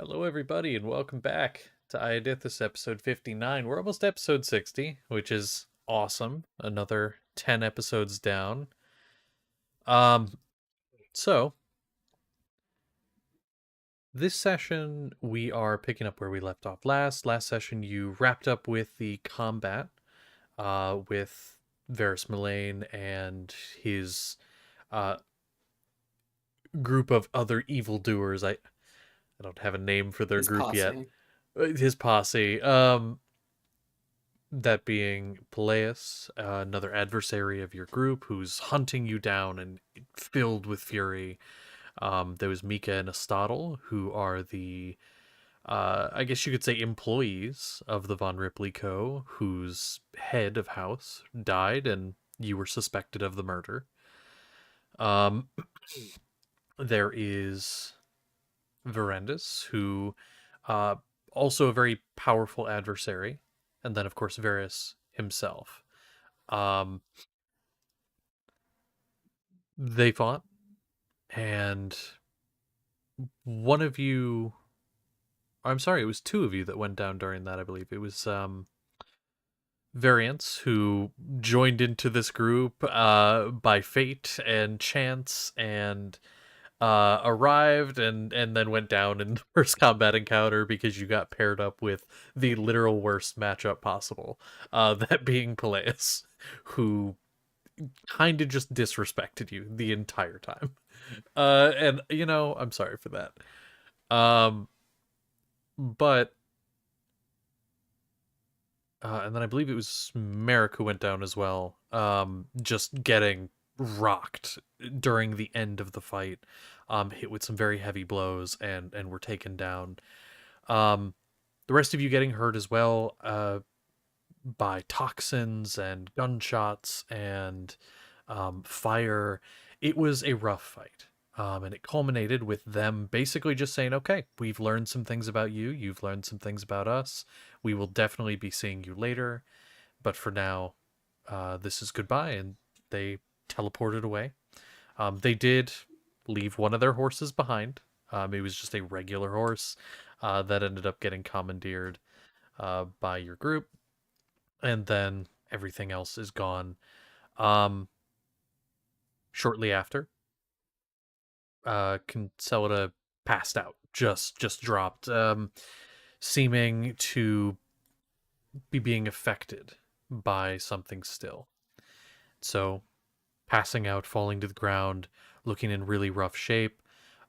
Hello, everybody, and welcome back to Iadithus episode 59. We're almost episode 60, which is awesome. Another 10 episodes down. Um, so this session we are picking up where we left off last. Last session you wrapped up with the combat with Varys Mullane and his uh group of other evildoers. I don't have a name for their His group yet. posse. His posse. That being Peleus, another adversary of your group who's hunting you down and filled with fury. There was Mika and Astottle, who are the, I guess you could say, employees of the Von Ripley Co., whose head of house died and you were suspected of the murder. There is Verendus, who, also a very powerful adversary, and then of course Varys himself. They fought, and one of you, I'm sorry, it was two of you that went down during that. I believe it was Variants, who joined into this group by fate and chance, and arrived and then went down in the first combat encounter because you got paired up with the literal worst matchup possible. That being Peleus, who kind of just disrespected you the entire time. And I'm sorry for that. Um, but and then I believe it was Merrick who went down as well. Just getting rocked during the end of the fight. Hit with some very heavy blows and were taken down. The rest of you getting hurt as well, by toxins and gunshots and fire. It was a rough fight. And it culminated with them basically just saying, okay, we've learned some things about you. You've learned some things about us. We will definitely be seeing you later. But for now, this is goodbye. And they teleported away. They did leave one of their horses behind. It was just a regular horse that ended up getting commandeered by your group. And then everything else is gone. Shortly after, Concelta passed out, just dropped, seeming to be being affected by something still. So, passing out, falling to the ground, looking in really rough shape.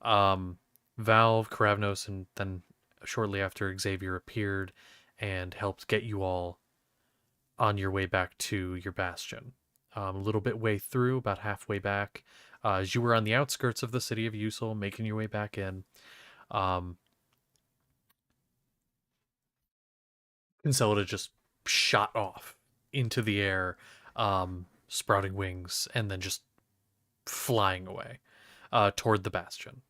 Valve, Karavnos, and then shortly after, Xavier appeared and helped get you all on your way back to your bastion. A little bit way through, about halfway back, as you were on the outskirts of the city of Usul, making your way back in. Um, Encelada just shot off into the air, sprouting wings, and then just flying away toward the bastion,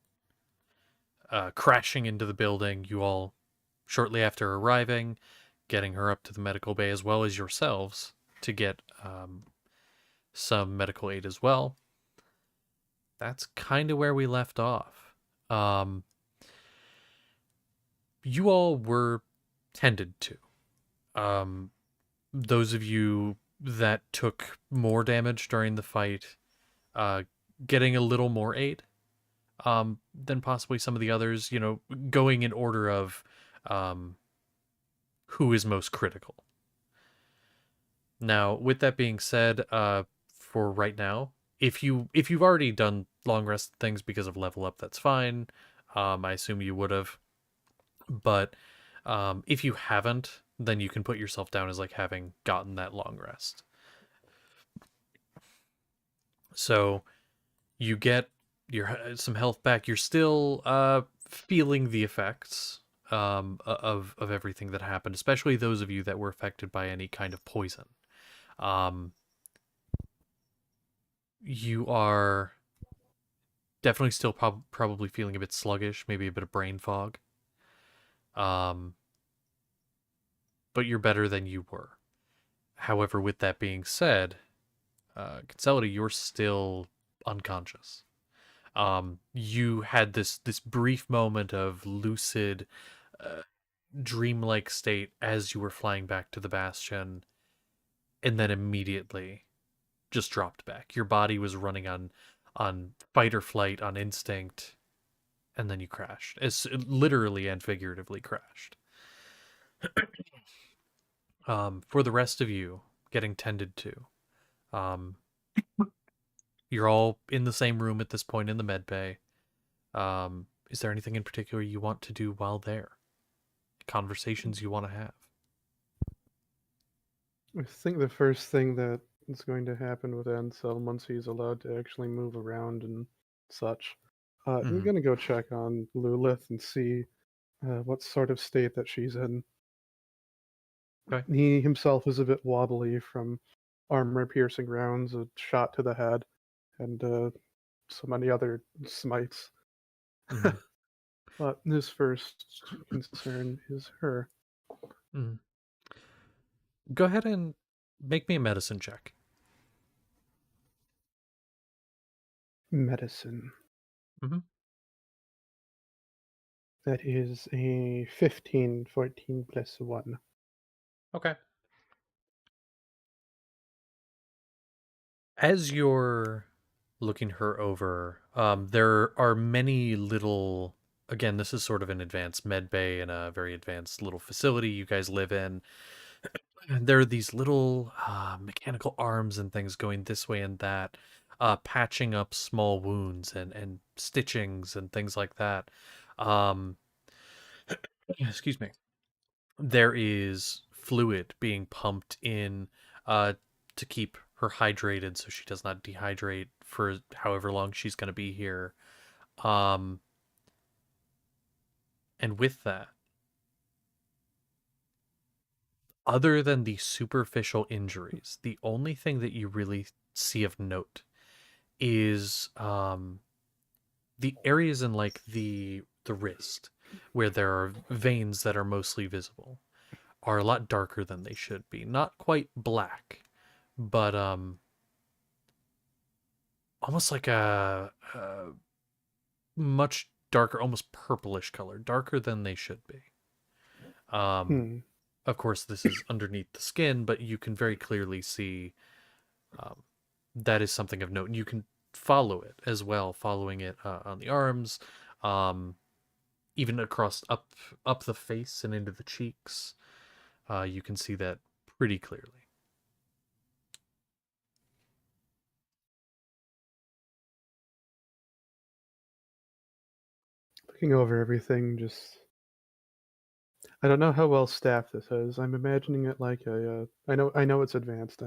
crashing into the building. You all, shortly after arriving, getting her up to the medical bay as well as yourselves to get some medical aid as well. That's kind of where we left off. Um, you all were tended to. Um, those of you that took more damage during the fight, uh, getting a little more aid than possibly some of the others, going in order of um, who is most critical. Now, with that being said, for right now, if you've already done long rest things because of level up, that's fine. I assume you would have, but if you haven't, then you can put yourself down as like having gotten that long rest. So you get your some health back. You're still feeling the effects of everything that happened, especially those of you that were affected by any kind of poison. Um, you are definitely still probably feeling a bit sluggish, maybe a bit of brain fog. Um, but you're better than you were. However, with that being said, Concelity, you're still unconscious. You had this brief moment of lucid, uh, dreamlike state as you were flying back to the bastion, and then immediately just dropped back. Your body was running on fight or flight, on instinct, and then you crashed. It's literally and figuratively crashed. For the rest of you getting tended to, um, you're all in the same room at this point in the med bay. Is there anything in particular you want to do while there? Conversations you want to have? I think the first thing that is going to happen with Ansel once he's allowed to actually move around and such, I'm Mm-hmm. going to go check on Lulith and see what sort of state that she's in. Okay. He himself is a bit wobbly from armor-piercing rounds, a shot to the head, and so many other smites. Mm-hmm. But his first concern is her Mm-hmm. Go ahead and make me a medicine check. medicine. Mm-hmm. That is a 15, 14 plus 1. Okay. As you're looking her over, there are many little. Again, this is sort of an advanced med bay and a very advanced little facility you guys live in. And there are these little mechanical arms and things going this way and that, patching up small wounds and stitchings and things like that. Um, excuse me. There is fluid being pumped in uh, to keep her hydrated so she does not dehydrate for however long she's going to be here. Um, and with that, other than the superficial injuries, the only thing that you really see of note is the areas in like the wrist where there are veins that are mostly visible are a lot darker than they should be. Not quite black, but almost like a much darker, almost purplish color, darker than they should be. Um, Hmm. of course, this is underneath the skin, but you can very clearly see um, that is something of note, and you can follow it as well, following it on the arms, um, even across up the face and into the cheeks. You can see that pretty clearly. Looking over everything, just I don't know how well staffed this is. I'm imagining it like a. I know it's advanced.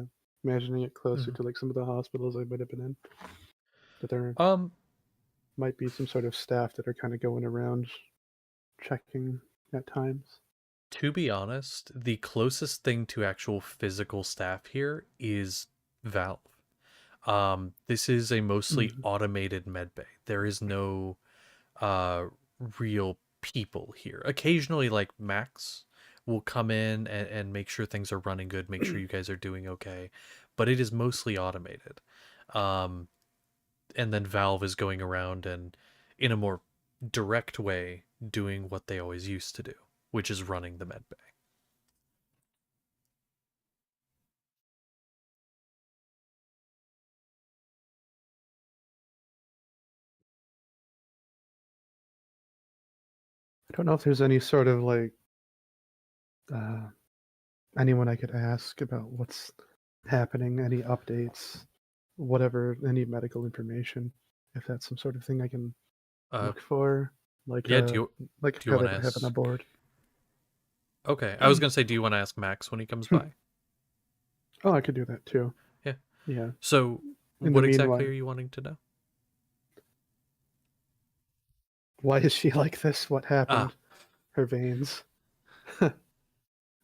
imagining it closer Mhm. to like some of the hospitals I might have been in. That there Um, might be some sort of staff that are kind of going around checking at times. to be honest, the closest thing to actual physical staff here is Valve. This is a mostly Mhm. automated med bay. There is no uh real people here. Occasionally, like Max will come in and make sure things are running good, make sure you guys are doing okay, but it is mostly automated. Um, and then Valve is going around and in a more direct way doing what they always used to do, which is running the med bay. I don't know if there's any sort of like uh, anyone I could ask about what's happening, any updates, whatever, any medical information. If that's some sort of thing I can Uh, look for, like yeah. uh, like Do you how want they to would have on a ask? board. Okay, I was gonna say, do you want to ask Max when he comes by? Oh, I could do that too. Yeah. Yeah. So, In the what exactly are meanwhile, you wanting to know? why is she like this? What Ah, happened? Her veins. In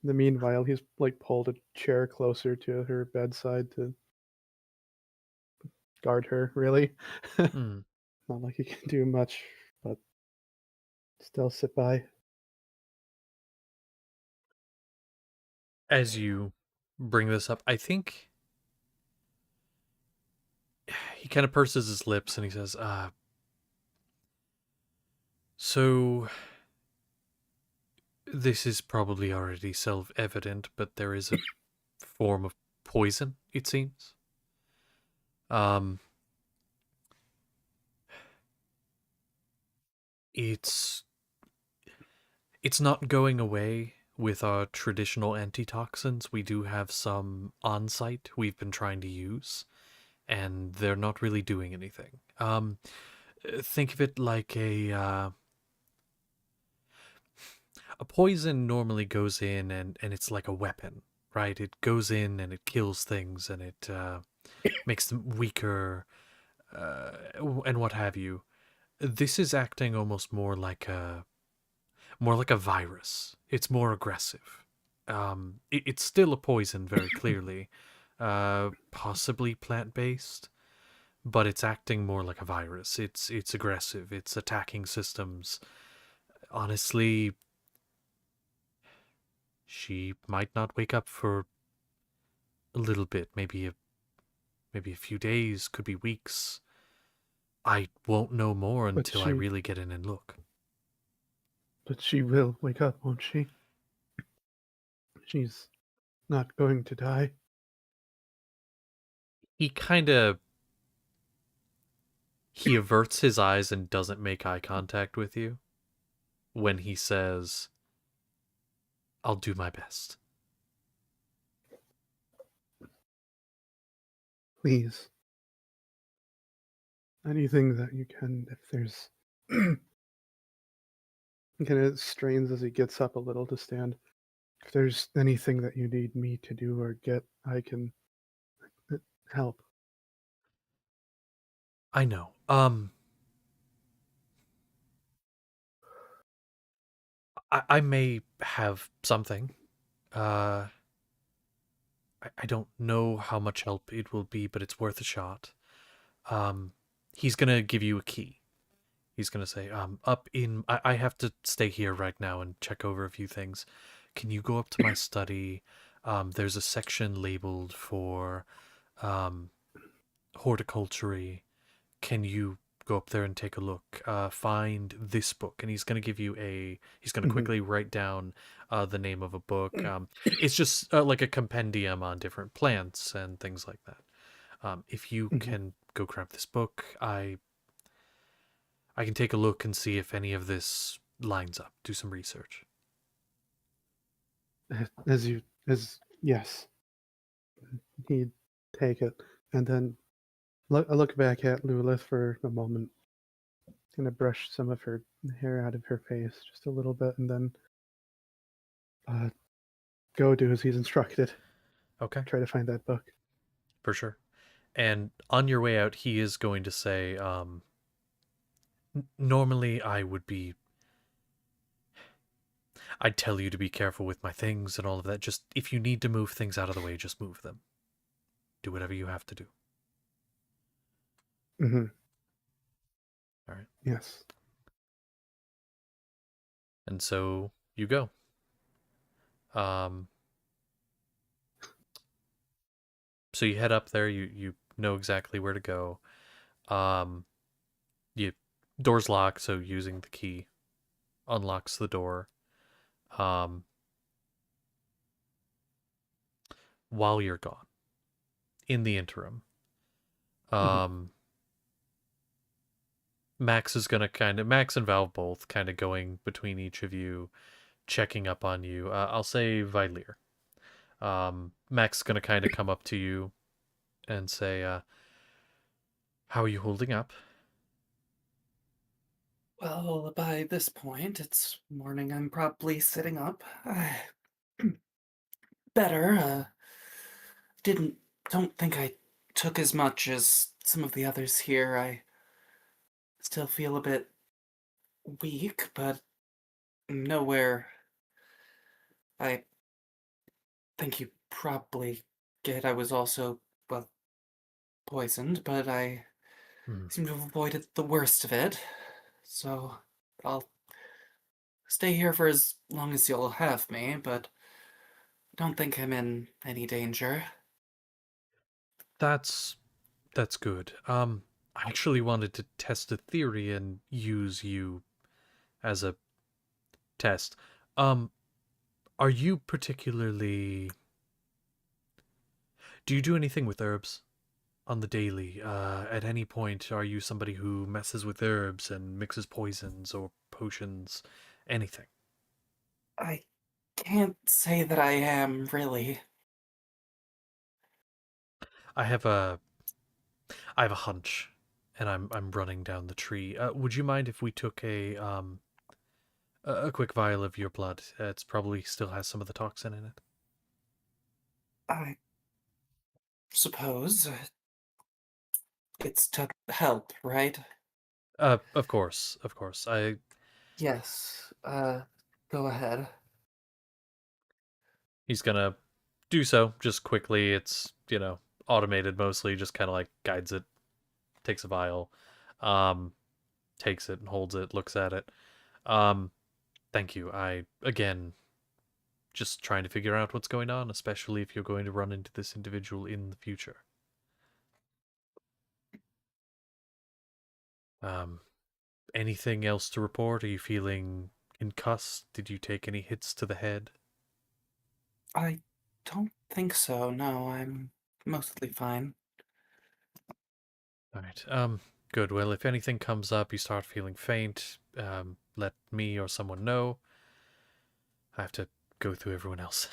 the meanwhile, he's like pulled a chair closer to her bedside to guard her. Really, hmm. not like he can do much, but still sit by. As you bring this up, I think he kind of purses his lips and he says, so this is probably already self evident, but there is a form of poison, it seems. Um, it's it's not going away with our traditional antitoxins. We do have some on site we've been trying to use, and they're not really doing anything. Think of it like a poison normally goes in and it's like a weapon, right? It goes in and it kills things and it makes them weaker uh, and what have you. This is acting almost more like a virus. It's more aggressive. It's still a poison, very clearly, possibly plant based, but it's acting more like a virus. It's aggressive. It's attacking systems. Honestly, she might not wake up for a little bit, maybe a few days, could be weeks. I won't know more But until I she, really get in and look. but she will wake up, won't she? She's not going to die. He kind of he averts his eyes and doesn't make eye contact with you when he says, "I'll do my best." Please, anything that you can. If there's, kind of strains as he gets up a little to stand. If there's anything that you need me to do or get, I can uh, help. I know. I may have something. Uh, I don't know how much help it will be, but it's worth a shot. Um, he's gonna give you a key. He's gonna say, up in. I have to stay here right now and check over a few things. Can you go up to my study? There's a section labeled for um, horticulture. Can you go up there and take a look? Find this book, and he's gonna give you a. He's gonna Mhm. quickly write down the name of a book. It's just like a compendium on different plants and things like that. If you Mhm. can go grab this book, I can take a look and see if any of this lines up. Do some research. As you, as yes, he'd take it, and then I look back at Lulith for a moment, kind of brush some of her hair out of her face just a little bit, and then uh, go do as he's instructed. Okay. Try to find that book. for sure. And on your way out, he is going to say, normally I'd tell you to be careful with my things and all of that. Just if you need to move things out of the way, just move them. Do whatever you have to do. Hmm. All right. Yes. And so you go. Um, so you head up there. You know exactly where to go. Um, you door's locked, so using the key unlocks the door. Um, while you're gone, in the interim, Hmm. um, Max and Val both kind of going between each of you, checking up on you. I'll say Vileer. Mac's gonna kind of come up to you and say, "How are you holding up?" Well, by this point, it's morning. I'm probably sitting up. Better. Didn't. Don't think I took as much as some of the others here. I still feel a bit weak, but nowhere. I think you probably get. I was also, well, poisoned, but I Hmm. seem to have avoided the worst of it. So I'll stay here for as long as you'll have me, but I don't think I'm in any danger. That's that's good. I actually wanted to test a theory and use you as a test. Um, are you particularly? Do you do anything with herbs on the daily? At any point, are you somebody who messes with herbs and mixes poisons or potions? Anything? I can't say that I am, really. I have a I have a hunch, and I'm running down the tree. Would you mind if we took a quick vial of your blood? It's probably still has some of the toxin in it. I suppose it's to help, right? Of course, of course. I Yes, go ahead. He's gonna do so just quickly. It's automated mostly. Just kind of like guides it, takes a vial, um, takes it and holds it, looks at it. Um, Thank you. I again just trying to figure out what's going on, especially if you're going to run into this individual in the future. Um, Anything else to report? Are you feeling concussed? Did you take any hits to the head? I don't think so, no, I'm mostly fine. All right. Good. Well, if anything comes up, you start feeling faint, let me or someone know. I have to go through everyone else.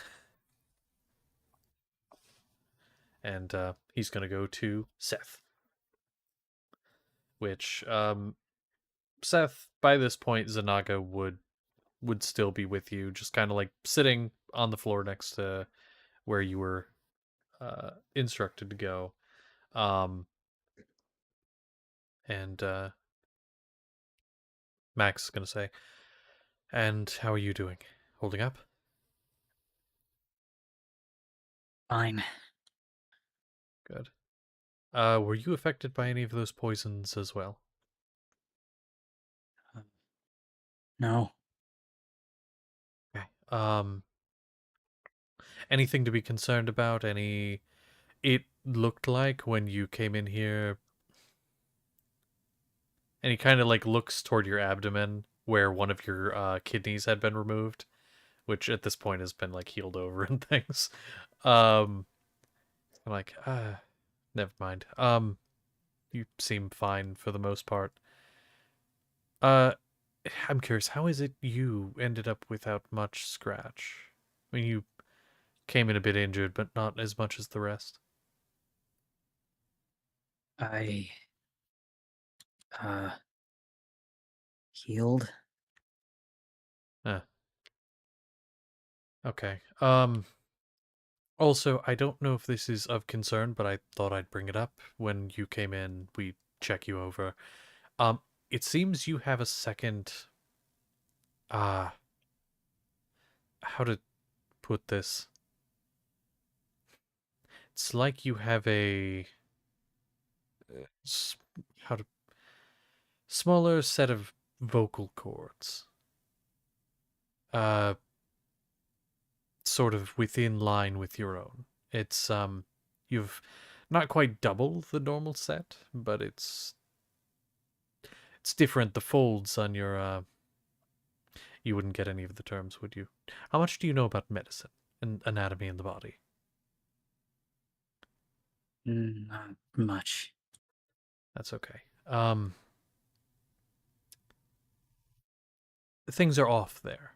And he's going to go to Seth, which Seth, by this point, Zanaga would still be with you, just kind of like sitting on the floor next to where you were instructed to go. Um, and Max is going to say, "And how are you doing? Holding up?" Fine. Good. Were you affected by any of those poisons as well? Um, no. Okay. Anything to be concerned about? Any? It looked like when you came in here, and he kind of like looks toward your abdomen where one of your kidneys had been removed, which at this point has been like healed over and things. Um, I'm like, never mind. You seem fine for the most part. Uh, I'm curious, how is it you ended up without much scratch? I mean, you came in a bit injured, but not as much as the rest. I uh healed. Uh, okay. Also, I don't know if this is of concern, but I thought I'd bring it up. When you came in, we check you over. Um, it seems you have a second, uh, how to put this? It's like you have a, s- how to, smaller set of vocal cords. Uh, sort of within line with your own. It's, you've not quite double the normal set, but it's different. The folds on your, you wouldn't get any of the terms, would you? How much do you know about medicine and anatomy in the body? Not much. That's okay. Things are off there.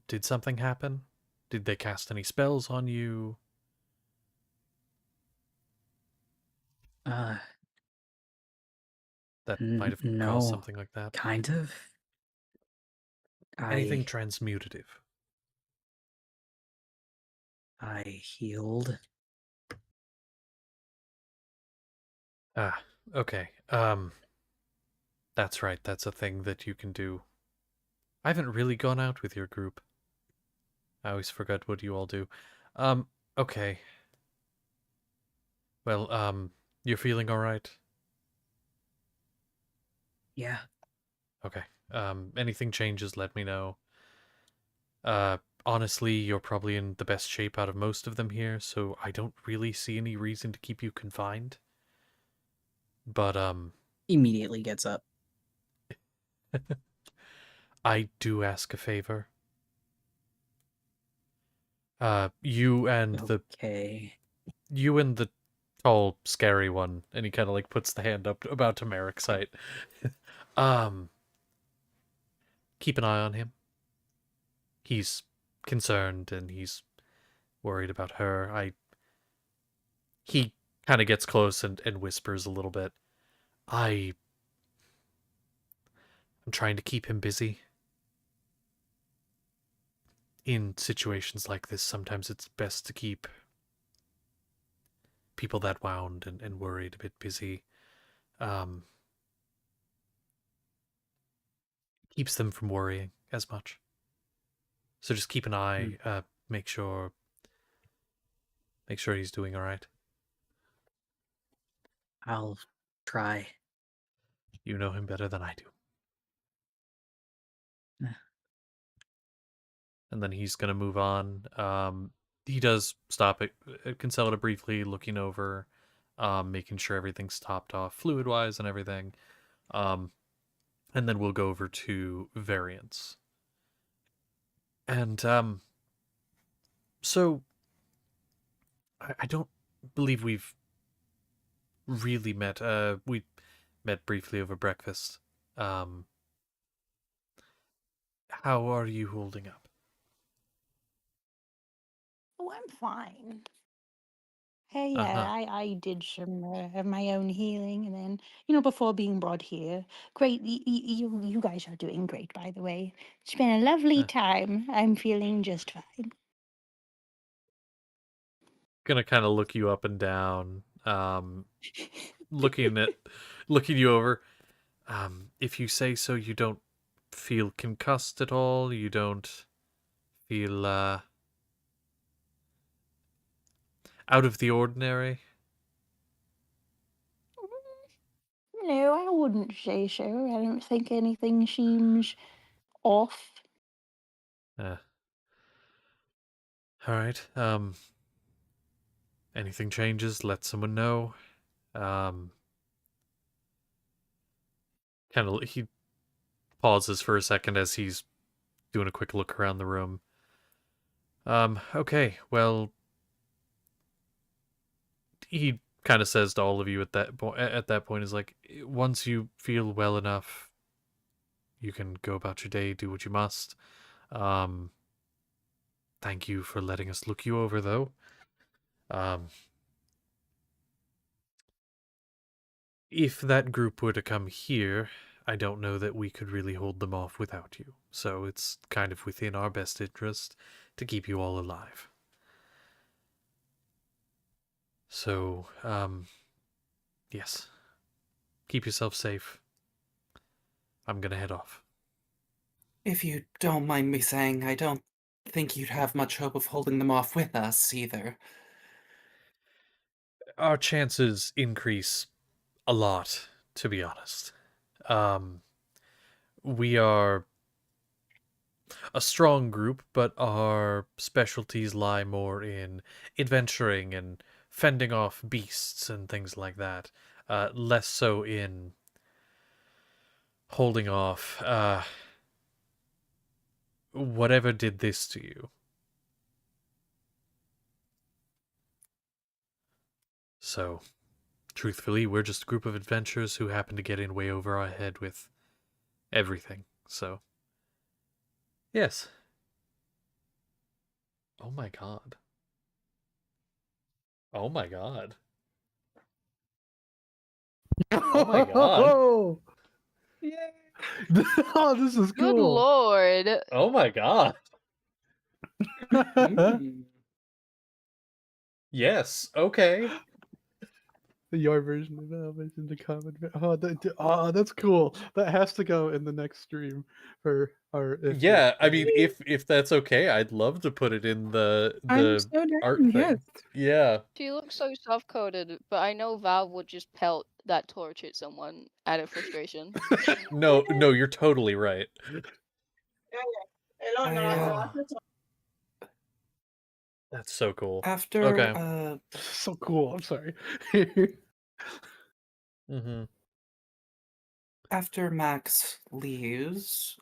Did something happen? Did they cast any spells on you? Uh, That might have caused no. something like that. Kind of. Anything I transmutative? I healed. Ah, okay. That's right. That's a thing that you can do. I haven't really gone out with your group. I always forget what you all do. Um, okay. Well, you're feeling all right? Yeah. Okay. Anything changes, let me know. Honestly, you're probably in the best shape out of most of them here, so I don't really see any reason to keep you confined. But, Immediately gets up. I do ask a favor. You and the Okay. you and the tall, scary one, and he kind of like puts the hand up about to Merrick's height. um, keep an eye on him. He's concerned and he's worried about her. He kind of gets close and whispers a little bit. I'm trying to keep him busy. In situations like this, sometimes it's best to keep people that wound and worried a bit busy. Um, keeps them from worrying as much. So just keep an Hmm. eye. Make sure he's doing all right. I'll try. You know him better than I do. Eh. And then he's gonna move on. He does stop at Kinsella briefly, looking over, making sure everything's topped off fluid wise and everything. Um, and then we'll go over to variants. And so I don't believe we've really met. We met briefly over breakfast. Um, how are you holding up? Oh, I'm fine. Hey, Uh yeah, huh. I did some of my own healing, and then before being brought here. Great, you guys are doing great, by the way. It's been a lovely Uh, time. I'm feeling just fine. gonna kind of look you up and down. Looking at looking you over. If you say so, you don't feel concussed at all. You don't feel out of the ordinary. No, I wouldn't say so. I don't think anything seems off. Uh, all right. Anything changes, let someone know. Um, kind of he pauses for a second as he's doing a quick look around the room. Okay. Well, he kind of says to all of you at that point is like, once you feel well enough, you can go about your day, do what you must. Um, thank you for letting us look you over, though. Um, if that group were to come here, I don't know that we could really hold them off without you. So it's kind of within our best interest to keep you all alive. So, yes. Keep yourself safe. I'm gonna head off. If you don't mind me saying, I don't think you'd have much hope of holding them off with us either. Our chances increase a lot, to be honest. Um, we are a strong group, but our specialties lie more in adventuring and fending off beasts and things like that. Less so in holding off whatever did this to you. So, truthfully, we're just a group of adventurers who happen to get in way over our head with everything. So, yes. Oh my god. Oh my god. Oh my god. Oh, oh, this is Good cool. lord. Oh my god. Mm. Yes. Okay. Your version of Elvis in the comment. Oh, that's cool. That has to go in the next stream for our. Yeah, I mean, if that's okay, I'd love to put it in the I'm so art down, thing. yes. Yeah. She looks so soft-coded, but I know Valve would just pelt that torch at someone out of frustration. No, you're totally right. I, That's so cool. after Okay. So cool. I'm sorry. Mm-hmm. after Max leaves,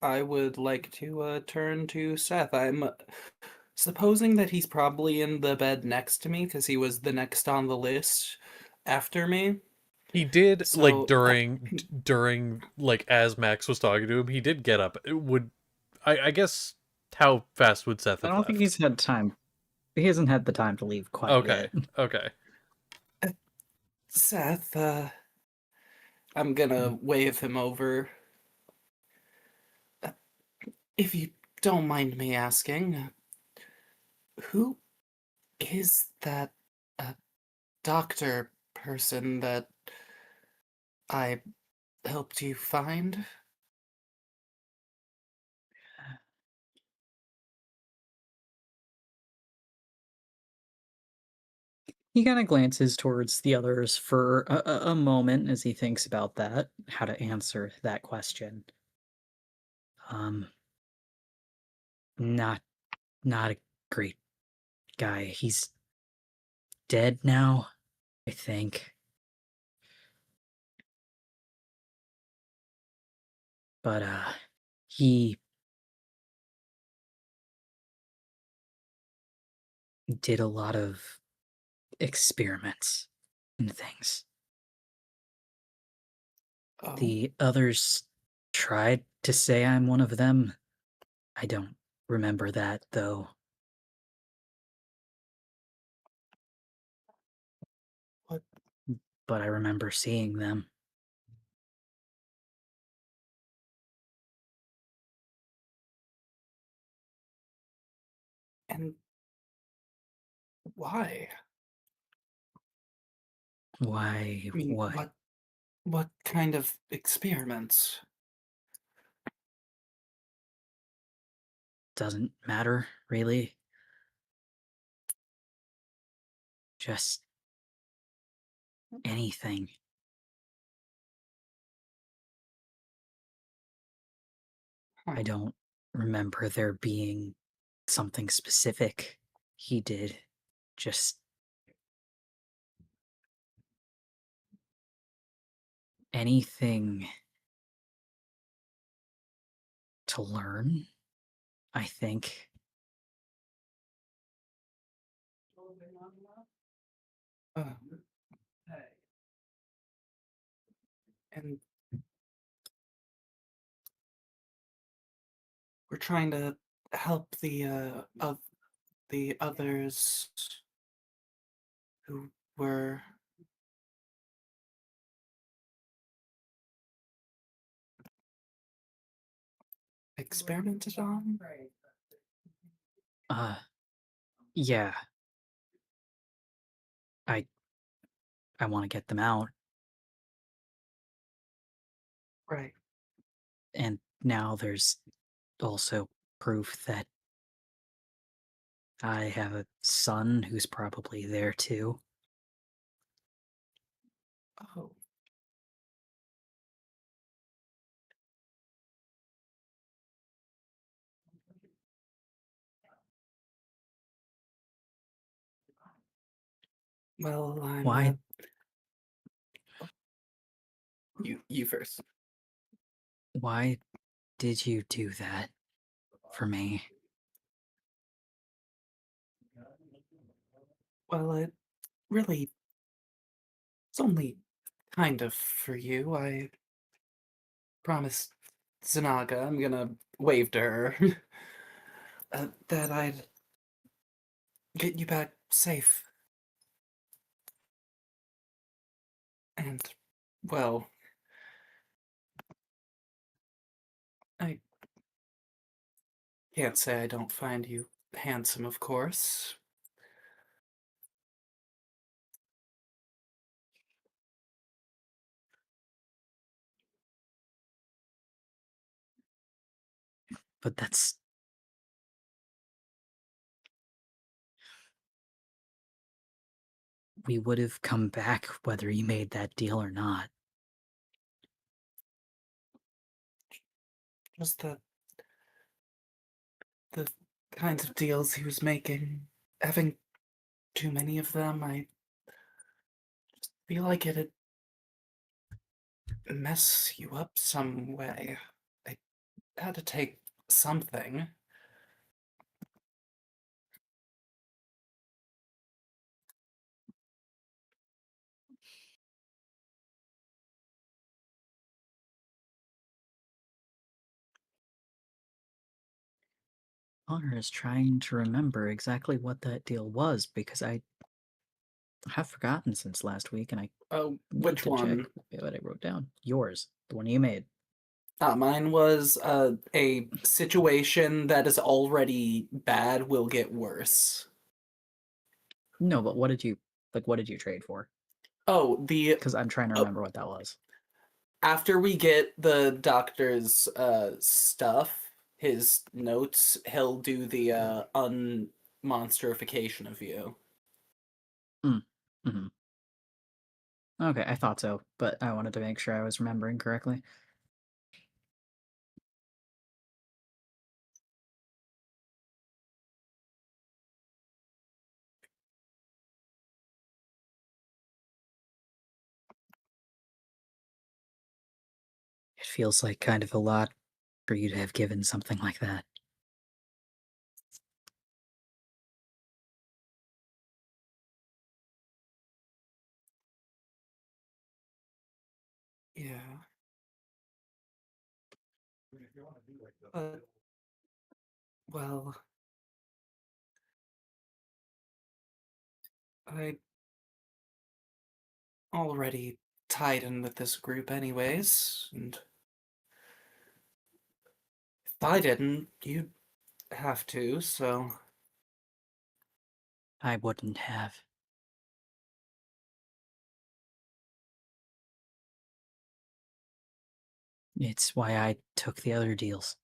I would like to turn to Seth. I'm supposing that he's probably in the bed next to me because he was the next on the list after me. He did like So during like as Max was talking to him, he did get up. It would I guess how fast would Seth I have don't think left? he's had time. He hasn't had the time to leave quite Okay. yet. Okay. Seth, I'm gonna wave him over. If you don't mind me asking, who is that doctor person that I helped you find? He kind of glances towards the others for a moment as he thinks about that, how to answer that question. Um, not not a great guy. He's dead now, I think. But he did a lot of experiments and things. Oh, The others tried to say I'm one of them. I don't remember that, though. what? But I remember seeing them. And why? Why, I mean, what? what kind of experiments? Doesn't matter, really. Just anything. Huh. I don't remember there being something specific he did. Just anything to learn, I think. Uh, and we're trying to help the others who were experimented on. Uh, yeah. I I want to get them out, Right. and now there's also proof that I have a son who's probably there too. Oh, well, Why you first. why did you do that for me? Well, it really, it's only kind of for you. I promised Zanaga, I'm gonna wave to her, that I'd get you back safe. And, well, I can't say I don't find you handsome, of course. But that's we would have come back whether you made that deal or not. Just the kinds of deals he was making. Having too many of them, I feel like it'd mess you up some way. I had to take something. Honor is trying to remember exactly what that deal was because I have forgotten since last week and I Oh, need which to check one? what I wrote down. Yours, the one you made. Mine was a situation that is already bad will get worse. No, but what did you trade for? Oh, the Because I'm trying to uh, remember what that was. after we get the doctor's stuff, his notes, he'll do the unmonsterification of you. Mm-hmm. Okay, I thought so, but I wanted to make sure I was remembering correctly. It feels like kind of a lot for you to have given something like that. Yeah. But, well, I already tied in with this group anyways, and if I didn't, you'd have to, so I wouldn't have. It's why I took the other deals.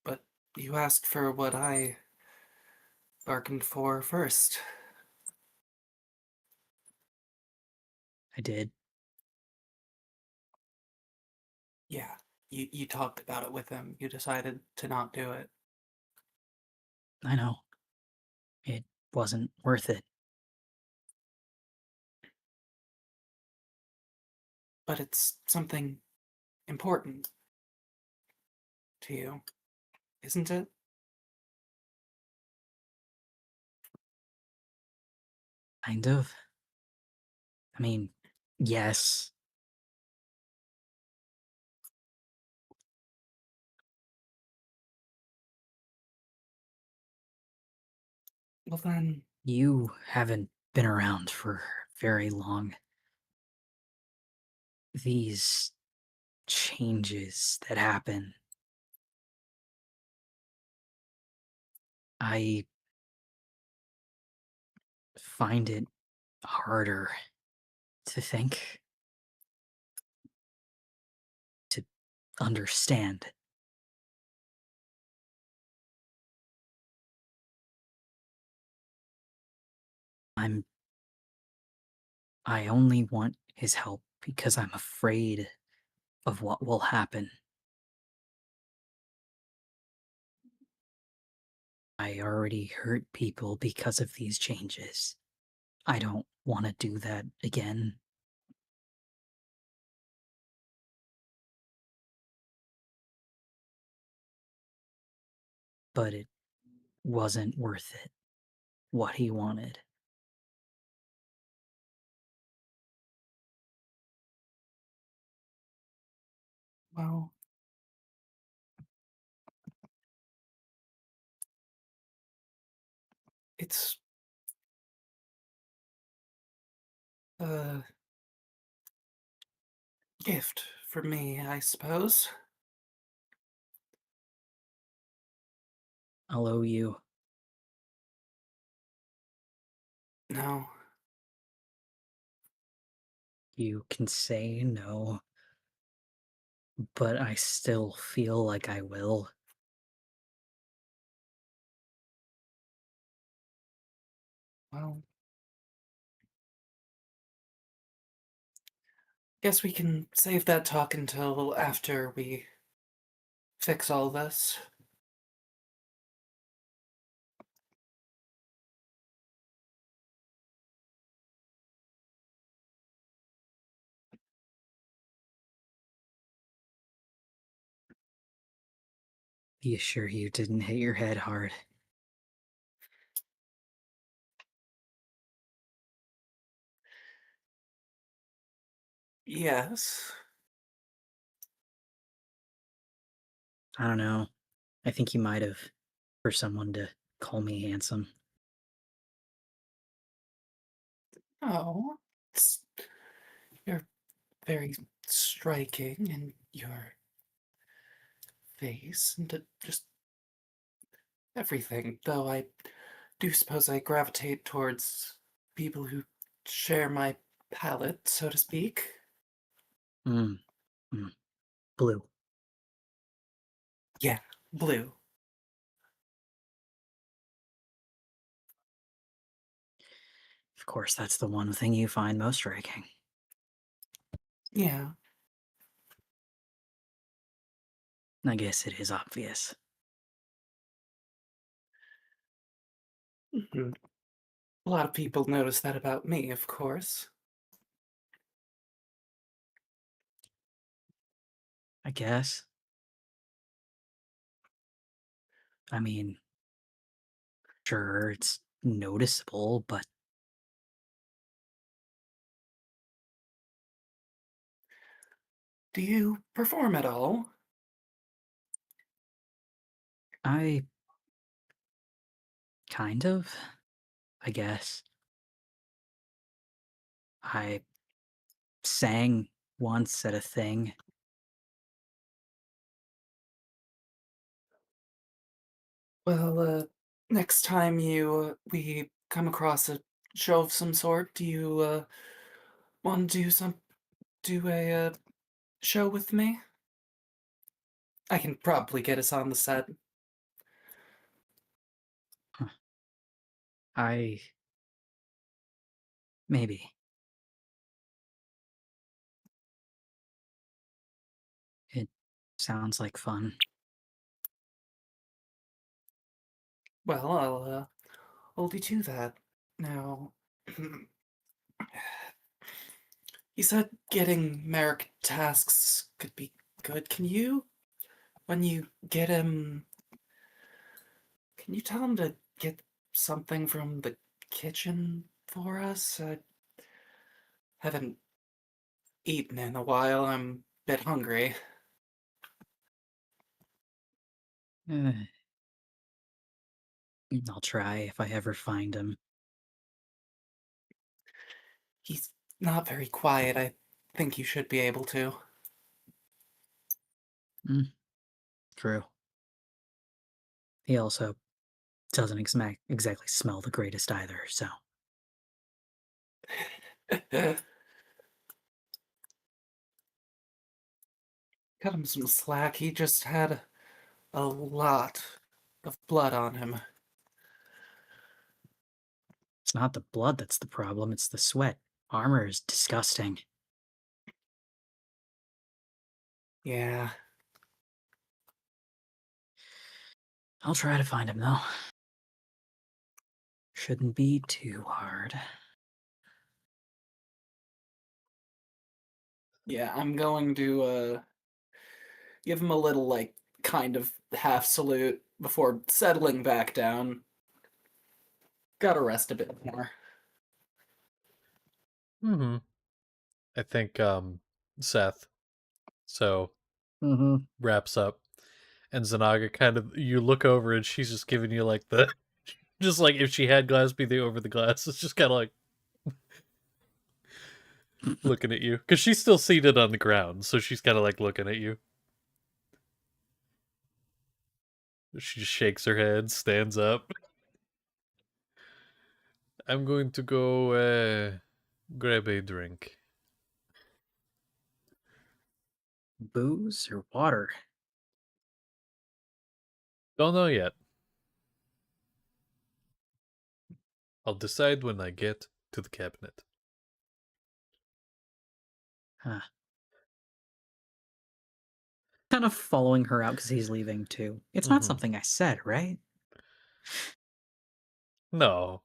but you asked for what I bargained for first. I did. Yeah, you talked about it with him. You decided to not do it. I know. It wasn't worth it. But it's something important to you, isn't it? Kind of. I mean, yes. Well then, You haven't been around for very long. These changes that happen, I find it harder to think, to understand. I'm I only want his help because I'm afraid of what will happen. I already hurt people because of these changes. I don't want to do that again, but it wasn't worth it, what he wanted. Well, it's a gift for me, I suppose. I'll owe you. No. You can say no, but I still feel like I will. Well, guess we can save that talk until after we fix all this. Be sure you didn't hit your head hard. Yes. I don't know. I think you might have for someone to call me handsome. Oh, it's, you're very striking in your face and just everything. Though I do suppose I gravitate towards people who share my palate, so to speak. Mm, mm. Blue. Yeah, blue. Of course, that's the one thing you find most striking. Yeah. I guess it is obvious. Mhm. A lot of people notice that about me, of course. I guess. I mean, sure, it's noticeable, but Do you perform at all? I kind of, I guess. I sang once at a thing. Well, next time we come across a show of some sort, do you want to do a show with me? I can probably get us on the set. Huh. I maybe. It sounds like fun. Well, I'll hold you to that. Now, you said getting Merrick tasks could be good. Can you, when you get him, can you tell him to get something from the kitchen for us? I haven't eaten in a while. I'm a bit hungry. Eh, I'll try if I ever find him. He's not very quiet. I think you should be able to. Mm, true. He also doesn't exactly smell the greatest either, so. Cut him some slack. He just had a lot of blood on him. It's not the blood that's the problem, it's the sweat. Armor is disgusting. Yeah. I'll try to find him, though. Shouldn't be too hard. Yeah, I'm going to give him a little, like, kind of half salute before settling back down. Gotta rest a bit more. Mm-hmm. I think Seth so Mm-hmm. wraps up, and Zanaga kind of, you look over and she's just giving you like the just like if she had glass be the over the glass. It's just kind of like looking at you because she's still seated on the ground, so she's kind of like looking at you. She just shakes her head, stands up. I'm going to go grab a drink. Booze or water? Don't know yet. I'll decide when I get to the cabinet. Huh. Kind of following her out because he's leaving too. It's not Mhm. something I said, right? No.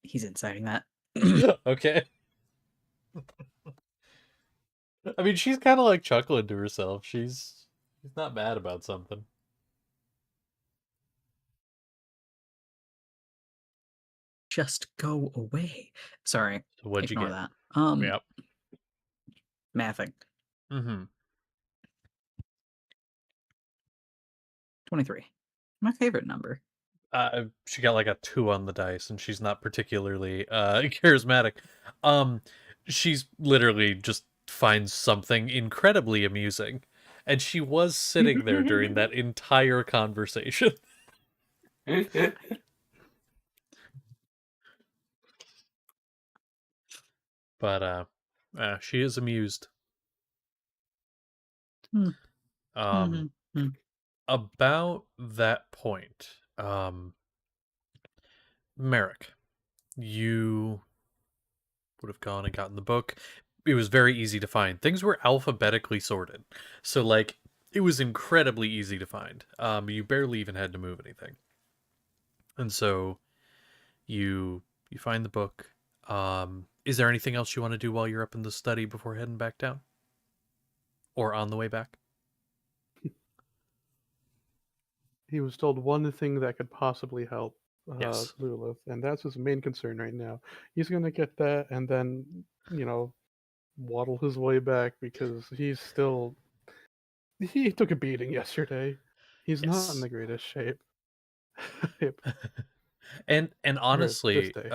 He's inciting that. Okay. I mean, she's kind of like chuckling to herself. She's not mad about something. Just go away. Sorry, So what'd you ignore get? that. Yep. Mathing. Mm-hmm. 23. My favorite number. She got like a 2 on the dice, and she's not particularly charismatic. Um, she's literally just finds something incredibly amusing, and she was sitting there during that entire conversation. But she is amused. Hmm. Um, Mm-hmm. about that point, Merrick, you would have gone and gotten the book. It was very easy to find. Things were alphabetically sorted. So like it was incredibly easy to find. You barely even had to move anything. And so you find the book. Is there anything else you want to do while you're up in the study before heading back down? Or on the way back? He was told one thing that could possibly help Yes. Lilith, and that's his main concern right now. He's gonna get that, and then waddle his way back because he took a beating yesterday. He's not in Yes. the greatest shape. Yep. And Or this honestly, day.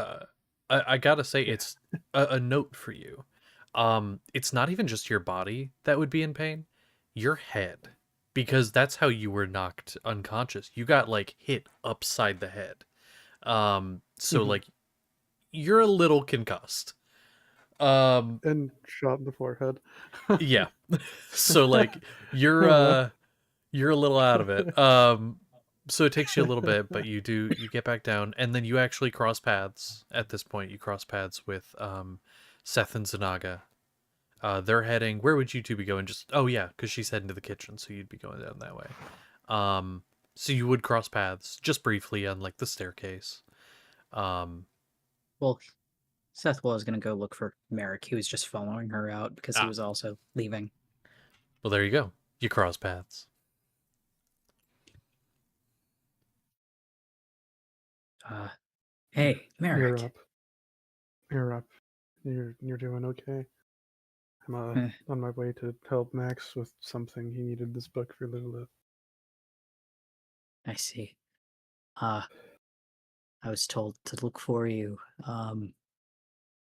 I gotta say Yeah. it's a note for you. It's not even just your body that would be in pain, your head, because that's how you were knocked unconscious. You got like hit upside the head. So Mhm. like you're a little concussed. Um, And shot in the forehead. yeah. So like you're a little out of it. So it takes you a little bit, but you get back down, and then you actually cross paths. At this point, you cross paths with Seth and Zanaga. They're heading. Where would you two be going? Just oh yeah, because she's heading to the kitchen, so you'd be going down that way. So you would cross paths just briefly on like the staircase. Um, Well, Seth was going to go look for Merrick. He was just following her out because he ah, was also leaving. well there you go. You cross paths. Hey, You're Merrick. up. You're up. You're doing okay. I'm Eh, on my way to help Max with something. He needed this book for Lilith. I see. I was told to look for you.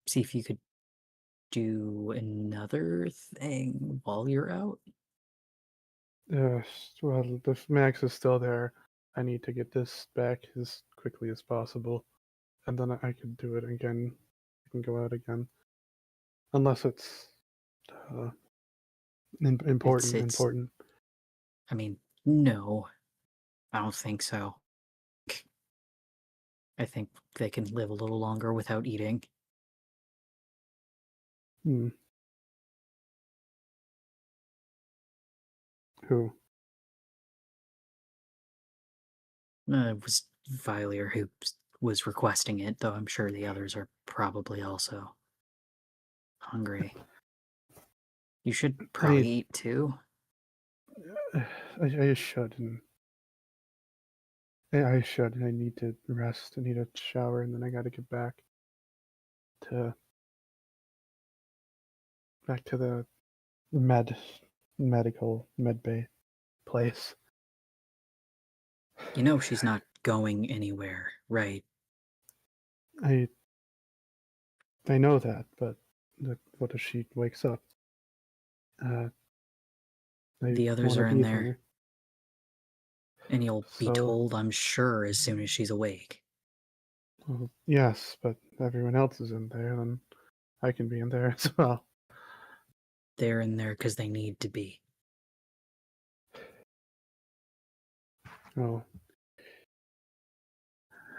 See if you could do another thing while you're out. Well, if Max is still there, I need to get this back as quickly as possible. and then I could do it again. I can go out again, unless it's uh, important. It's. Important. I mean, no, I don't think so. I think they can live a little longer without eating. Hmm. Who? It was Vilier who was requesting it, though I'm sure the others are probably also hungry. You should probably eat too. I should, and I should. I need to rest. I need a shower, and then I got to get to back to the med bay place. You know she's not going anywhere, right? I know that, but what if she wakes up? I The others want to are in be there, there. and you'll be So, told, I'm sure, as soon as she's awake. well, yes, but everyone else is in there, then I can be in there as well. They're in there because they need to be. Oh,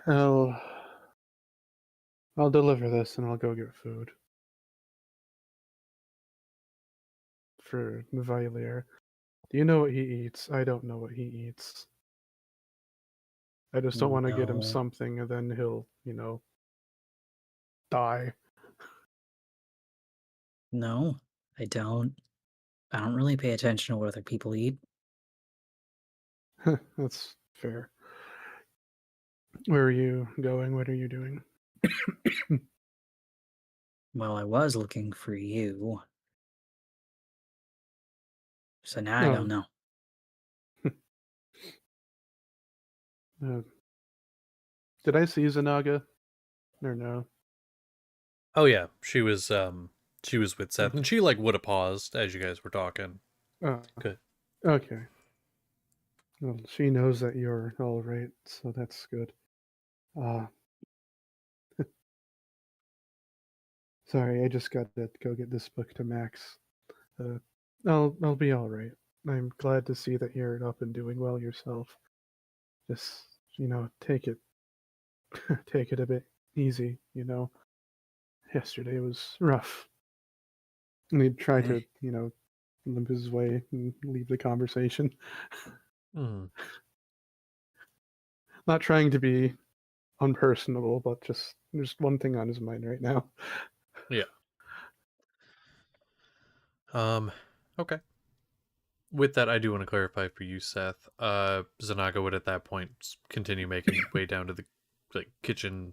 I'll I'll deliver this and I'll go get food for Valier. Do you know what he eats? I don't know what he eats. I just don't want to get him No. something and then he'll, die. No, I don't. I don't really pay attention to what other people eat. That's fair. Where are you going? What are you doing? Well, I was looking for you. So now I don't Oh, know. did I see Zanaga? Or no? Oh yeah, she was with Seth, Okay. and she like would have paused as you guys were talking. Oh, Good. okay. Well, she knows that you're all right, so that's good. Uh, sorry, I just got to go get this book to Max. Uh, I'll be all right. I'm glad to see that you're up and doing well yourself. Just take it take it a bit easy. Yesterday was rough. And he'd try Eh, to limp his way and leave the conversation. Mm. Not trying to be unpersonable, but just there's one thing on his mind right now. Yeah. Okay. With that, I do want to clarify for you, Seth. Zanaga would at that point continue making way down to the kitchen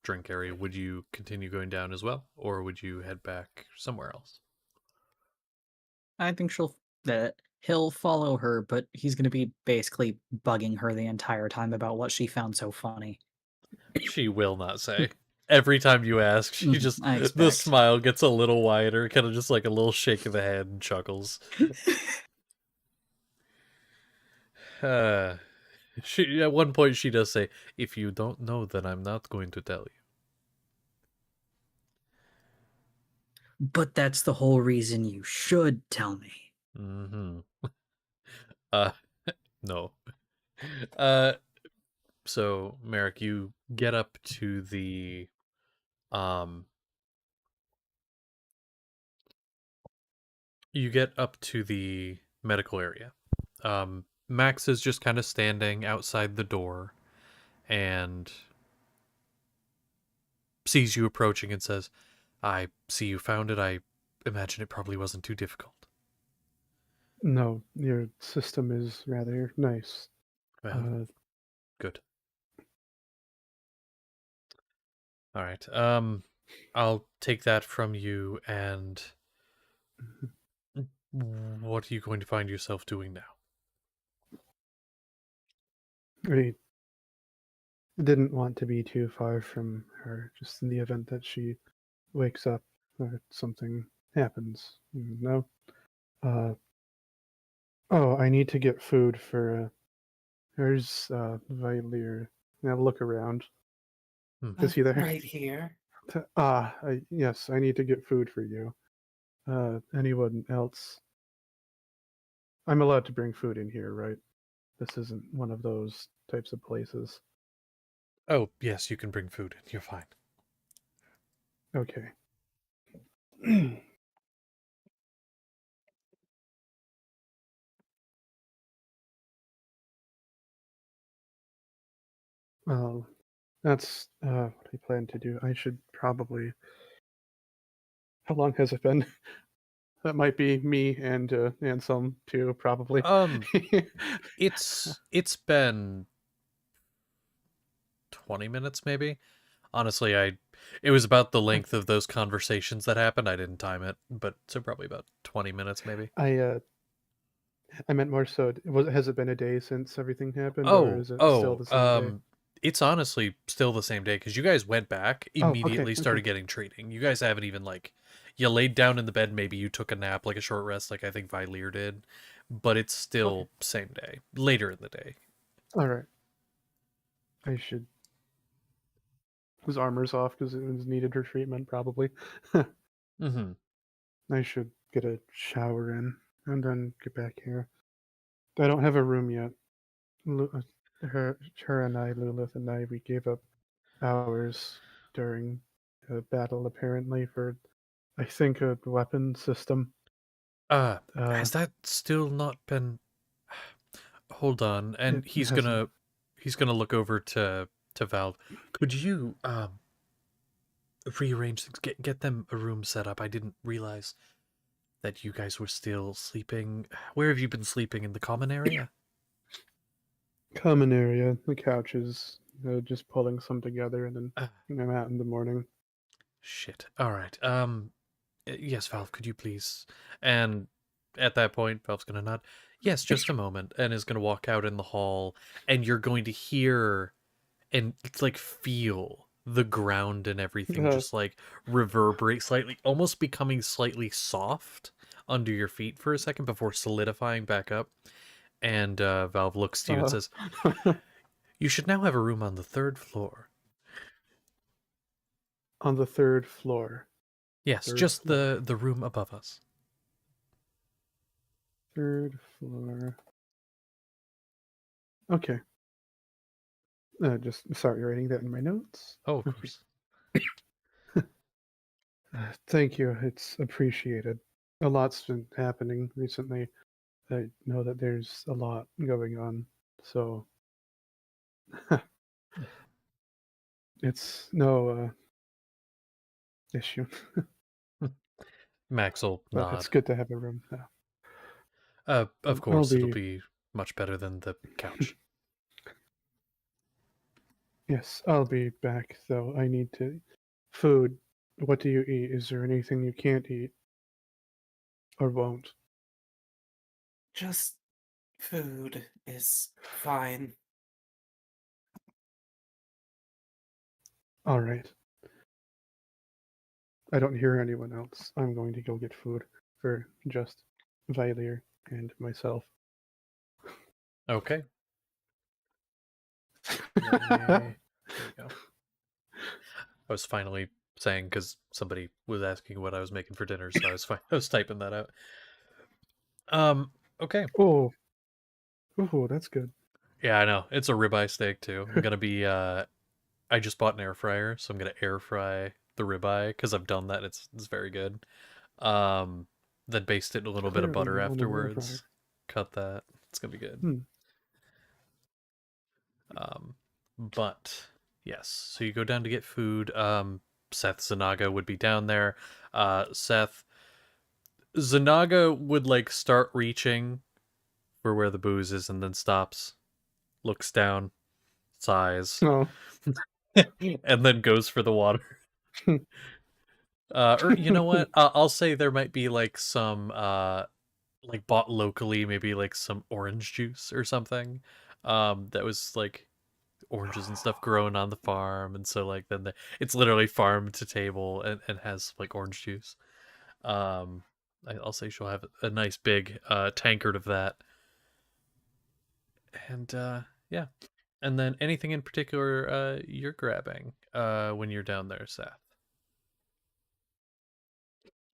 drink area. Would you continue going down as well, or would you head back somewhere else? I think he'll follow her, but he's going to be basically bugging her the entire time about what she found so funny. She will not say. Every time you ask, she just I the expect. smile gets a little wider, kind of just like a little shake of the head and chuckles. Uh, she at one point she does say, "If you don't know, then I'm not going to tell But that's the whole reason you should tell me. you." Mm-hmm. Uh, no. Uh, so Merrick, you get up to the um, you get up to the medical area. Max is just kind of standing outside the door and sees you approaching and says, "I see you found it. I imagine it probably wasn't too difficult." No, your system is rather nice. Well, Uh, good. All right. I'll take that from you. And what are you going to find yourself doing now? I didn't want to be too far from her, just in the event that she wakes up or something happens. Uh, oh, I need to get food for. There's Valier. Now look around. Is he there? Right here. Yes, I need to get food for you. Anyone else? I'm allowed to bring food in here, right? This isn't one of those types of places. Oh, yes, you can bring food in. You're fine. Okay. Well, that's what I plan to do. I should probably. How long has it been? That might be me and some too, probably. It's been 20 minutes maybe. Honestly, it was about the length of those conversations that happened. I didn't time it, but so probably about 20 minutes maybe. I meant more so. Has it been a day since everything happened, or Oh, is it still oh, the same day? it's honestly still the same day because you guys went back, Oh, okay, immediately okay. started getting trading. You guys haven't even like, you laid down in the bed, maybe you took a nap, like a short rest, like I think Vyleer did, but it's Okay. still same day, later in the day. All right. I should. His armor's off because it was needed for treatment, probably. Mm-hmm. I should get a shower in and then get back here. I don't have a room yet. Her and I, Lilith and I, we gave up ours during a battle, apparently, for, I think, a weapon system. Has that still not been? Hold on, and It hasn't. he's gonna look over to Valve. Could you rearrange things, get them a room set up? I didn't realize that you guys were still sleeping. Where have you been sleeping? In the common area? Common area, the couches, just pulling some together, and then Uh, I'm out in the morning. Shit. All right. Yes, Valve, could you please? And at that point, Valve's gonna nod. Yes, just a moment, and is gonna walk out in the hall, and you're going to hear and like feel the ground and everything Uh, just like reverberate slightly, almost becoming slightly soft under your feet for a second before solidifying back up. And Valve looks to you and uh, says, "You should now have a room on the third floor." on the third floor. Yes, Third just floor. the room above us. Third floor. Okay. Just sorry, writing that in my notes. Oh, of Okay. course. Thank you. It's appreciated. A lot's been happening recently. I know that there's a lot going on, so it's no issue. Max will But it's nod. good to have a room now. Of I'll course, it'll be be much better than the couch. yes, I'll be back though. I need to food. What do you eat? Is there anything you can't eat or won't? Just food is fine. All right. I don't hear anyone else. I'm going to go get food for just Vylir and myself. Okay. There you go. I was finally saying because somebody was asking what I was making for dinner, so I was typing that out. Okay. Oh, oh, that's good. Yeah, I know. It's a ribeye steak too. I'm gonna be I just bought an air fryer, so I'm gonna air fry the ribeye because I've done that. It's very good. Um, then baste it in a little bit of Clearly, butter you own an air fryer. afterwards. Cut that. It's gonna be good. Hmm. But yes, so you go down to get food. Seth Zanaga would be down there. Seth Zanaga would like start reaching for where the booze is and then stops, looks down, sighs, Oh. and then goes for the water. Or you know what? I'll say there might be like some like bought locally, maybe like some orange juice or something. That was like oranges and stuff grown on the farm, and so like then it's literally farm to table and has like orange juice. Um, I'll say she'll have a nice big tankard of that, and yeah. And then anything in particular you're grabbing when you're down there, Seth?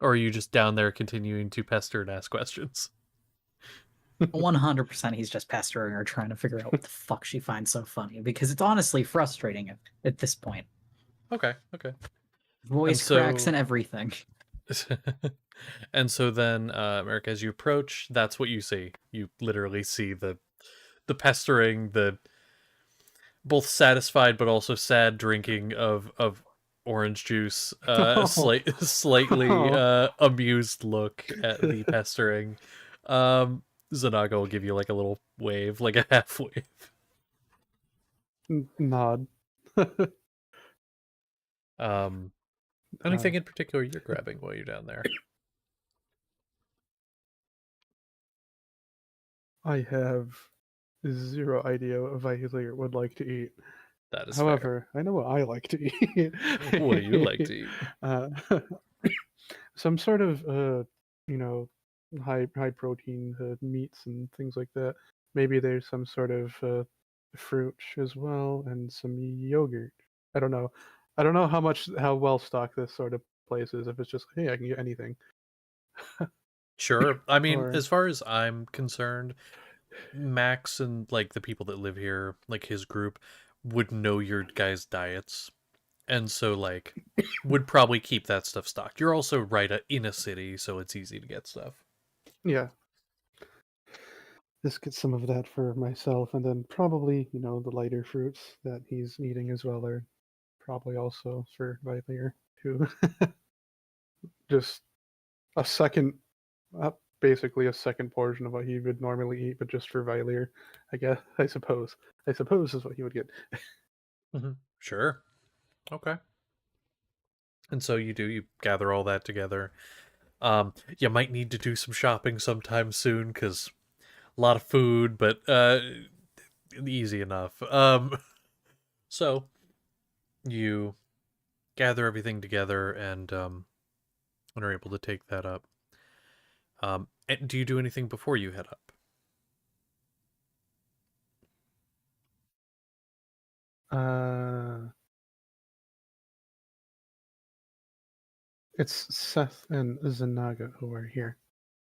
Or are you just down there continuing to pester and ask questions? 100% he's just pestering her, trying to figure out what the fuck she finds so funny, because it's honestly frustrating at this point. Okay. Voice cracks and everything. And so then, Merrick, as you approach, that's what you see. You literally see the pestering, the both satisfied but also sad drinking of orange juice, slightly amused look at the pestering. Zanaga will give you like a little wave, like a half wave. Nod. Anything in particular you're grabbing while you're down there? I have zero idea what Valier would like to eat. That is However, I know what I like to eat. fair. What do you like to eat? Some sort of high protein meats and things like that. Maybe there's some sort of fruit as well and some yogurt. I don't know. I don't know how well stocked this sort of place is. If it's just, hey, I can get anything. Sure. I mean, Or- as far as I'm concerned, Max and like the people that live here, like his group, would know your guys' diets, and so like would probably keep that stuff stocked. You're also right in a city, so it's easy to get stuff. Yeah. Just get some of that for myself, and then probably the lighter fruits that he's eating as well are probably also for Valier too. Just a second, basically a second portion of what he would normally eat, but just for Valier, I guess. I suppose is what he would get. Sure. Okay. And so you gather all that together. You might need to do some shopping sometime soon because a lot of food, but easy enough. So you gather everything together and are able to take that up. And do you do anything before you head up? It's Seth and Zanaga who are here.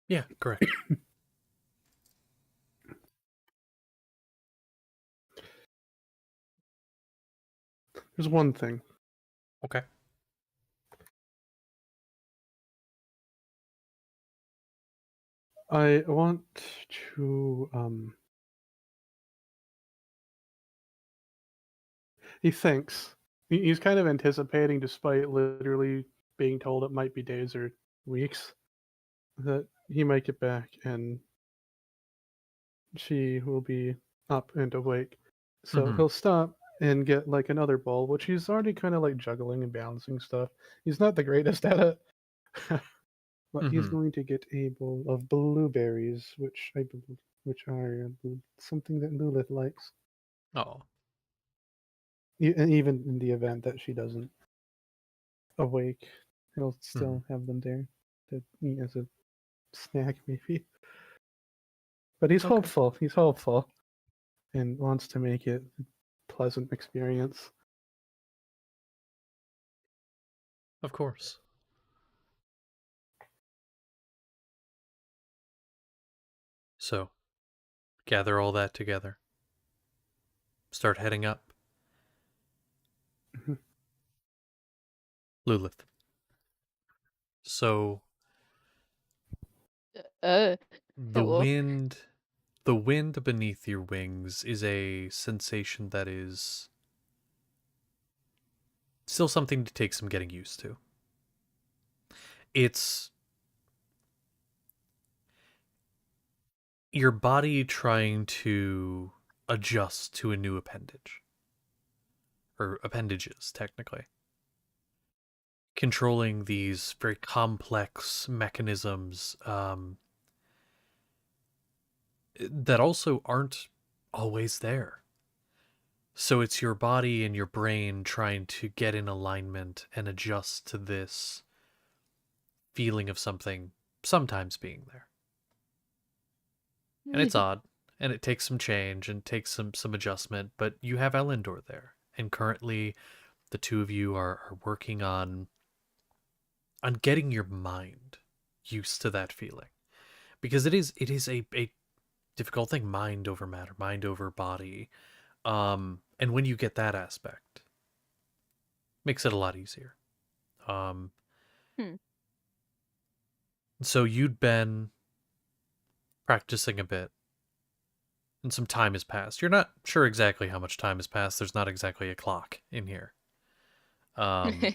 Yeah, correct. There's one thing. Okay. I want to he thinks he's kind of anticipating, despite literally being told it might be days or weeks, that he might get back and she will be up and awake. So Mhm. he'll stop and get like another bowl, which he's already kind of like juggling and balancing stuff. He's not the greatest at it. But he's Mhm. going to get a bowl of blueberries, which I believe, which are something that Lilith likes. Oh. And even in the event that she doesn't awake, he'll still have them there to eat as a snack, maybe. But he's Okay. hopeful. He's hopeful, and wants to make it a pleasant experience. Of course. So, gather all that together. Start heading up. Mhm. Lilith. So, Uh, the hello. wind beneath your wings is a sensation that is still something to take some getting used to. It's your body trying to adjust to a new appendage. Or appendages, technically. Controlling these very complex mechanisms that also aren't always there. So it's your body and your brain trying to get in alignment and adjust to this feeling of something sometimes being there. And it's odd. and it takes some change and takes some adjustment, but you have Elendor there. And currently the two of you are working on getting your mind used to that feeling. Because it is a difficult thing, mind over matter, mind over body. And when you get that aspect, makes it a lot easier. Um Hmm. so you'd been practicing a bit and some time has passed. You're not sure exactly how much time has passed. There's not exactly a clock in here. Um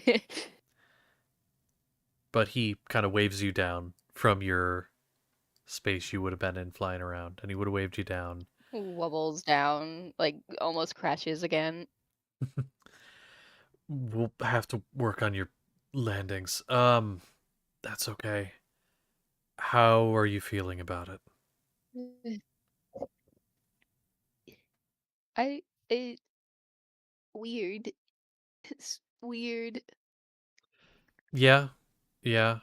but he kind of waves you down from your space you would have been in flying around, and he would have waved you down. Wobbles down, like almost crashes again. We'll have to work on your landings. That's okay. How are you feeling about it? I it weird. It's weird. Yeah, yeah.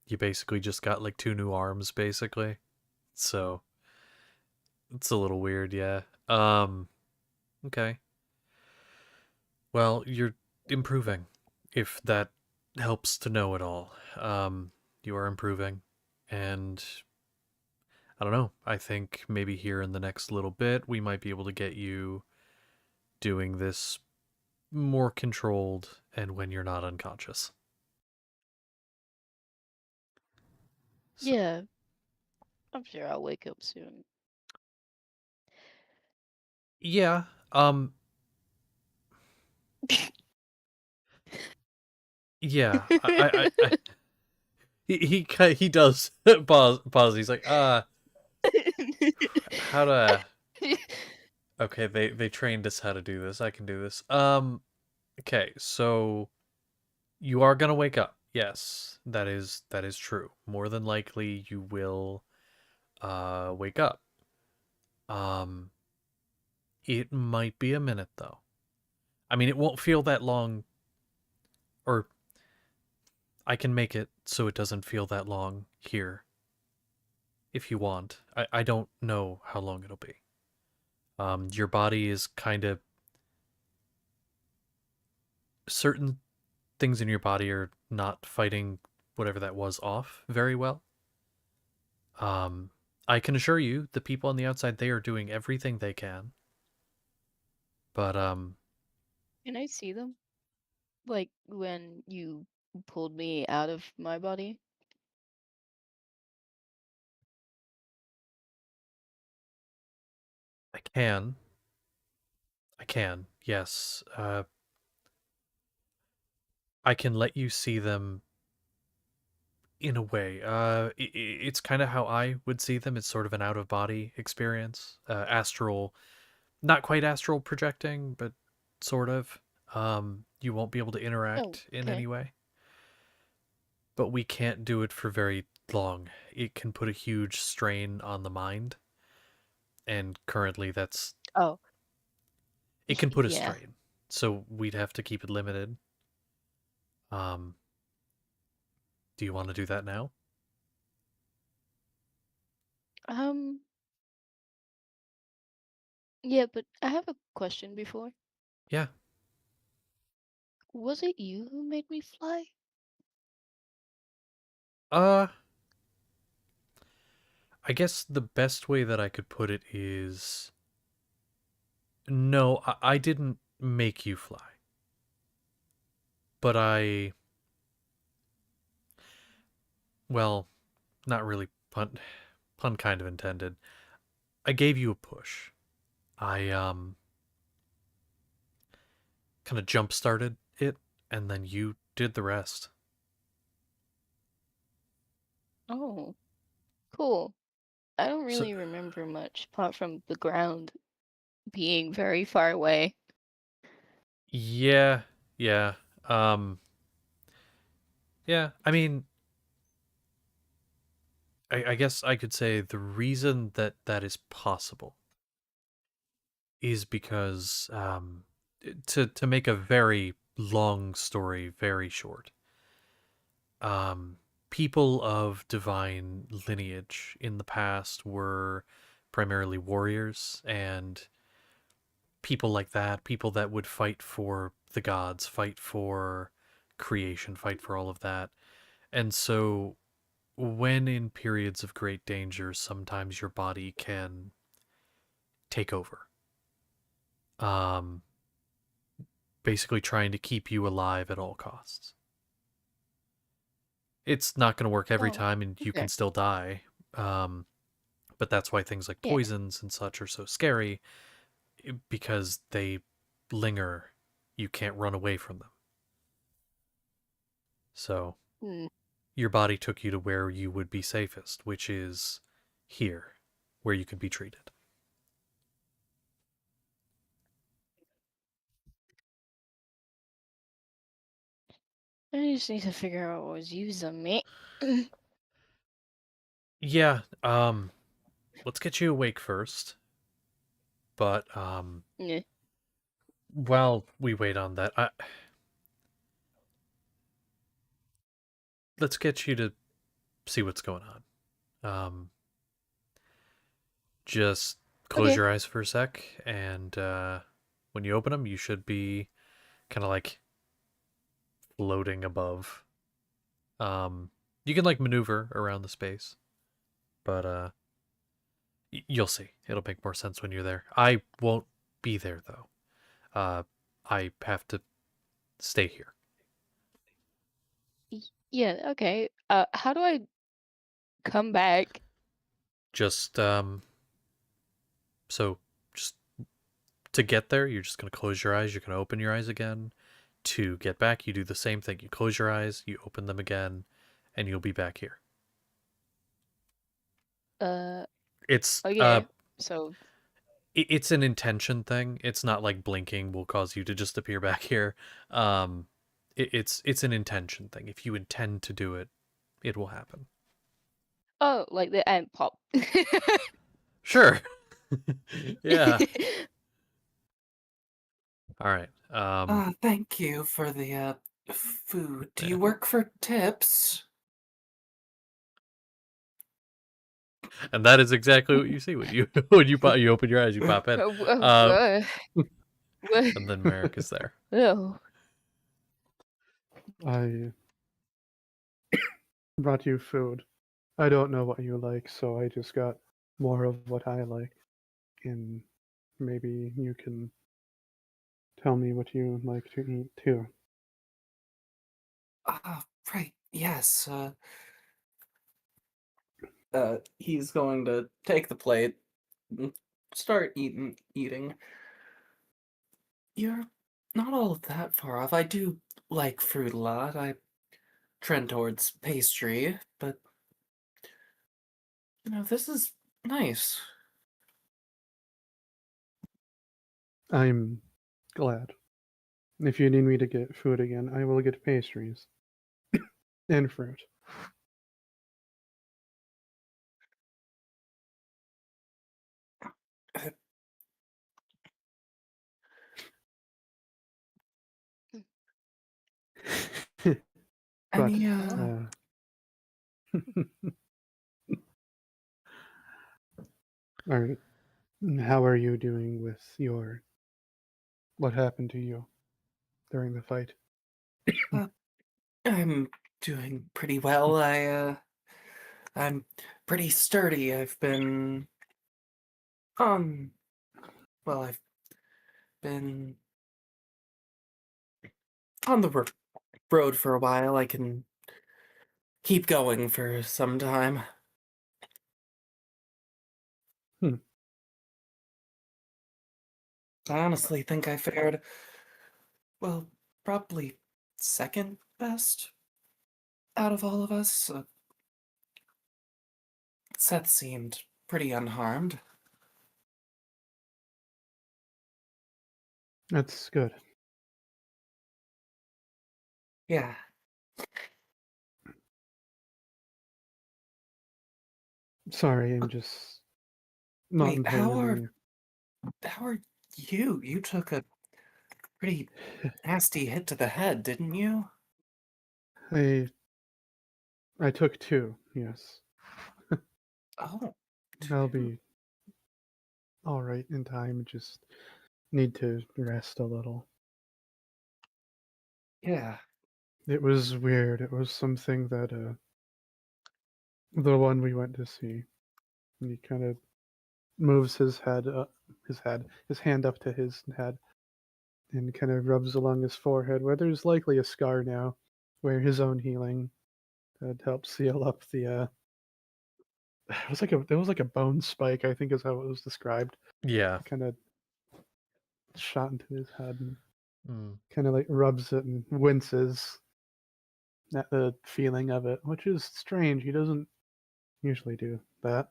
You basically just got like two new arms, basically. So it's a little weird, yeah. Okay. Well, you're improving, if that helps to know it all. You are improving, and I don't know. I think maybe here in the next little bit, we might be able to get you doing this more controlled and when you're not unconscious. So, Yeah, I'm sure I'll wake up soon. yeah. Yeah. He does pause. He's like, how to. Okay, they trained us how to do this. I can do this. Okay, so you are gonna wake up. Yes, that is true. More than likely, you will wake up. Um, it might be a minute though. I mean, it won't feel that long, or I can make it so it doesn't feel that long here if you want. I don't know how long it'll be. Your body is kind of certain things in your body are not fighting whatever that was off very well. Um, I can assure you, the people on the outside, they are doing everything they can. But Can I see them? Like when you pulled me out of my body? I can, yes. I can let you see them in a way. It's kind of how I would see them. It's sort of an out of body experience, astral, not quite astral projecting, but sort of. You won't be able to Oh, interact in any okay. way, but we can't do it for very long. It can put a huge strain on the mind, and currently that's Oh, it can put a yeah. strain. So we'd have to keep it limited. Um, do you want to do that now? Um, yeah, but I have a question before. Yeah. Was it you who made me fly? Uh, I guess the best way that I could put it is no, I didn't make you fly. But well, not really pun kind of intended. I gave you a push. I kind of jump started it, and then you did the rest. Oh, cool. I don't So really remember much apart from the ground being very far away. yeah, yeah, um, yeah. I mean, I guess I could say the reason that that is possible is because to make a very long story very short, um, people of divine lineage in the past were primarily warriors and people like that, people that would fight for the gods, fight for creation, fight for all of that. And so when in periods of great danger, sometimes your body can take over. Um, Basically trying to keep you alive at all costs. It's not going to work every Oh, time, and you okay. can still die. Um, but that's why things like Yeah. poisons and such are so scary, because they linger. You can't run away from them. So Hmm. your body took you to where you would be safest, which is here, where you can be treated. I just need to figure out what was using me. Yeah, let's get you awake first. But Yeah. while we wait on that, let's get you to see what's going on. Just close Okay. your eyes for a sec, and when you open them, you should be kind of like floating above. You can like maneuver around the space, but you'll see. It'll make more sense when you're there. I won't be there though. I have to stay here. Yeah, okay. How do I come back? Just so just to get there, you're just gonna close your eyes. You're gonna open your eyes again. To get back, you do the same thing. You close your eyes, you open them again, and you'll be back here. Uh, It's okay. So, it's an intention thing. It's not like blinking will cause you to just appear back here. Um, it's an intention thing. If you intend to do it, it will happen. oh, like the ant pop. Sure. Yeah. All right. Thank you for the food. Do Yeah. you work for tips? And that is exactly what you see when you when you open your eyes, you pop in. Uh, What? and then Merrick is there. Oh, I brought you food. I don't know what you like, so I just got more of what I like. And maybe you can tell me what you like to eat too. Right. Yes. He's going to take the plate and start eating. You're not all that far off. I do like fruit a lot. I trend towards pastry, but this is nice. I'm glad. If you need me to get food again, I will get pastries and fruit. Uh, But Any all right. How are you doing with your what happened to you during the fight? uh, I'm doing pretty well. I'm pretty sturdy. Um I've been on the road for a while. I can keep going for some time. Hmm. I honestly think I fared, well, probably second best out of all of us. Seth seemed pretty unharmed. That's good. Yeah. Sorry, I'm just not Wait, entirely. how are you? You took a pretty nasty hit to the head, didn't you? I I took two. Yes, Oh, I'll two. be all right in time. Just need to rest a little. Yeah. It was weird. It was something that the one we went to see. And he kind of moves his head up, his hand up to his head, and kind of rubs along his forehead, where there's likely a scar now, where his own healing had helped seal up the. It was like a bone spike, I think is how it was described. Yeah. Kind of shot into his head and Mm. kind of like rubs it and winces at the feeling of it, which is strange. He doesn't usually do that,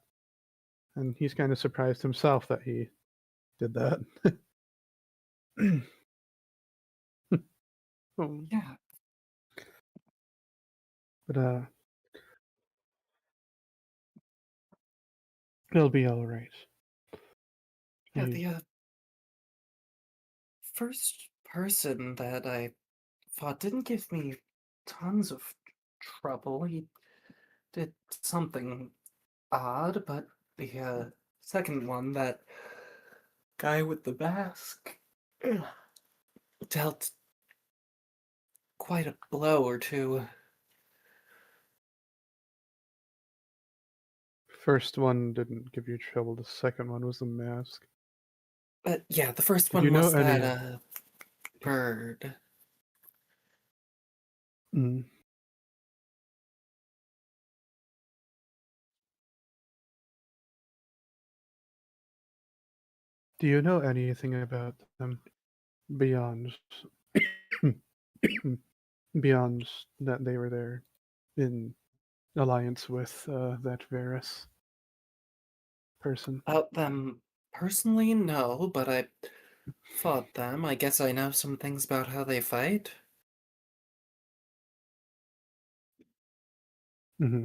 and he's kind of surprised himself that he did that. Oh, Yeah. but it'll be all right. Yeah, I, the first person that I fought didn't give me tons of trouble. He did something odd, but the second one, that guy with the mask, dealt quite a blow or two. first one didn't give you trouble. The second one was the mask. But yeah, the first Did you one know was that any? bird. Mm, do you know anything about them beyond beyond that they were there in alliance with that Varus person? About them personally, no, but I fought them. I guess I know some things about how they fight. Hmm.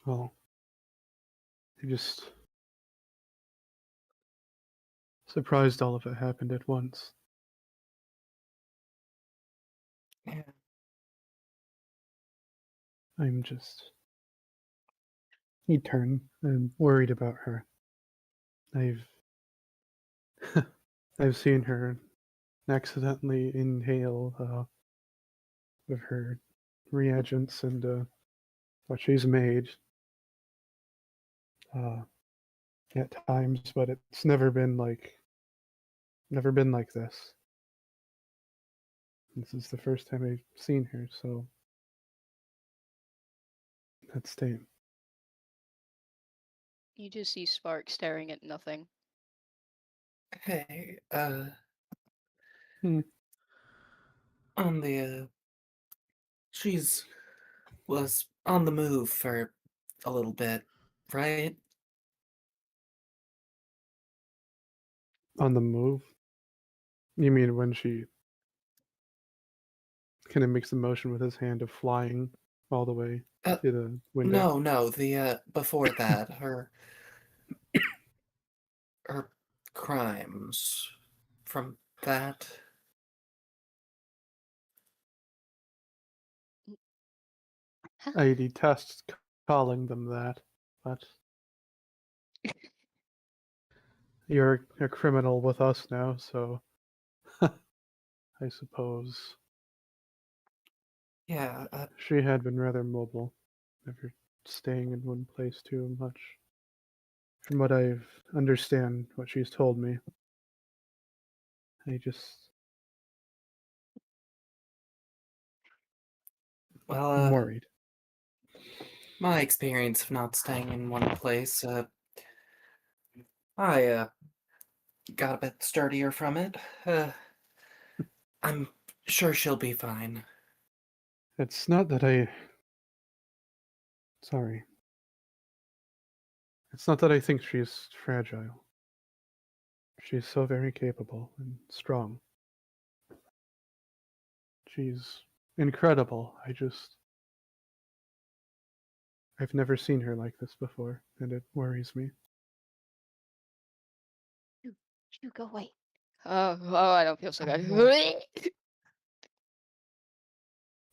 Well, I just surprised all of it happened at once. Yeah. I'm just. He turned. I'm worried about her. I've I've seen her accidentally inhale of her reagents and what she's made uh, at times, but it's never been like this. This is the first time I've seen her, so that's staying. You just see Spark staring at nothing. Hey, Hmm. on the she's was on the move for a little bit, right? On the move? You mean when she kind of makes the motion with his hand of flying all the way Uh, to the window? no, the before that, her crimes from that. I detest calling them that, but you're a criminal with us now, so I suppose. Yeah, She had been rather mobile, never staying in one place too much. From what I've understand, what she's told me, I just well, I'm worried. my experience of not staying in one place, I got a bit sturdier from it. I'm sure she'll be fine. It's not that I sorry. It's not that I think she's fragile. She's so very capable and strong. She's incredible. I've never seen her like this before, and it worries me. You go away. Oh, I don't feel so good.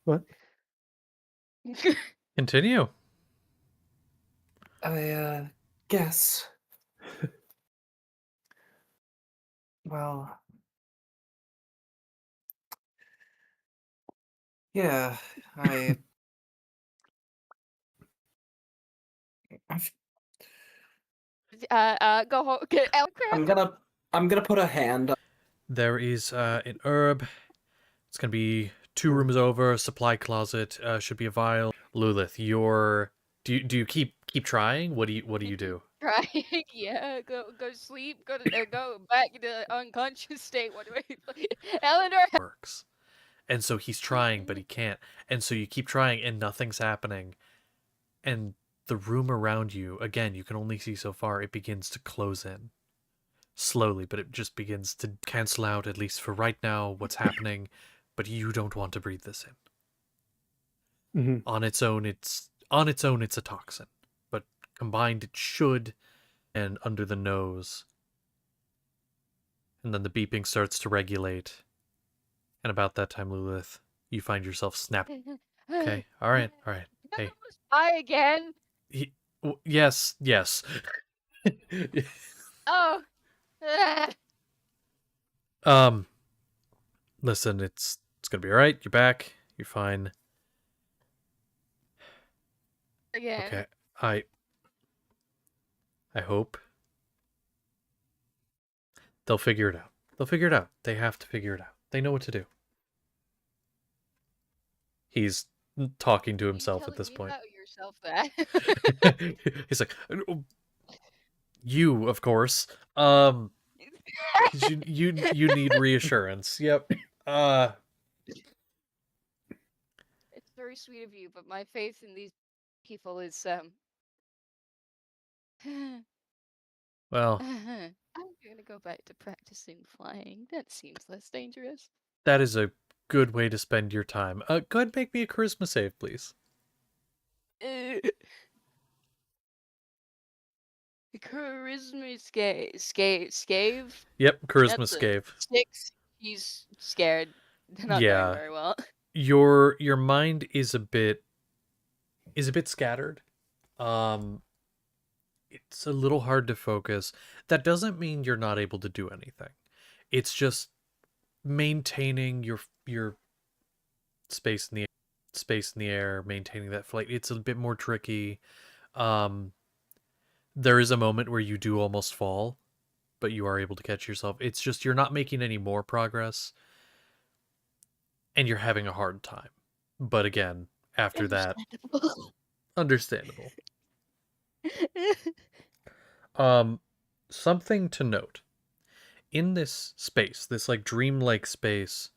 What? Continue. I guess. Well, yeah, I've, Go home. Get I'm crap. gonna put a hand. There is an herb. It's gonna be 2 rooms over. Supply closet should be a vial. Lulith, do you keep trying? What do you do? Trying. Yeah. Go sleep. Go back into unconscious state. What do I? Eleanor. Works. And so he's trying, but he can't. And so you keep trying, and nothing's happening. And the room around you, again, you can only see so far. It begins to close in slowly, but it just begins to cancel out, at least for right now, what's happening. But you don't want to breathe this in. Mm-hmm. On its own, it's a toxin, but combined, it should. And under the nose, and then the beeping starts to regulate. And about that time, Lulith, you find yourself snapping. Okay, all right. Hey, I again. yes. Oh. Listen, it's gonna be all right. You're back. You're fine. Again. Okay, I hope they'll figure it out. They have to figure it out. They know what to do. He's talking to himself at this point. Yourself that. He's like, you, of course. 'Cause you need reassurance. Yep. It's very sweet of you, but my faith in these people is Well, I'm gonna go back to practicing flying. That seems less dangerous. that is a good way to spend your time. Go ahead and make me a charisma save, please. Charisma scave. Yep, charisma That's a scave. 6. He's scared. They're not Yeah. doing very well. Your mind is a bit scattered. It's a little hard to focus. That doesn't mean you're not able to do anything. It's just maintaining your space in the air, maintaining that flight. It's a bit more tricky. There is a moment where you do almost fall, but you are able to catch yourself. It's just you're not making any more progress, and you're having a hard time. But again, after that, understandable. Something to note. In this space, this like dreamlike space,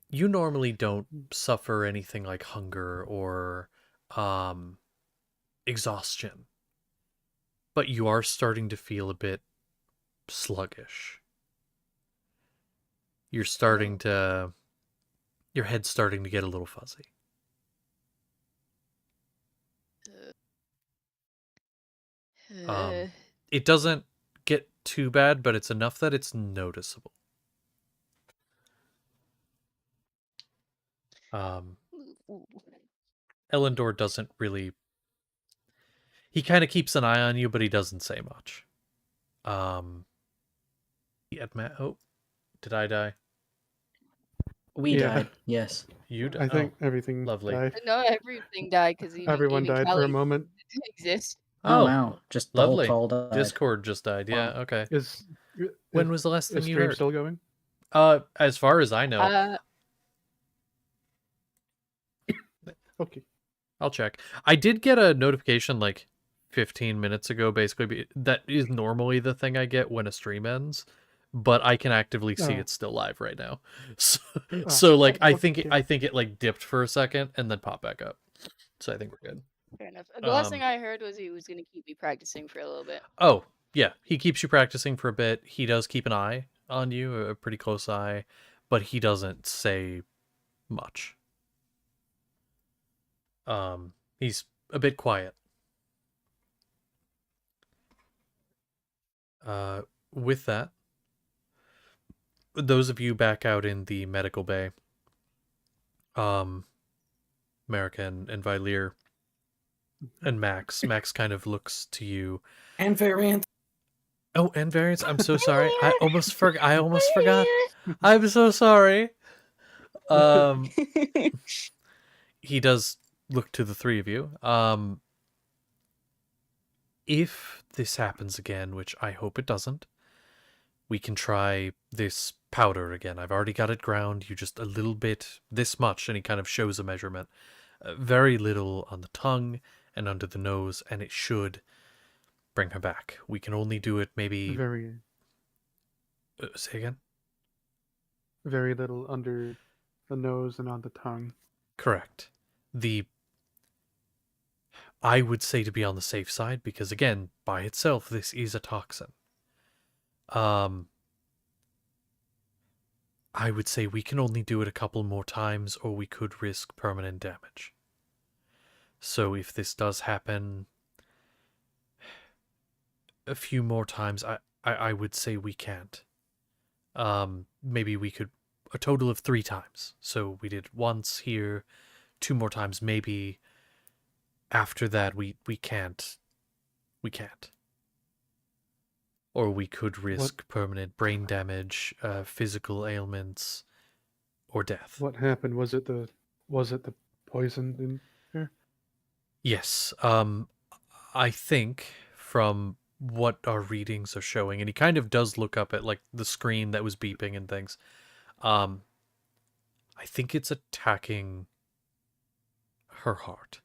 you normally don't suffer anything like hunger or exhaustion. But you are starting to feel a bit sluggish. You're starting to your head's starting to get a little fuzzy. It doesn't get too bad, but it's enough that it's noticeable. Elendor doesn't really. He kind of keeps an eye on you, but he doesn't say much. Oh, did I die? We Yeah. died. Yes. You died. I think everything lovely. died. No, everything died because Everyone died for a moment. Exist. Oh, wow. Just the lovely. whole call died. Discord just died. Yeah. Wow. Okay. When was the last thing you stream heard? still going? As far as I know. Okay. I'll check. I did get a notification like 15 minutes ago, basically. That is normally the thing I get when a stream ends, but I can actively see it's still live right now. So like, I think it like dipped for a second and then popped back up. So I think we're good. Fair enough. The last thing I heard was he was going to keep me practicing for a little bit. Oh, yeah. He keeps you practicing for a bit. He does keep an eye on you, a pretty close eye, but he doesn't say much. He's a bit quiet. With that, those of you back out in the medical bay, America and Vylir, And Max kind of looks to you. And variant. Oh, and Variance, I'm so sorry. I almost forgot. I'm so sorry. Um, he does look to the three of you. If this happens again, which I hope it doesn't, we can try this powder again. I've already got it ground. You just a little bit, this much, and he kind of shows a measurement. Very little on the tongue and under the nose, and it should bring her back. We can only do it maybe. Very, Say again? very little under the nose and on the tongue. Correct. I would say to be on the safe side because, again, by itself, this is a toxin. I would say we can only do it a couple more times, or we could risk permanent damage. So if this does happen a few more times, I would say we can't. Maybe we could a total of 3 times. So we did once here, 2 more times. Maybe after that we can't. We can't. Or we could risk permanent brain damage, physical ailments, or death. What happened? Was it the poison in there? Yes. I think from what our readings are showing, and he kind of does look up at like the screen that was beeping and things. I think it's attacking her heart.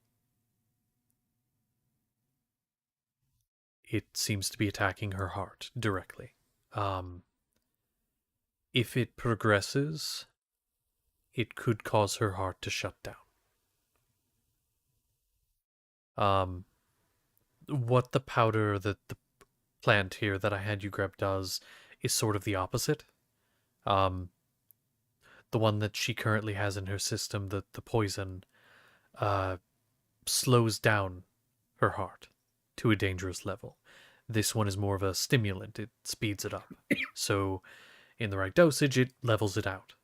It seems to be attacking her heart directly. If it progresses, it could cause her heart to shut down. What the powder that the plant here that I had you grab does is sort of the opposite. The one that she currently has in her system, the poison, slows down her heart to a dangerous level. This one is more of a stimulant. It speeds it up. So in the right dosage, it levels it out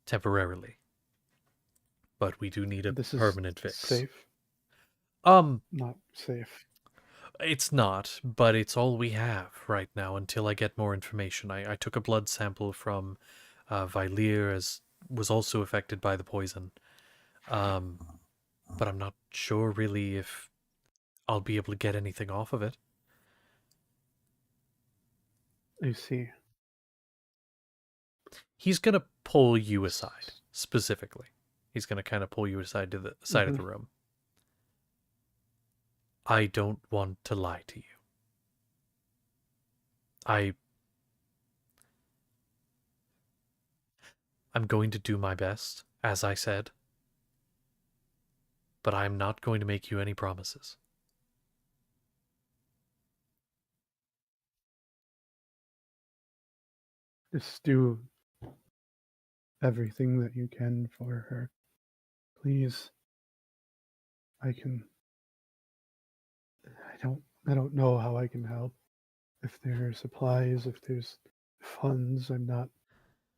temporarily. But we do need a This is permanent fix. safe. Not safe. It's not, but it's all we have right now until I get more information. I took a blood sample from Valier, as was also affected by the poison. But I'm not sure really if I'll be able to get anything off of it. I see. He's going to pull you aside, specifically. He's going to kind of pull you aside to the side of the room. I don't want to lie to you. I'm going to do my best, as I said, but I'm not going to make you any promises. Just do everything that you can for her. Please. I don't know how I can help. If there are supplies, if there's funds, I'm not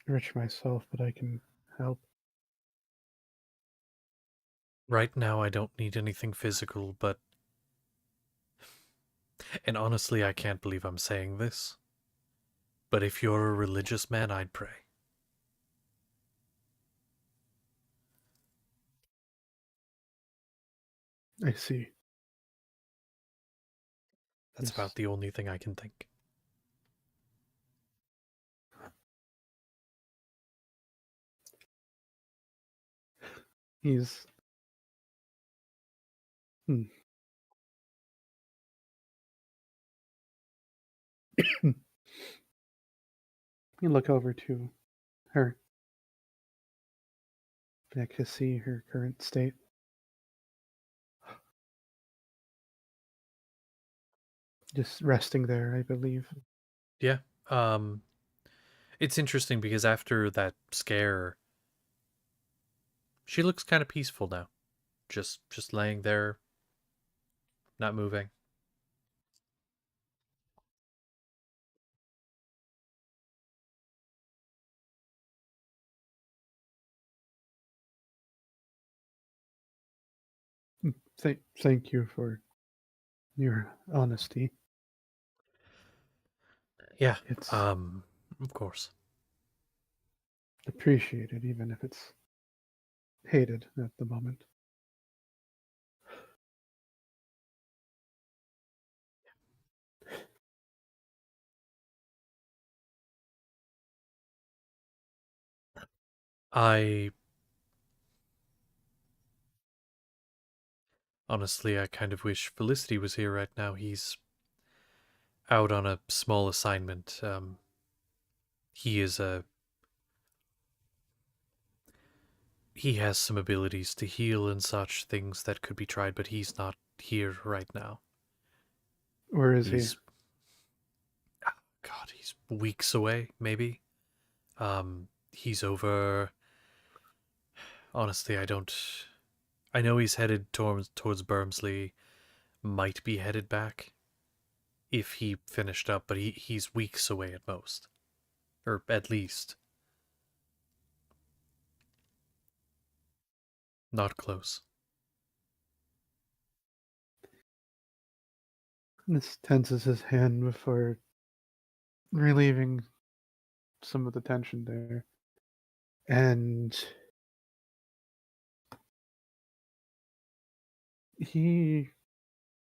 rich myself, but I can help. Right now, I don't need anything physical, but... And honestly, I can't believe I'm saying this. But if you're a religious man, I'd pray. I see. That's Yes. about the only thing I can think. He's... You look over to her. Back to see her current state. Just resting there, I believe. Yeah. It's interesting because after that scare, she looks kind of peaceful now. Just laying there, not moving. thank you for your honesty. Yeah. It's Of course. appreciated, even if it's hated at the moment. I honestly, I kind of wish Felicity was here right now. He's out on a small assignment. He is a he has some abilities to heal and such things that could be tried, but he's not here right now. Where is he? He's God, he's weeks away, maybe. He's over. Honestly, I don't. I know he's headed towards Bermsley. Might be headed back if he finished up, but he's weeks away at most, or at least not close. This tenses his hand before relieving some of the tension there. And he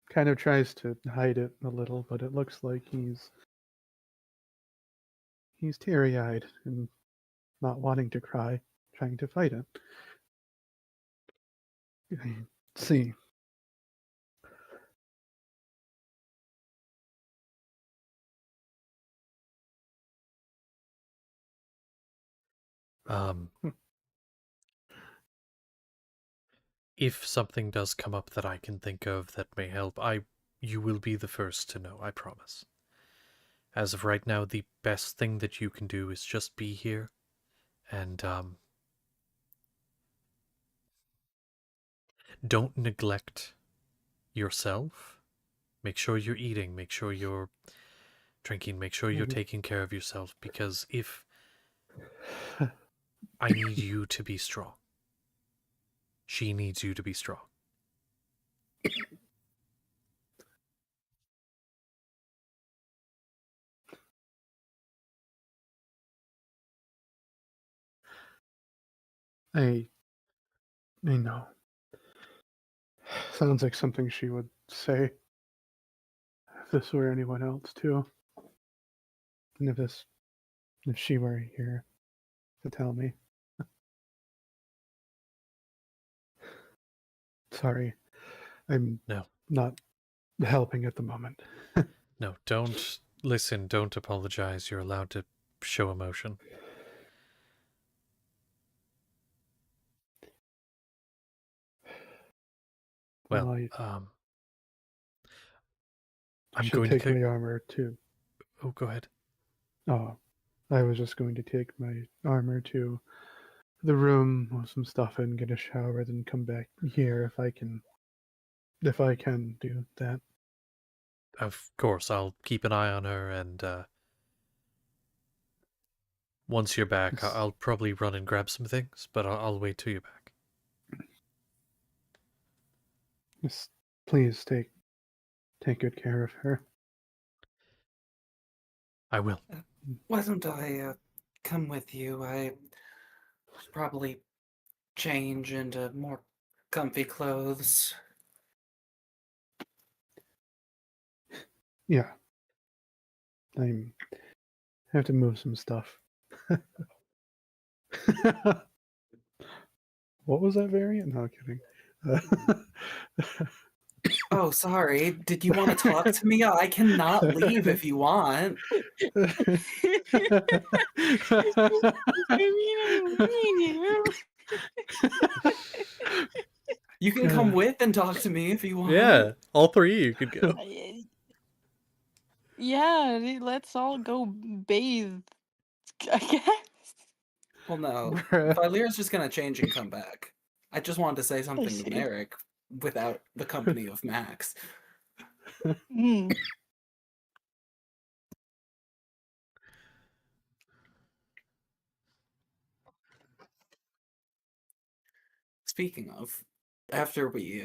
kind of tries to hide it a little, but it looks like he's teary-eyed and not wanting to cry, trying to fight it. I see. Um, if something does come up that I can think of that may help, you will be the first to know, I promise. As of right now, the best thing that you can do is just be here and don't neglect yourself. Make sure you're eating, make sure you're drinking, make sure you're taking care of yourself, because if I need you to be strong. She needs you to be strong. I know. Sounds like something she would say if this were anyone else too. And if she were here to tell me. Sorry, I'm No. not helping at the moment. No, don't listen, don't apologize. You're allowed to show emotion. Well, Well, I I'm should going to take my armor too. Oh, go ahead. Oh, I was just going to take my armor to the room, with some stuff in, get a shower, then come back here if I can do that. Of course, I'll keep an eye on her, and once you're back, Yes, I'll probably run and grab some things, but I'll wait till you're back. yes, please take good care of her. I will. Why don't I come with you? I should probably change into more comfy clothes. Yeah, I have to move some stuff. What was that variant? No kidding. Oh, sorry. Did you want to talk to me? I cannot leave if you want. You can come with and talk to me if you want. Yeah, all three you could go. Yeah, let's all go bathe, I guess. Well, no. Bruh. Valyr's just gonna change and come back. I just wanted to say I something to see. Merrick without the company of Max. Mm. Speaking of, after we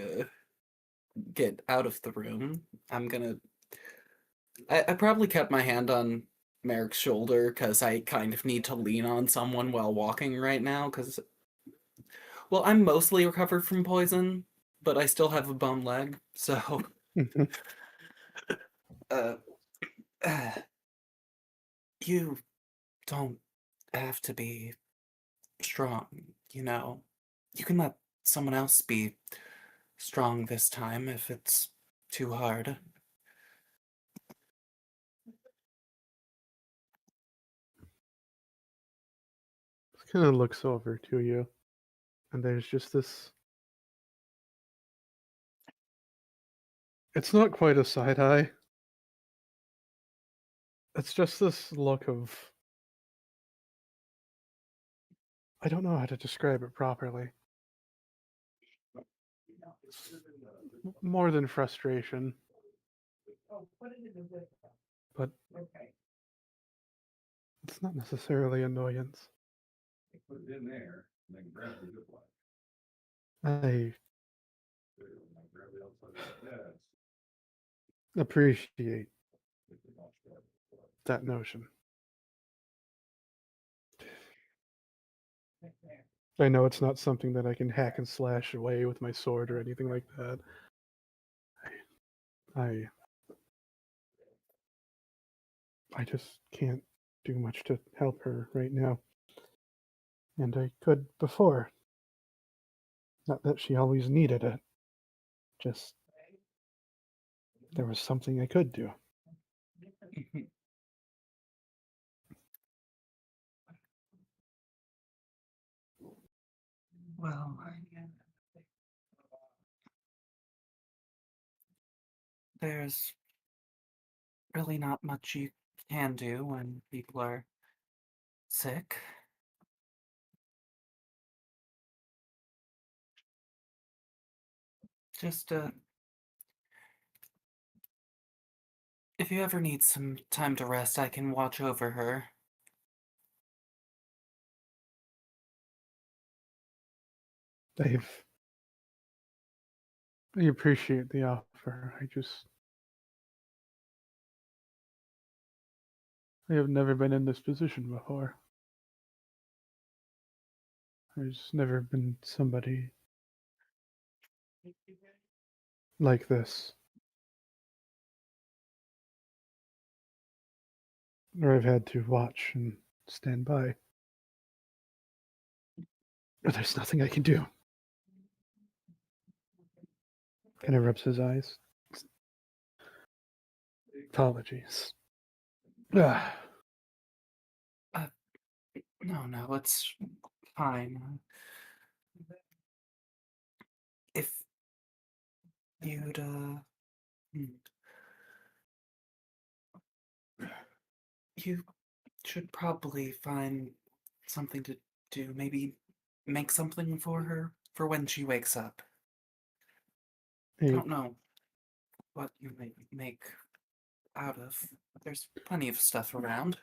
get out of the room, I'm gonna. I probably kept my hand on Merrick's shoulder because I kind of need to lean on someone while walking right now. Because, well, I'm mostly recovered from poison, but I still have a bum leg. So, uh, you don't have to be strong, you know. You can let someone else be strong this time if it's too hard. Kind of looks over to you, and there's just this. It's not quite a side eye. It's just this look of. I don't know how to describe it properly. More than frustration, but it's not necessarily annoyance. I appreciate that notion. I know it's not something that I can hack and slash away with my sword or anything like that. I I just can't do much to help her right now. And I could before. Not that she always needed it. Just there was something I could do. Well, there's really not much you can do when people are sick. Just, if you ever need some time to rest, I can watch over her. Dave, I appreciate the offer. I have never been in this position before. There's never been somebody like this. Or I've had to watch and stand by. But there's nothing I can do. Kind of rubs his eyes. Apologies. Ah, No, it's fine. If you'd, hmm, you should probably find something to do. Maybe make something for her for when she wakes up. I I, don't know what you might make out of. There's plenty of stuff around.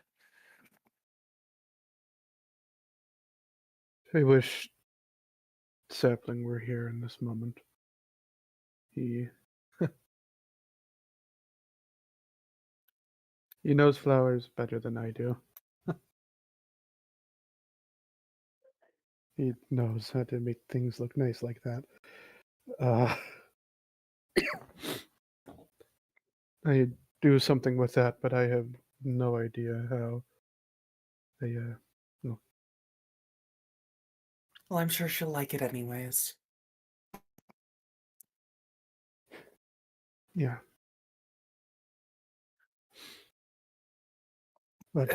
I wish Sapling were here in this moment. He he knows flowers better than I do. He knows how to make things look nice like that. Uh, I do something with that, but I have no idea how they, well, Well, I'm sure she'll like it anyways. yeah. But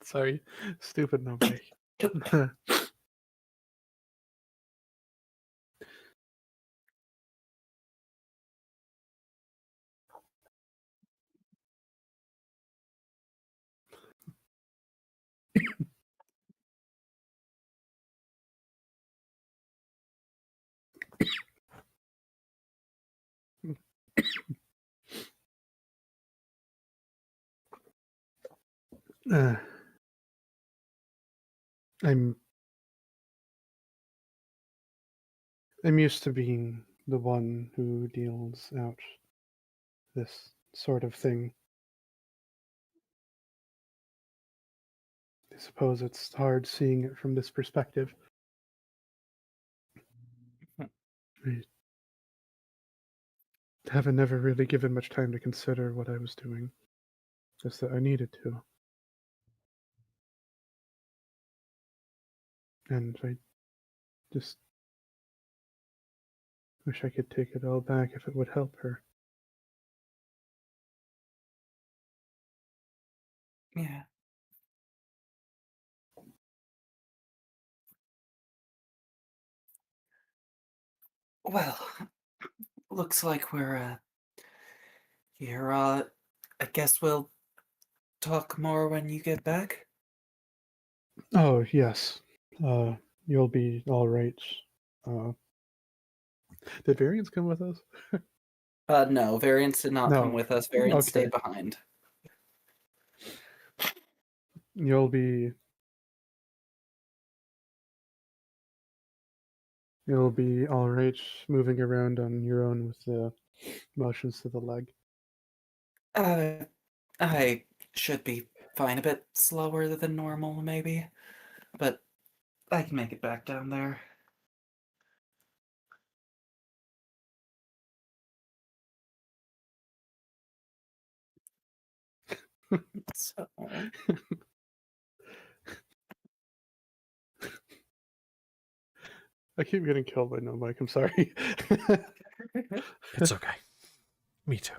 sorry, stupid nobody. I'm I'm used to being the one who deals out this sort of thing. I suppose it's hard seeing it from this perspective. I haven't never really given much time to consider what I was doing, just that I needed to. And I just wish I could take it all back if it would help her. Yeah. Well, looks like we're here. I guess we'll talk more when you get back. Oh, yes. You'll be all right. Uh, did Variants come with us? No, Variants did not come No. with us. Variants Okay. stayed behind. You'll be all right moving around on your own with the motions to the leg. I should be fine. A bit slower than normal, maybe, but I can make it back down there. So, I keep getting killed by no mic. I'm sorry. It's okay. Me too.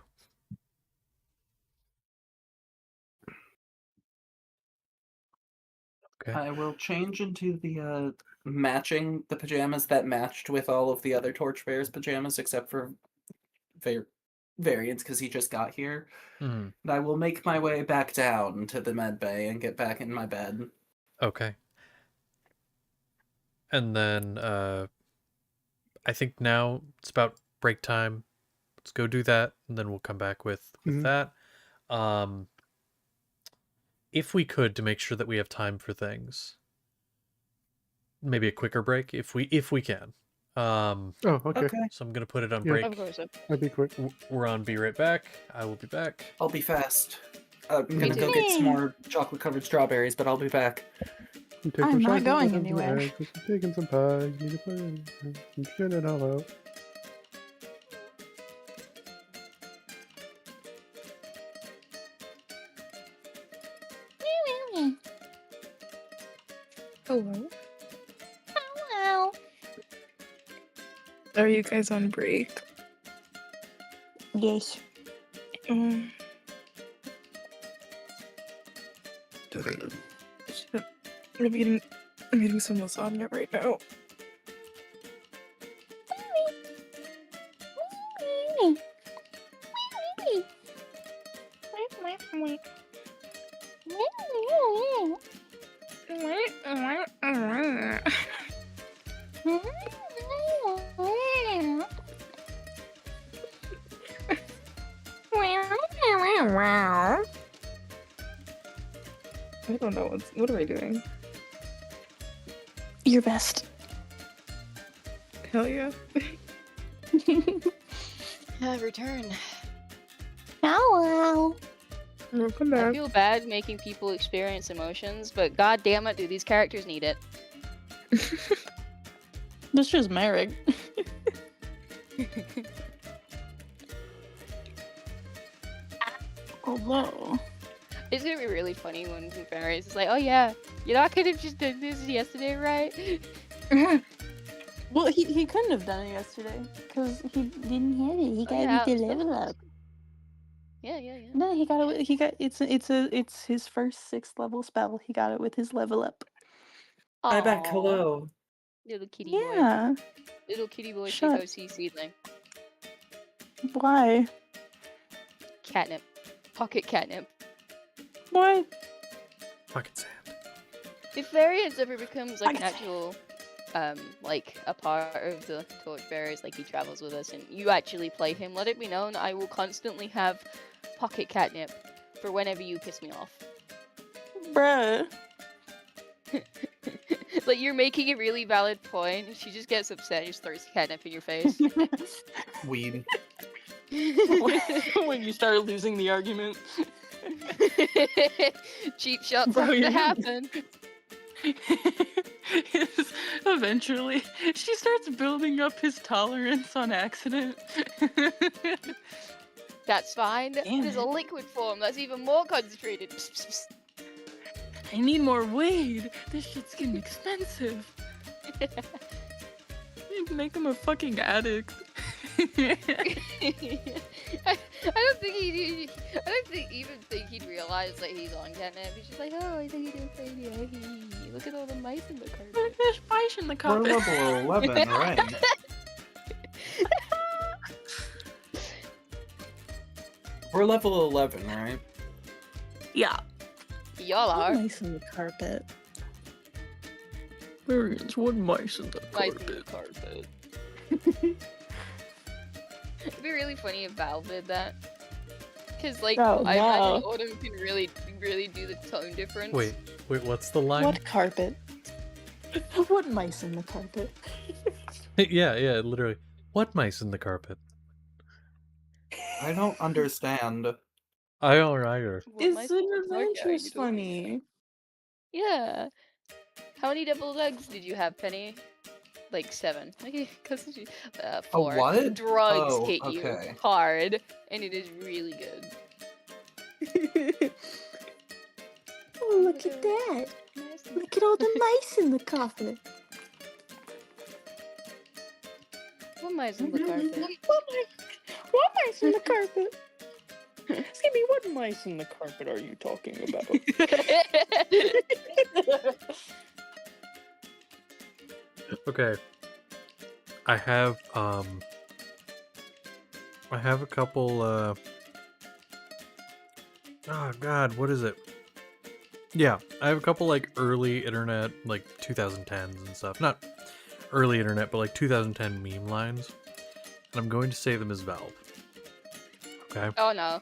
Okay. I will change into the matching the pajamas that matched with all of the other Torchbearers pajamas, except for Variants because he just got here. Mm, And I will make my way back down to the med bay and get back in my bed. okay. And then I think now it's about break time. Let's go do that, and then we'll come back with Mhm. that. If we could, to make sure that we have time for things, maybe a quicker break if we can. Oh, okay. Okay, So I'm gonna put it on Yeah. break. Of course. I'd be quick. We're on Be Right Back. I will be back. I'll be fast. I'm gonna too. go get some Yay. more chocolate-covered strawberries, but I'll be back. You take I'm some not chocolate, going let 'em anywhere. drag, put some cake and some pie. You need to put it in, and shit it all out. Hello. Hello. Are you guys on break? Yes. Um, shit. I'm getting some lasagna right now. I don't know what are we doing? Your best. Hell yeah. I've returned. Hello. Welcome I back. feel bad making people experience emotions, but god damn it, do these characters need it. This is Merrick. Hello. It's gonna be really funny when Various is like, oh yeah, you know, I could have just done this yesterday, right? Well, he couldn't have done it yesterday because he didn't have it. He got yeah, it with the so- level up. Yeah. No, he got it. It's his first 6th level spell. He got it with his level up. I back Aw, hello. little kitty boy. Yeah. Little kitty boy should Shut- go see Seedling. Why? Catnip. Pocket catnip. What? Pocket sand. If Variance ever becomes like an Pocket actual like a part of the Torchbearers, like he travels with us and you actually play him, let it be known I will constantly have pocket catnip for whenever you piss me off. Bruh. Like, you're making a really valid point, and she just gets upset and just throws catnip in your face. Weed. When you start losing the argument. Cheap shots Bro, have to you're- happen. Eventually, she starts building up his tolerance on accident. That's fine. Damn There's a it. liquid form that's even more concentrated. Psst, psst, psst. I need more weed. This shit's getting expensive. Make him a fucking addict. I don't think he. I don't even think he'd realize that he's on catnip. He's just like, oh, I think he did say yeah. Look at all the mice in the carpet. There's mice in the We're carpet. level 11, right? We're level 11, right? Yeah. Y'all are. Mice in the carpet. There is one mice in the Mice in the carpet. It'd be really funny if Valve did that. Cause like Oh, I imagine no. Autumn can really do the tone difference. Wait, what's the line? What carpet? What mice in the carpet? Yeah, literally. What mice in the carpet? I don't understand. I don't either. What It's mice an in the carpet? adventure's You don't- funny. Yeah. How many deviled eggs did you have, Penny? Like 7. Okay, cause 4. what? Drugs Oh, hit you okay. hard, and it is really good. Oh, look at that. Look at all the mice in the carpet. What mice in the carpet? What mice in the carpet? Skippy, what mice in the carpet are you talking about? Okay. I have a couple oh god, what is it? Yeah, I have a couple like early internet, like 2010s and stuff. Not early internet, but like 2010 meme lines. And I'm going to say them as Valve. Okay. Oh no.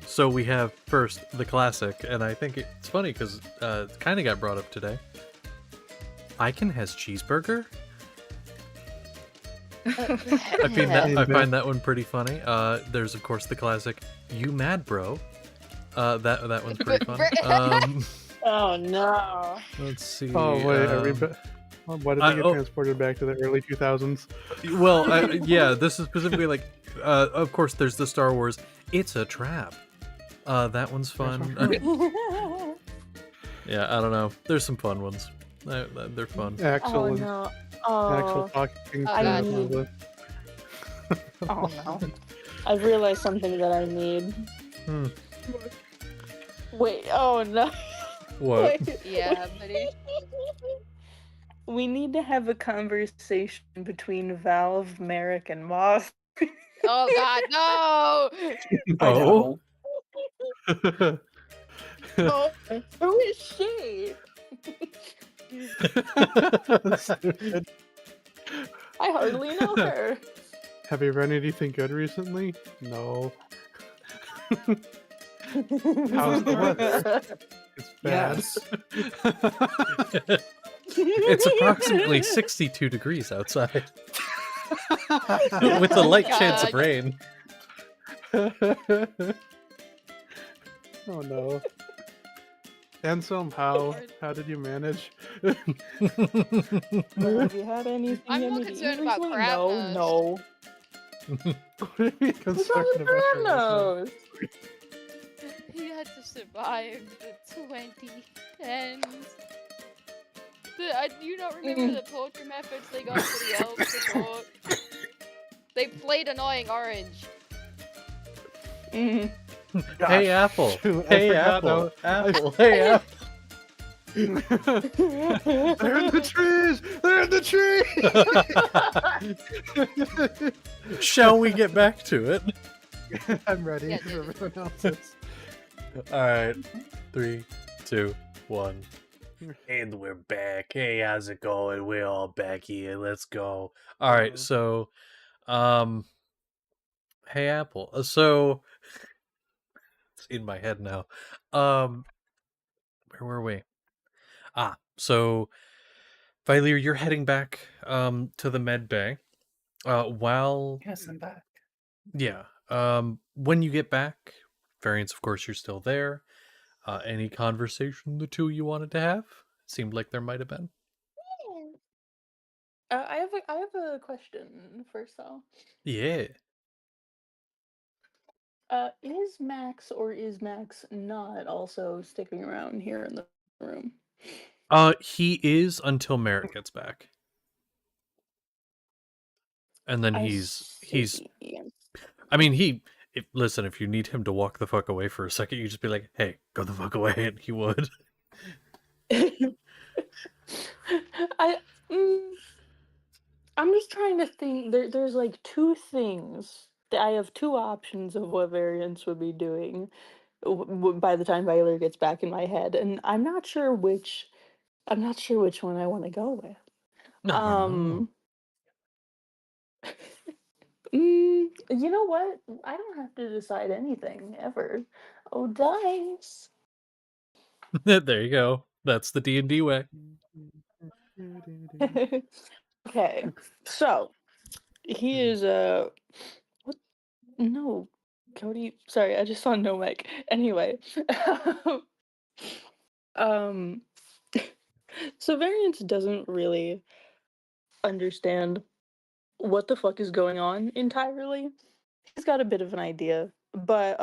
So we have first the classic, and I think it's funny because it kind of got brought up today. Icon has cheeseburger. I find that one pretty funny. There's of course the classic "You mad, bro?" That one's pretty fun. Oh no. Let's see. Oh wait, are we? Why did they get oh. transported back to the early 2000s? Well, yeah, this is specifically like. Of course, there's the Star Wars. It's a trap. That one's fun. Yeah, I don't know. There's some fun ones. They're fun. Axel Oh and no. Axel Oh. talking Oh, God. to Oh no. I've realized something that I need. Hmm. Wait, oh no. What? Wait. Yeah, buddy. We need to have a conversation between Valve, Merrick, and Moss. Oh god, no! I Oh. know. Oh, who is she? Stupid. I hardly know her. Have you read anything good recently? No. How's the weather? It's bad. Yes. It's approximately 62 degrees outside. With a light chance of God. rain. Oh no. Anselm, how did you manage? Have you had anything I'm more yummy to concerned eat about recently? crab No, nose. no. What are you What's wrong concerned with about? your Granos? He had to survive the 2010s. Do you not remember the torture methods they got for the elves before? They played annoying orange. Mm. Hey, Apple. Shoot, I Hey, forgot Apple. how- Apple. Hey, Apple. They're in the trees! They're in the trees! Shall we get back to it? I'm ready Yeah, for everyone else's. Alright. 3, 2, 1. And we're back. Hey, how's it going? We're all back here. Let's go. Alright, so hey Apple. So it's in my head now. Where were we? So Vylir, you're heading back to the med bay. While Yes, I'm back. yeah, when you get back, variants, of course, you're still there. Any conversation the two of you wanted to have? Seemed like there might have been. I have a question first though. Yeah. Is Max or is Max not also sticking around here in the room? He is until Merritt gets back. And then I he's see. I mean listen, if you need him to walk the fuck away for a second, you just be like, "Hey, go the fuck away," and he would. I I'm just trying to think. There's like two things that I have two options of what variants would be doing by the time Violet gets back in my head, and I'm not sure which. I'm not sure which one I want to go with. No. You know what? I don't have to decide anything ever. Oh, dice. There you go. That's the D&D way. Okay, so he is what? No, Cody. Sorry, I just saw no mic. Anyway, um, so Variance doesn't really understand what the fuck is going on entirely. He's got a bit of an idea, but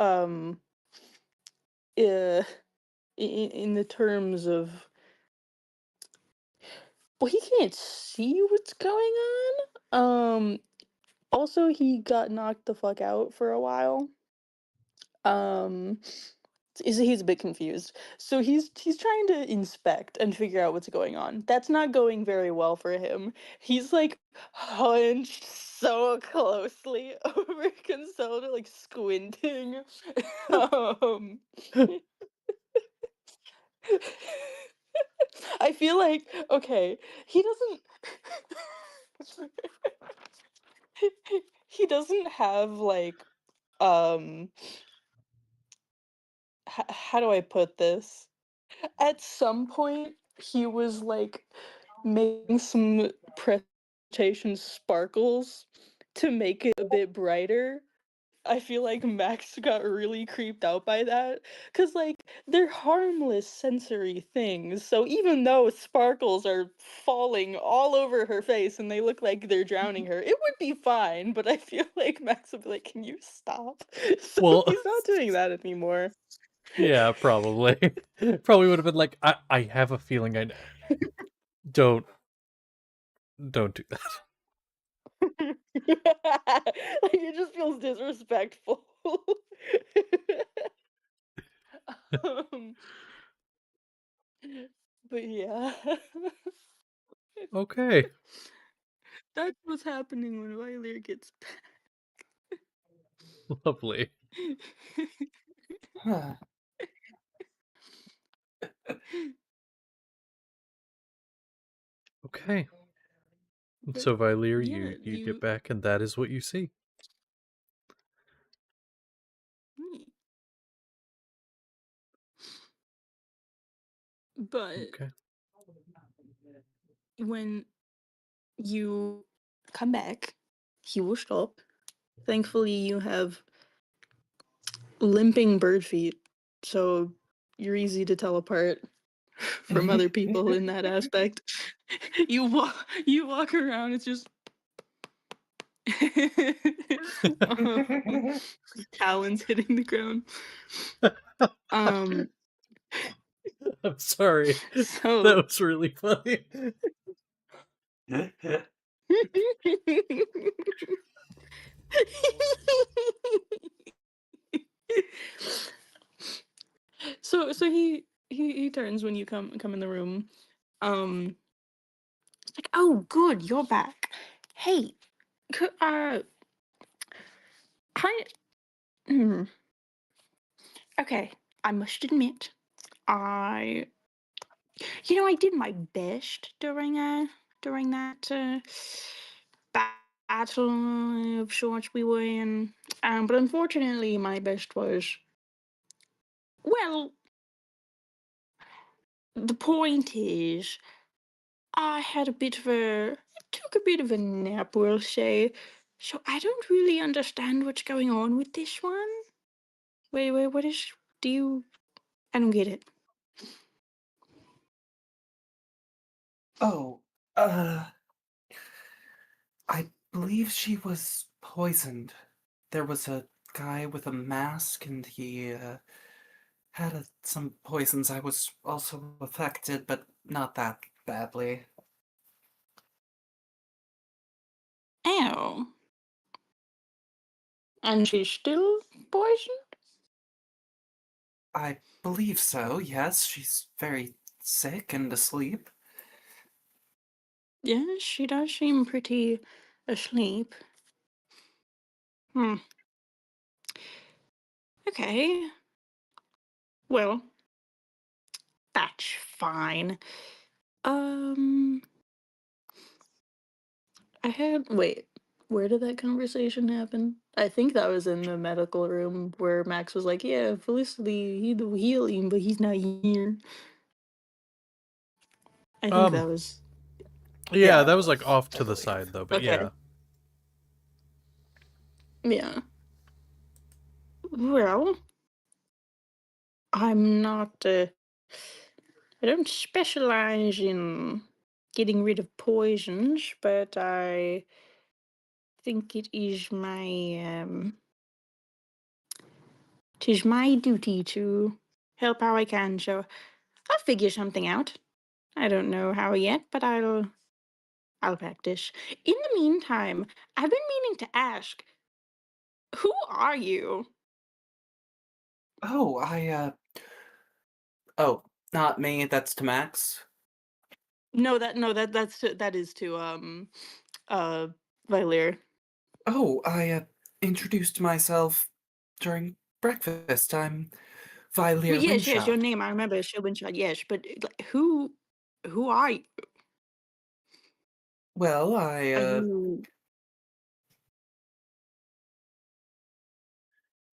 uh, in the terms of, well, he can't see what's going on. Also, he got knocked the fuck out for a while. Um, he's a bit confused. So he's trying to inspect and figure out what's going on. That's not going very well for him. He's like hunched so closely over console, like squinting. um, I feel like okay, he doesn't. He doesn't have like um how do I put this? At some point, he was like making some presentation sparkles to make it a bit brighter. I feel like Max got really creeped out by that because, like, they're harmless sensory things. So even though sparkles are falling all over her face and they look like they're drowning her, it would be fine. But I feel like Max would be like, "Can you stop?" So Well, he's not doing that anymore. yeah, probably. Probably would have been like, I have a feeling I don't do that. Like it just feels disrespectful. um, but yeah, Okay. that's what's happening when Violet gets Lovely. back. Okay. But So Vylir, yeah, you get you. back and that is what you see. Hmm. But Okay. when you come back, he will stop. Thankfully, you have limping bird feet, so you're easy to tell apart from other people in that aspect. You walk around, it's just talons hitting the ground. Um I'm sorry. That so was really funny. so he turns when you come in the room. Um like, "Oh, good, you're back. Hey, hi. Hmm, okay, I must admit, I I did my best during that battle of sorts we were in. But unfortunately, my best was, well, the point is, I had a bit of a took a bit of a nap, we'll say. So I don't really understand what's going on with this one. Wait, what is do you I don't get it. Oh, I believe she was poisoned. There was a guy with a mask, and he had some poisons. I was also affected, but not that badly. Ow. And she's still poisoned? I believe so, yes. She's very sick and asleep. Yeah, she does seem pretty asleep. Hmm. Okay. Well, that's fine. Um, I had wait, where did that conversation happen? I think that was in the medical room where Max was like, "Yeah, Felicity, he'll heal him, but he's not here." I think that Um, was yeah, Yeah, that that was like was, off I to the believe. side though, but okay. yeah. Yeah. Well, I'm not. I don't specialize in getting rid of poisons, but I think tis my duty to help how I can. So I'll figure something out. I don't know how yet, but I'll practice. In the meantime, I've been meaning to ask, who are you? Oh, oh, not me, that's to Max. That is to uh Valier. Oh, I introduced myself during breakfast. I'm Well, Vilear yes, your Windshot. name. I remember Showinshot, yes, but like, who are you? Well, Are you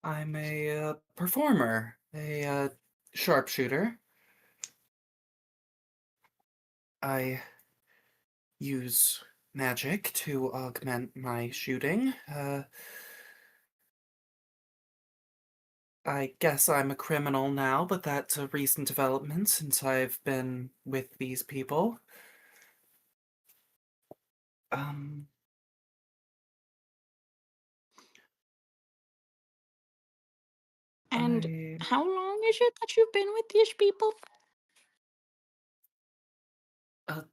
I'm a performer, a sharpshooter. I use magic to augment my shooting. I guess I'm a criminal now, but that's a recent development since I've been with these people. Um, and I how long is it that you've been with these people? a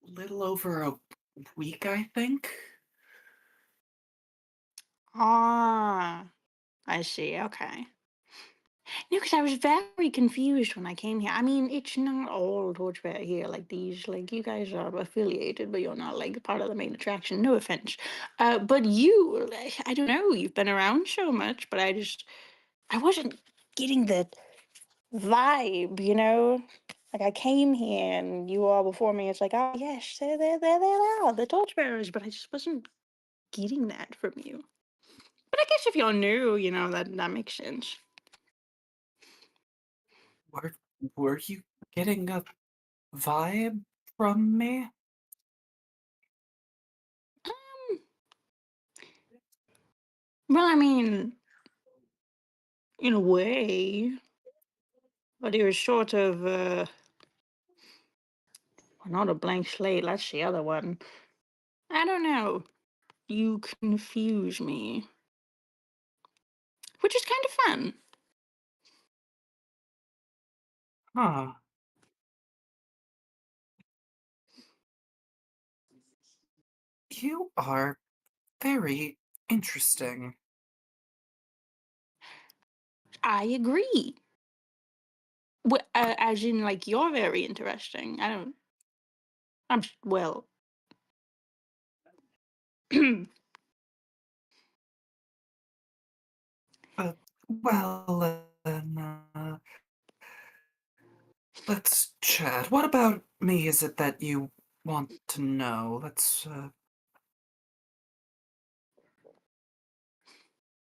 little over a week, I think. Ah, I see. Okay. No, because I was very confused when I came here. I mean, it's not all Torchbear here. Like these, like you guys are affiliated, but you're not like part of the main attraction. No offense. But you, like, I don't know. You've been around so much, but I wasn't getting the vibe. Like I came here and you all before me. It's like, oh yes, they are the Torchbearers, but I just wasn't getting that from you. But I guess if you're new, that makes sense. Were were you getting a vibe from me? Um, well, I mean, in a way, but it was sort of well, not a blank slate. That's the other one. I don't know. You confuse me, which is kind of fun. Huh. You are very interesting. I agree. As in, like, you're very interesting. I don't. Well. Well, let's chat. What about me is it that you want to know?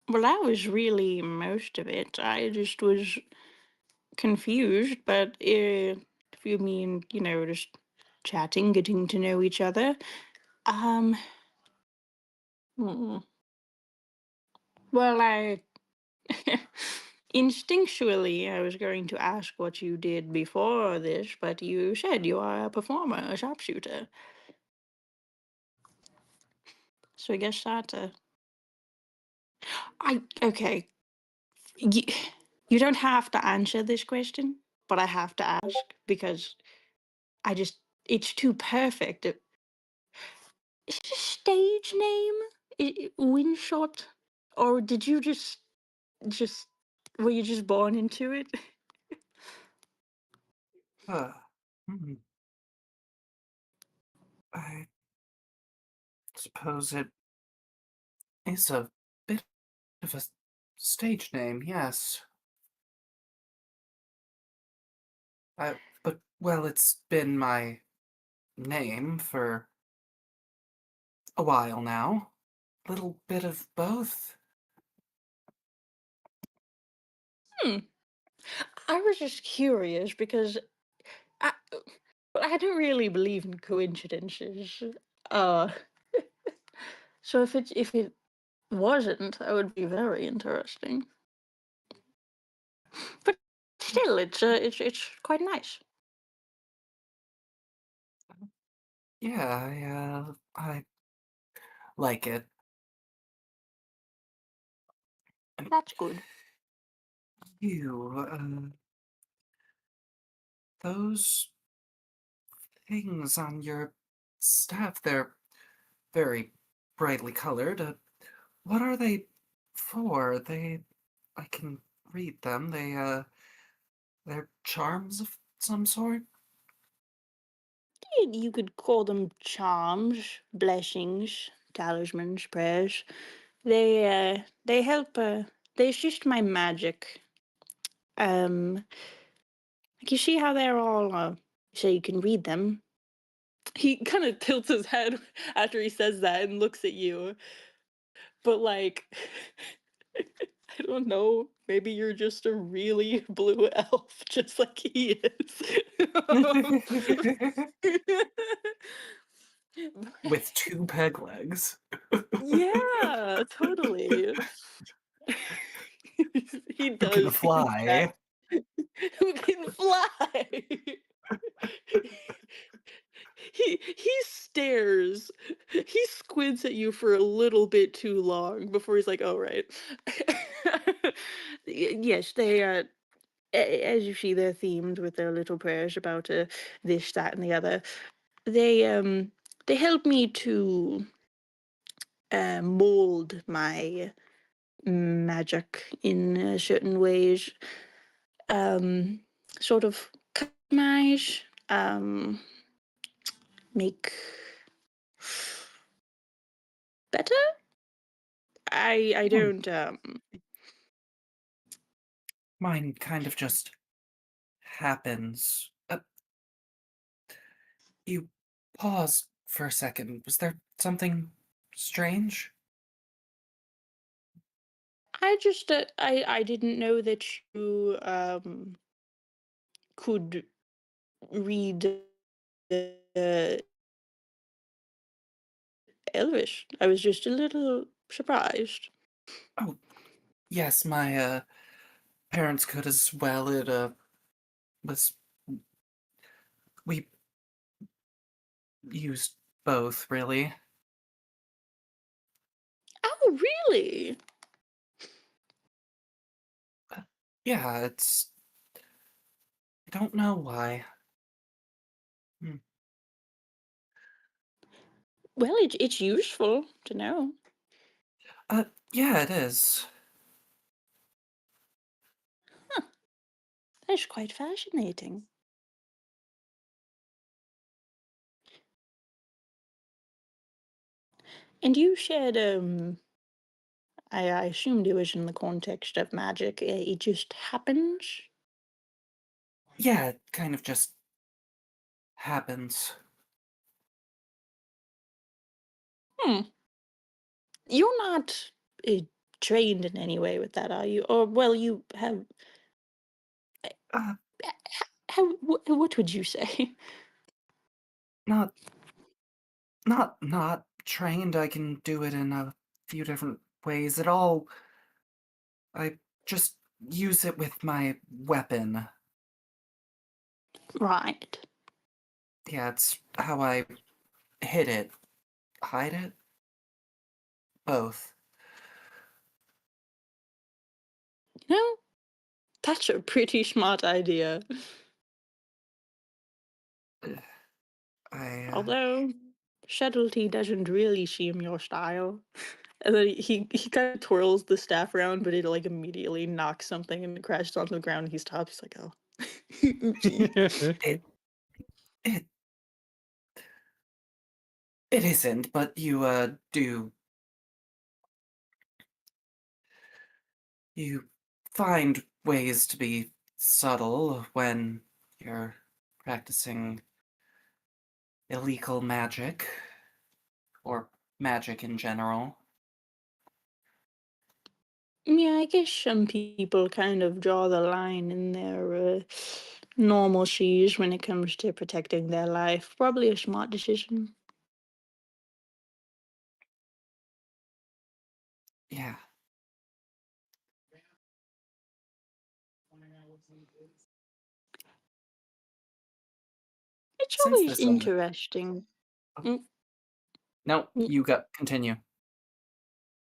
Well, that was really most of it. I just was confused, but if you mean, just chatting, getting to know each other. Um, hmm, well, I instinctually I was going to ask what you did before this, but you said you are a performer, a sharpshooter. So I guess that I okay. You, you don't have to answer this question, but I have to ask because I just it's too perfect. Is it a stage name? Windshot? Or did you just were you just born into it? Uh, hmm, I suppose it is a bit of a stage name, yes. But well, it's been my name for a while now. Little bit of both. Hmm. I was just curious because I I don't really believe in coincidences. Uh so if it wasn't, that would be very interesting. But still, it's quite nice. Yeah, I like it. And That's good. you, those things on your staff, they're very brightly colored. What are they for? I can read them. They're charms of some sort? You could call them charms, blessings, talismans, prayers. They help. They assist my magic. Um, like you see how they're all. So you can read them. He kind of tilts his head after he says that and looks at you. But like, I don't know. Maybe you're just a really blue elf, just like he is. With two peg legs. Yeah, totally. He Who can does. He's got fly. who can fly. He stares. He squints at you for a little bit too long before he's like, "Oh right." Yes, they as you see, they're themed with their little prayers about this, that, and the other. They help me to mold my magic in certain ways, um, sort of customize, make better. I Hmm, don't mine kind of just happens. You paused for a second. Was there something strange? I just I didn't know that you could read Elvish. I was just a little surprised. Oh, yes, my parents could as well. It was we used both really. Oh, really? Uh, yeah, I don't know why. Hmm. Well, it's useful to know. Yeah, it is. That's quite fascinating. And you shared I assumed it was in the context of magic. It just happens. Yeah, it kind of just happens. Hmm. You're not trained in any way with that, are you? Or well, you have. Uh, How? What would you say? not not trained. I can do it in a few different ways. I just use it with my weapon. Right. Yeah, it's how I hid it. Hide it? Both. You know, that's a pretty smart idea. Ugh, I, Although, subtlety doesn't really seem your style. And then he kind of twirls the staff around, but it like immediately knocks something and it crashes onto the ground. And he stops. He's like, "Oh, oopsie." it, it, it isn't, but you find ways to be subtle when you're practicing illegal magic, or magic in general. Yeah, I guess some people kind of draw the line in their normal shoes when it comes to protecting their life. Probably a smart decision. Yeah, It's since always this, interesting. oh, Mm, no, mm. you got, continue.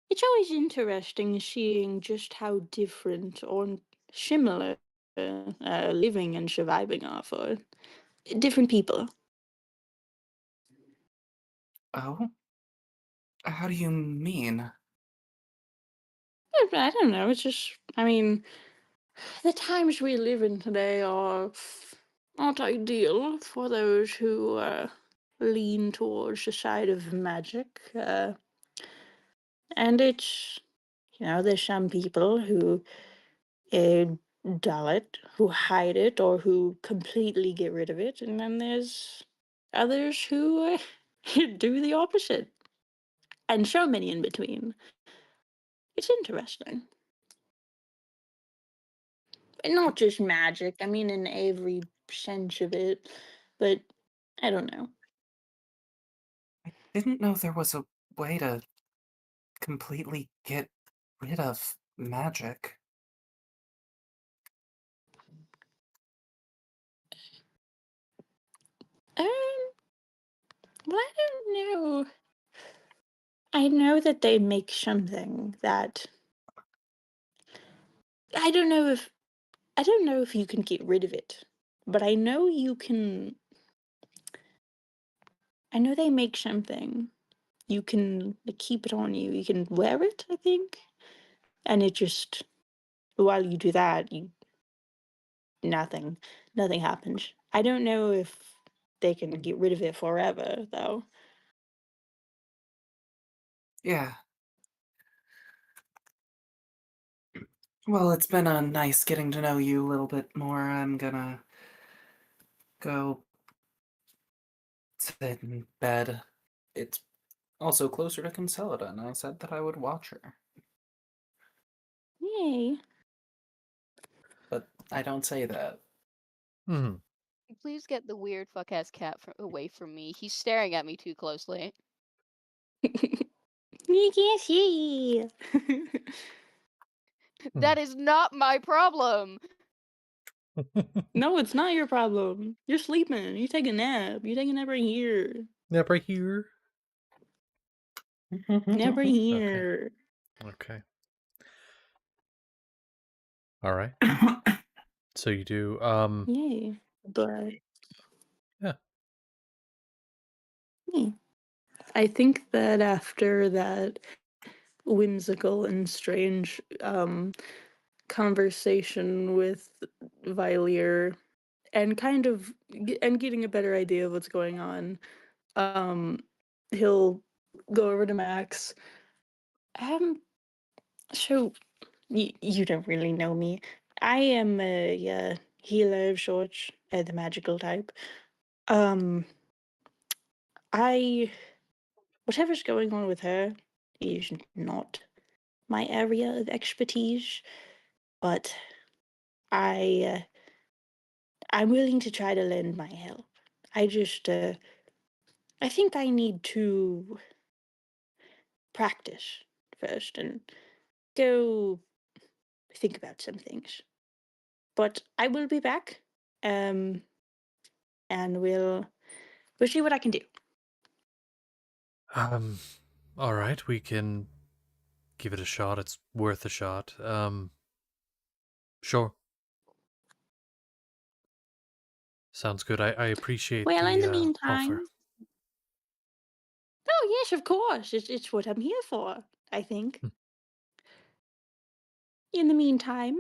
It's always interesting seeing just how different or similar living and surviving are for different people. Oh? How do you mean? I don't know. It's just, I mean, the times we live in today are not ideal for those who lean towards the side of magic. And it's, there's some people who uh, dull it, who hide it, or who completely get rid of it. And then there's others who do the opposite. And so many in between. It's interesting. And not just magic, I mean, in every sense of it. But I don't know. I didn't know there was a way to completely get rid of magic. Um, well, I don't know. I know that they make something that I don't know if I don't know if you can get rid of it, but I know you can. I know they make something you can like, keep it on you. You can wear it, I think, and it just while you do that, you nothing, nothing happens. I don't know if they can get rid of it forever, though. Yeah. Well, it's been nice getting to know you a little bit more. I'm gonna go sit in bed. It's also closer to Consolida, and I said that I would watch her. Yay! But I don't say that. Hmm. Please get the weird fuck ass cat away from me. He's staring at me too closely. You can't see. That is not my problem. No, it's not your problem. You're sleeping. You take a nap. You take a nap right here. Yep, right here. Nap right Okay. here. Okay. All right. So you do. Yay. But Yeah. yeah. I think that after that whimsical and strange conversation with Vilier and kind of and getting a better idea of what's going on, um, he'll go over to Max. Um, so you don't really know me. I am a healer of sorts, the magical type. Um, I whatever's going on with her is not my area of expertise, but I I'm willing to try to lend my help. I just I think I need to practice first and go think about some things. But I will be back. Um, and we'll see what I can do. Um, all right, we can give it a shot. It's worth a shot. Sure. Sounds good. I appreciate Well, in the the offer. meantime, oh yes, of course, it's what I'm here for. I think. Hmm. In the meantime,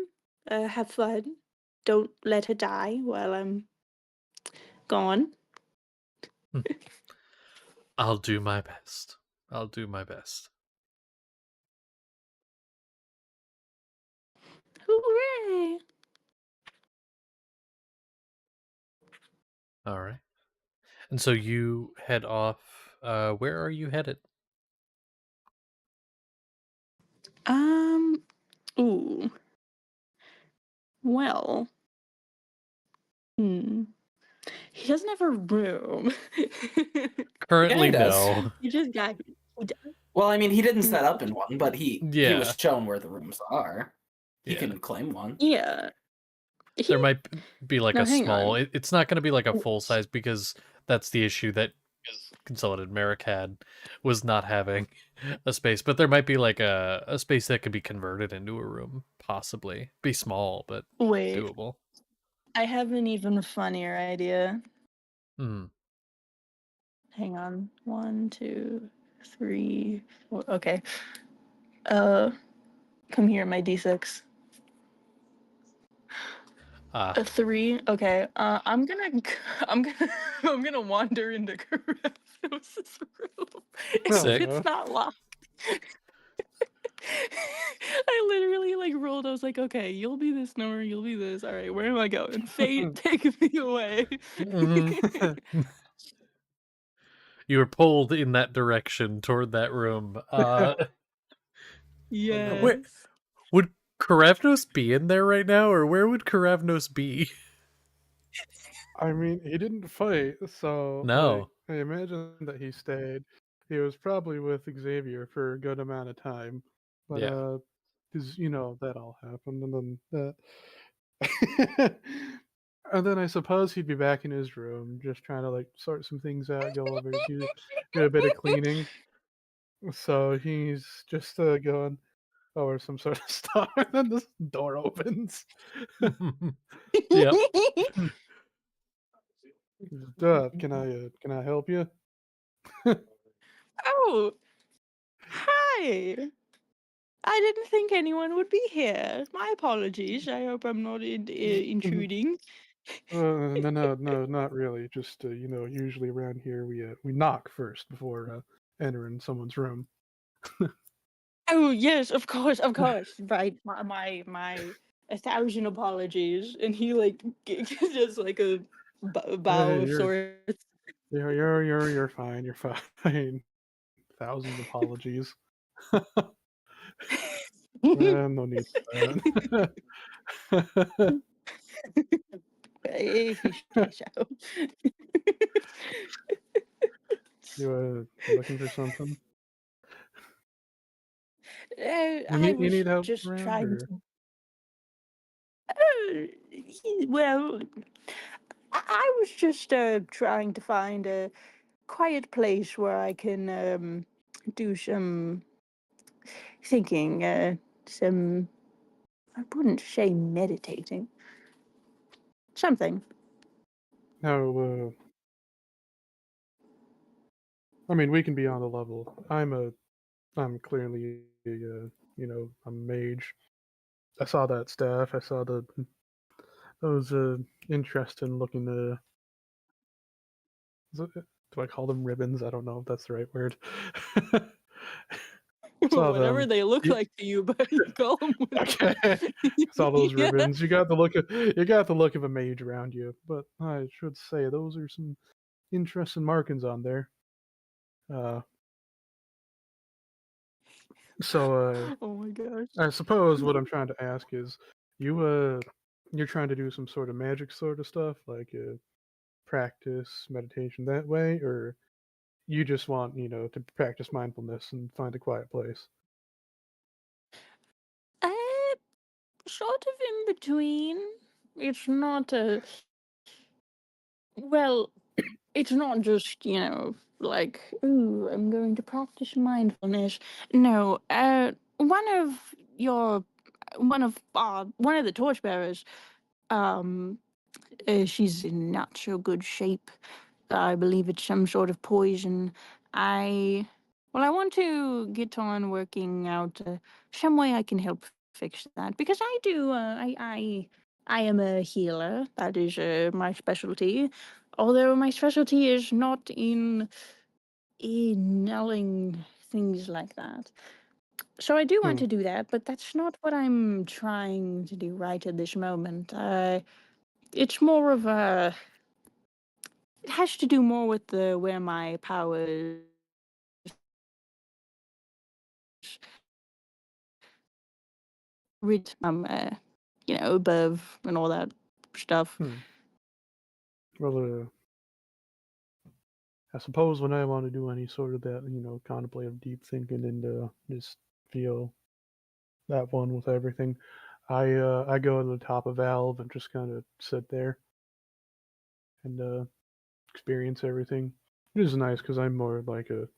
have fun. Don't let her die while I'm gone. Hmm. I'll do my best. I'll do my best. Hooray! All right. And so you head off. Where are you headed? Um. Ooh. Well. Hmm. He doesn't have a room. Yeah, Currently, he does. no. He just got. Well, I mean, he didn't set up Mm, in one, but he Yeah, was shown where the rooms are. He yeah. can claim one. yeah. There He. might be like No, a hang small. on. It's not going to be like a full size because that's the issue that Consolidated Merrick had was not having a space. But there might be like a space that could be converted into a room, possibly. Be small, but Wait. doable. I have an even funnier idea. Hmm. Hang on. 1, 2, 3, 4. Okay. Uh, come here, my D6. Ah, A 3. Okay. I'm gonna, I'm gonna, I'm gonna wander into Karafnos' room if sick. it's not locked. I literally like rolled. I was like, okay, you'll be this number, you'll be this. All right, where am I going? Fate, take me away. Mhm. You were pulled in that direction toward that room. Where Yes. would Karavnos be in there right now, or where would Karavnos be? I mean, he didn't fight, so like No. I imagine that he stayed. He was probably with Xavier for a good amount of time, but Yeah. because that all happened, and then that, and then I suppose he'd be back in his room, just trying to like sort some things out, go over, do a bit of cleaning. So he's just going over some sort of stuff, and then this door opens. Yep. Can I help you? Oh, hi. I didn't think anyone would be here. My apologies. I hope I'm not intruding. No, not really. Just usually around here we knock first before entering someone's room. Oh yes, of course, of course. Right, my 1,000 apologies. And he like just like a bow Hey, of sorts. you're fine. You're fine. 1,000 apologies. No need for that. If you say so. You looking for something? I You was need help just around, trying or to. Well, I was just trying to find a quiet place where I can do some thinking, some. I wouldn't say meditating. Something. no? I mean, we can be on the level. I'm clearly I'm a mage. I saw that staff. I saw those interesting looking do I call them ribbons? I don't know if that's the right word. Saw Whatever them. they look You, like to you, but you call them okay. Saw those yeah. ribbons. You got the look of a mage around you, but I should say those are some interesting markings on there. Uh, so Oh my gosh. I suppose what I'm trying to ask is, you're trying to do some sort of magic sort of stuff, like practice meditation that way, or you just want, to practice mindfulness and find a quiet place. Uh, sort of in between. It's not a well. It's not just like, ooh, I'm going to practice mindfulness. No, one of the torchbearers, um, she's in not so good shape. I believe it's some sort of poison. I want to get on working out some way I can help fix that because I do. I am a healer. That is my specialty. Although my specialty is not in nulling things like that. So I do want Hmm. to do that, but that's not what I'm trying to do right at this moment. It's more of a. It has to do more with the where my powers read above and all that stuff. Hmm. Well, I suppose when I want to do any sort of that, contemplative deep thinking and just feel that one with everything, I go to the top of Valve and just kind of sit there and experience everything. It is nice because I'm more like a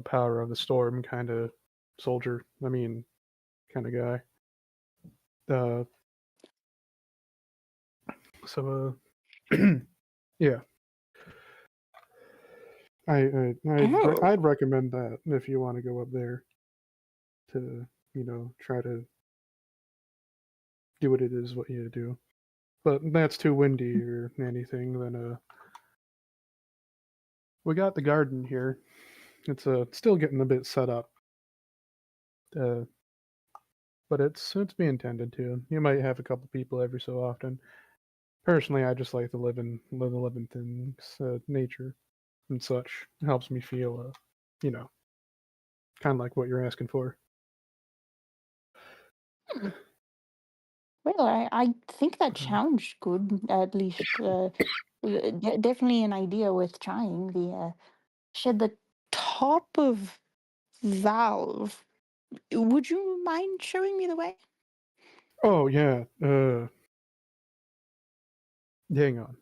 power of the storm kind of soldier. I mean, kind of guy. Uh, so yeah, Oh, I'd recommend that if you want to go up there to try to do what it is what you do. But that's too windy or anything. Then we got the garden here. It's still getting a bit set up. Uh, but it's being tended to. You might have a couple people every so often. Personally, I just like to live in things, nature and such. It helps me feel, you know, kind of like what you're asking for. hmm. Well, I think that Uh, sounds good. At least, definitely an idea worth trying. Said the top of Valve. Would you mind showing me the way? oh yeah. Hang on.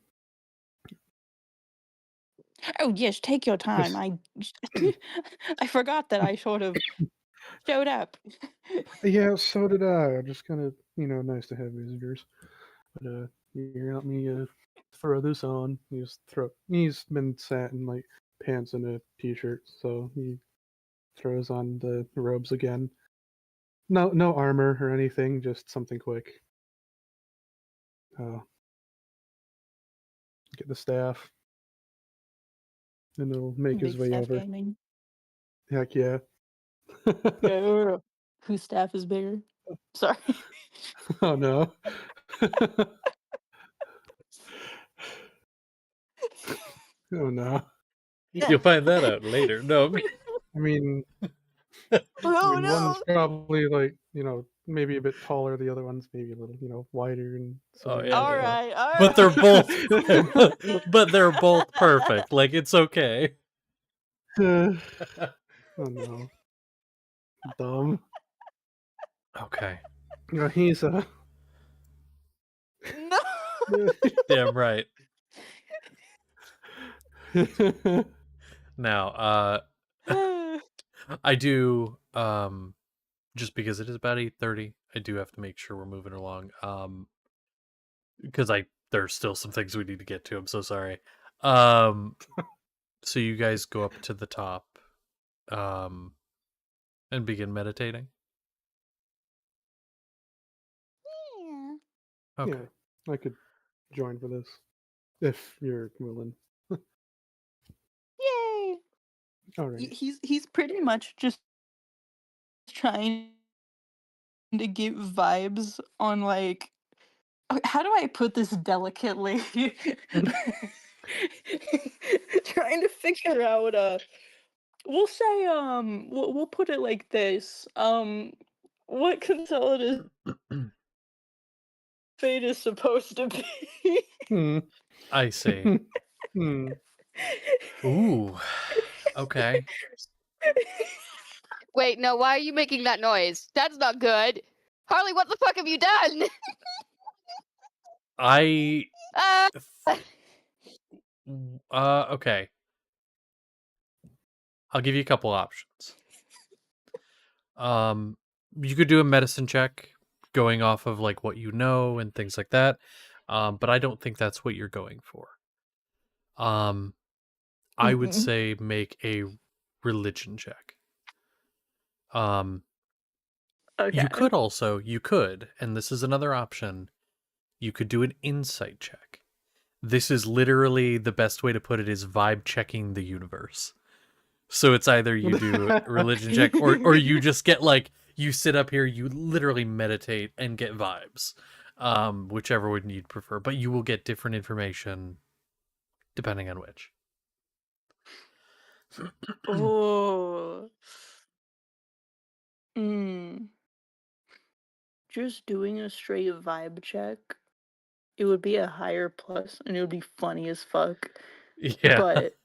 Oh yes, take your time. This, I forgot that I sort of showed up. yeah. So did I. Just kind of nice to have visitors. But you help me throw this on. He's been sat in like pants and a t-shirt, so he throws on the robes again. No armor or anything, just something quick. Uh, get the staff, and he'll make his Big way staff over. gaming. Heck yeah. Yeah. Whose staff is bigger? Sorry. Oh no. Oh no. You'll find that out later. No. I mean, Oh one's no! probably like maybe a bit taller. The other one's maybe a little wider and Oh something yeah, like All yeah. right, all But they're right. both but they're both perfect. Like it's okay. that. Oh no. Dumb. Okay. He's No. Damn right. Now, I do just because it is about 8:30, I do have to make sure we're moving along. Because there's still some things we need to get to. I'm so sorry. Um so you guys go up to the top um and begin meditating. Yeah. Okay. yeah, I could join for this if you're willing. Yay! Alrighty. He's pretty much just trying to give vibes on like how do I put this delicately? Trying to figure out we'll say we'll put it like this. What consolidated fate is supposed to be. Hmm. I see. Hmm. Ooh. Okay. Wait, no, why are you making that noise? That's not good. Harley, what the fuck have you done? I uh, okay. I'll give you a couple options. You could do a medicine check going off of like what you know and things like that. But I don't think that's what you're going for. I would Mm-mm. say make a religion check. Um, Okay. you could, and this is another option, you could do an insight check. This is literally the best way to put it is vibe checking the universe. So it's either you do a religion check or you just get like you sit up here, you literally meditate and get vibes. Whichever one you'd prefer, but you will get different information depending on which. Oh. Mm. Just doing a straight vibe check, it would be a higher plus and it would be funny as fuck. Yeah. But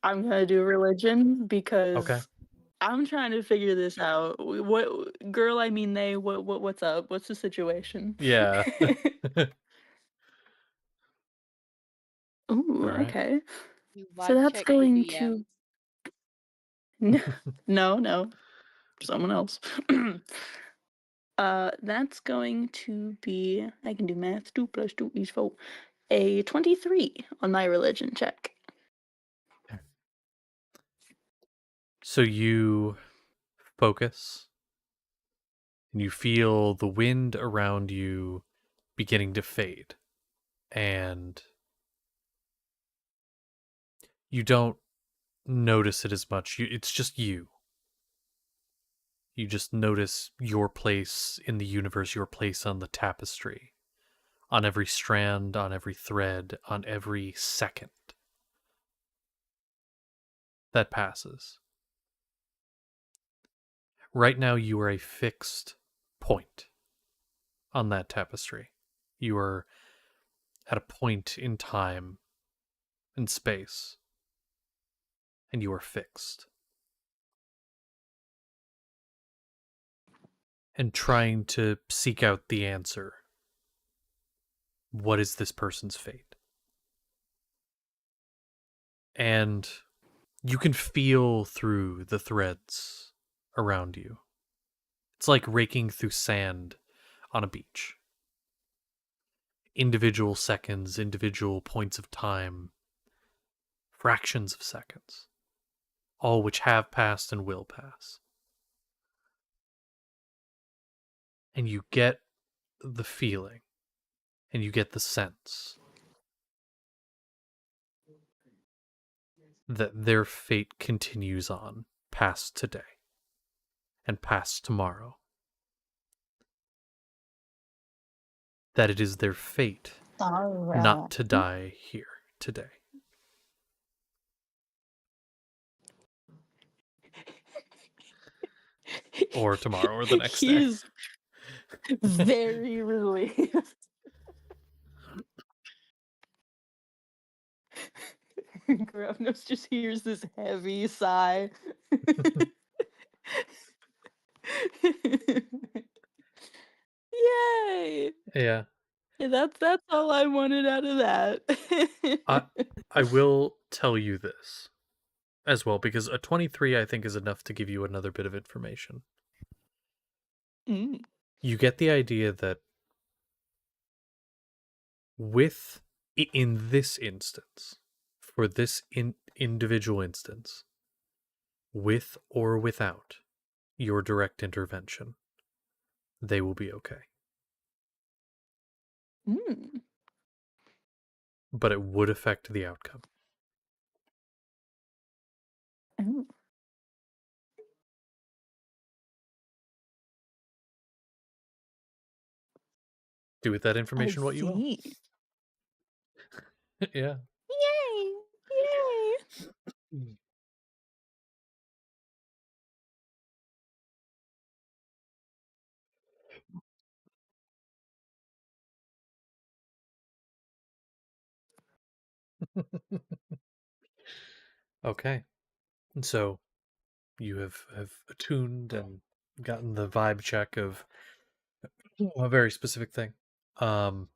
I'm gonna do religion Okay. because I'm trying to figure this out. What girl? I mean, they. What's up? What's the situation? Yeah. Ooh, All right. okay. you So vibe that's check the going DM. to no, someone else. That's going to be. I can do math. 2 + 2 = 4. A 23 on my religion check. So you focus and you feel the wind around you beginning to fade. And you don't notice it as much. It's just you. You just notice your place in the universe, your place on the tapestry, on every strand, on every thread, on every second that passes. Right now, you are a fixed point on that tapestry. You are at a point in time and space, and you are fixed. And trying to seek out the answer. What is this person's fate? And you can feel through the threads around you. It's like raking through sand on a beach. Individual seconds, individual points of time, fractions of seconds, all which have passed and will pass. And you get the feeling, and you get the sense that their fate continues on past today and past tomorrow. That it is their fate not to die here today. Or tomorrow or the next He day. is very relieved. Gravnos just hears this heavy sigh. Yay! Yeah. Yeah, that's all I wanted out of I that. I will tell you this as well, because a 23 I think is enough to give you another bit of information. Mm. You get the idea that with in this instance, for this individual instance, with or without your direct intervention, they will be okay. Mm. But it would affect the outcome. Oh, Do with that I information what you will. see. Yeah. Yay! Yay! Okay. And so you have attuned and gotten the vibe check of a very specific thing. Um,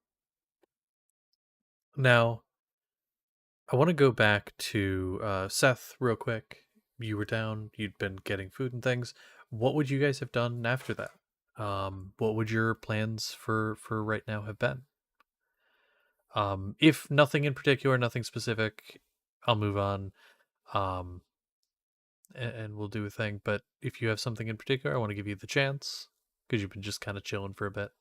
Now, I want to go back to Seth real quick. You were down, you'd been getting food and things. What would you guys have done after that? What would your plans for right now have been? If nothing in particular, nothing specific, I'll move on. Um, and we'll do a thing. But if you have something in particular, I want to give you the chance because you've been just kind of chilling for a bit.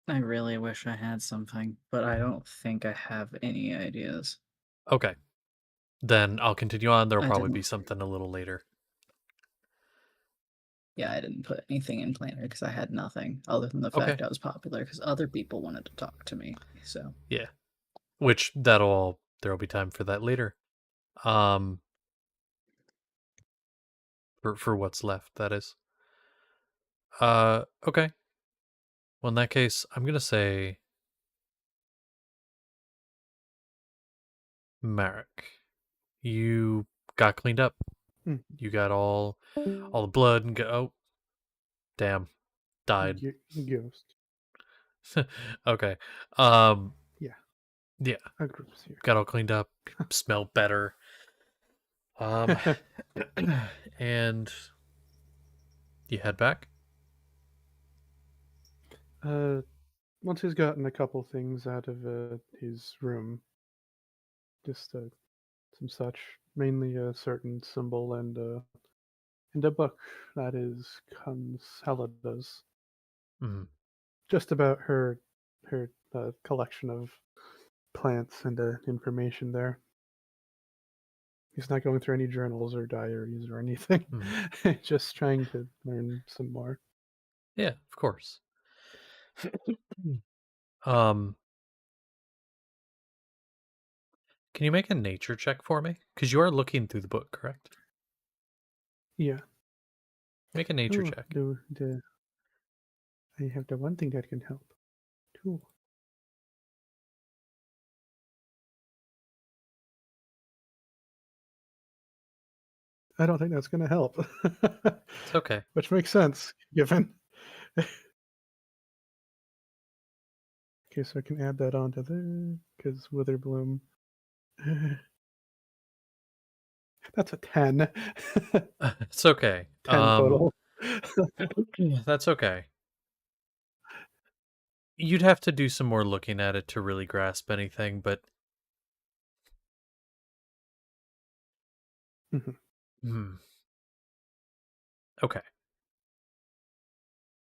I really wish I had something, but I don't think I have any ideas. Okay, then I'll continue on. There'll I probably be didn't. something a little later. Yeah, I didn't put anything in planner because I had nothing other than the Okay, fact I was popular because other people wanted to talk to me. So yeah. Which there'll be time for that later. Um, for what's left, that is. Okay. Well, in that case, I'm gonna say Marek. You got cleaned up. Hmm. You got all the blood and oh, damn, died. Ghost. Okay. Um, Yeah, yeah, a group's here. got all cleaned up. Smell better. Um, and you head back. Once he's gotten a couple things out of his room, just some such, mainly a certain symbol and a book that is Conceladus, Mm, just about her collection of plants and information there. He's not going through any journals or diaries or anything, mm. just trying to learn some more. Yeah, of course. um, can you make a nature check for me? Because you are looking through the book, correct? Yeah. Make a nature Oh, check. I have the one thing that can help. Too. I don't think that's going to help. It's okay. Which makes sense, given. Okay, so I can add that onto there, because Witherbloom. That's a 10. It's okay. 10 total. That's okay. You'd have to do some more looking at it to really grasp anything, but Mhm. hmm. Okay.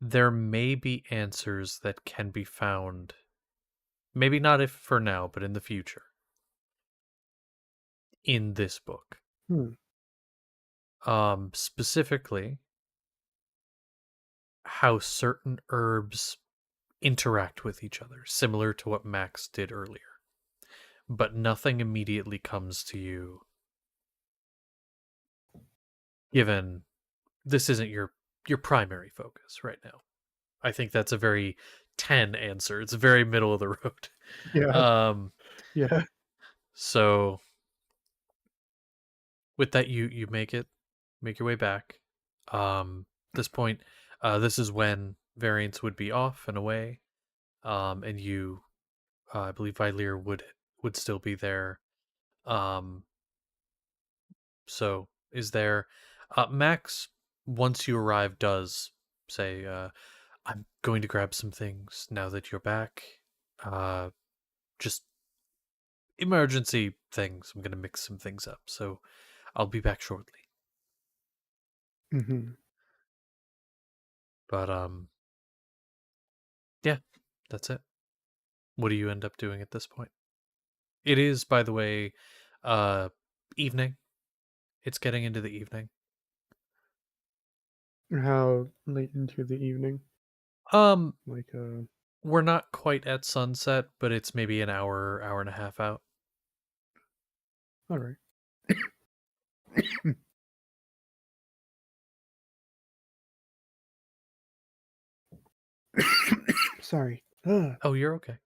There may be answers that can be found. Maybe not if for now, but in the future. In this book. Hmm. Specifically how certain herbs interact with each other, similar to what Max did earlier. But nothing immediately comes to you, given this isn't your primary focus right now. I think that's a very 10 answer. It's very middle of the road. Yeah, Um, yeah. so with that, you make your way back. This point, this is when variants would be off and away. And you, I believe Vylir would still be there. Um, so is there, Max, once you arrive, does say, I'm going to grab some things now that you're back. Just emergency things. I'm going to mix some things up. So I'll be back shortly. Hmm. But yeah, that's it. What do you end up doing at this point? It is, by the way, uh evening. It's getting into the evening. How late into the evening? Um Like, we're not quite at sunset, but it's maybe an hour and a half out. all right. sorry. Oh, you're okay.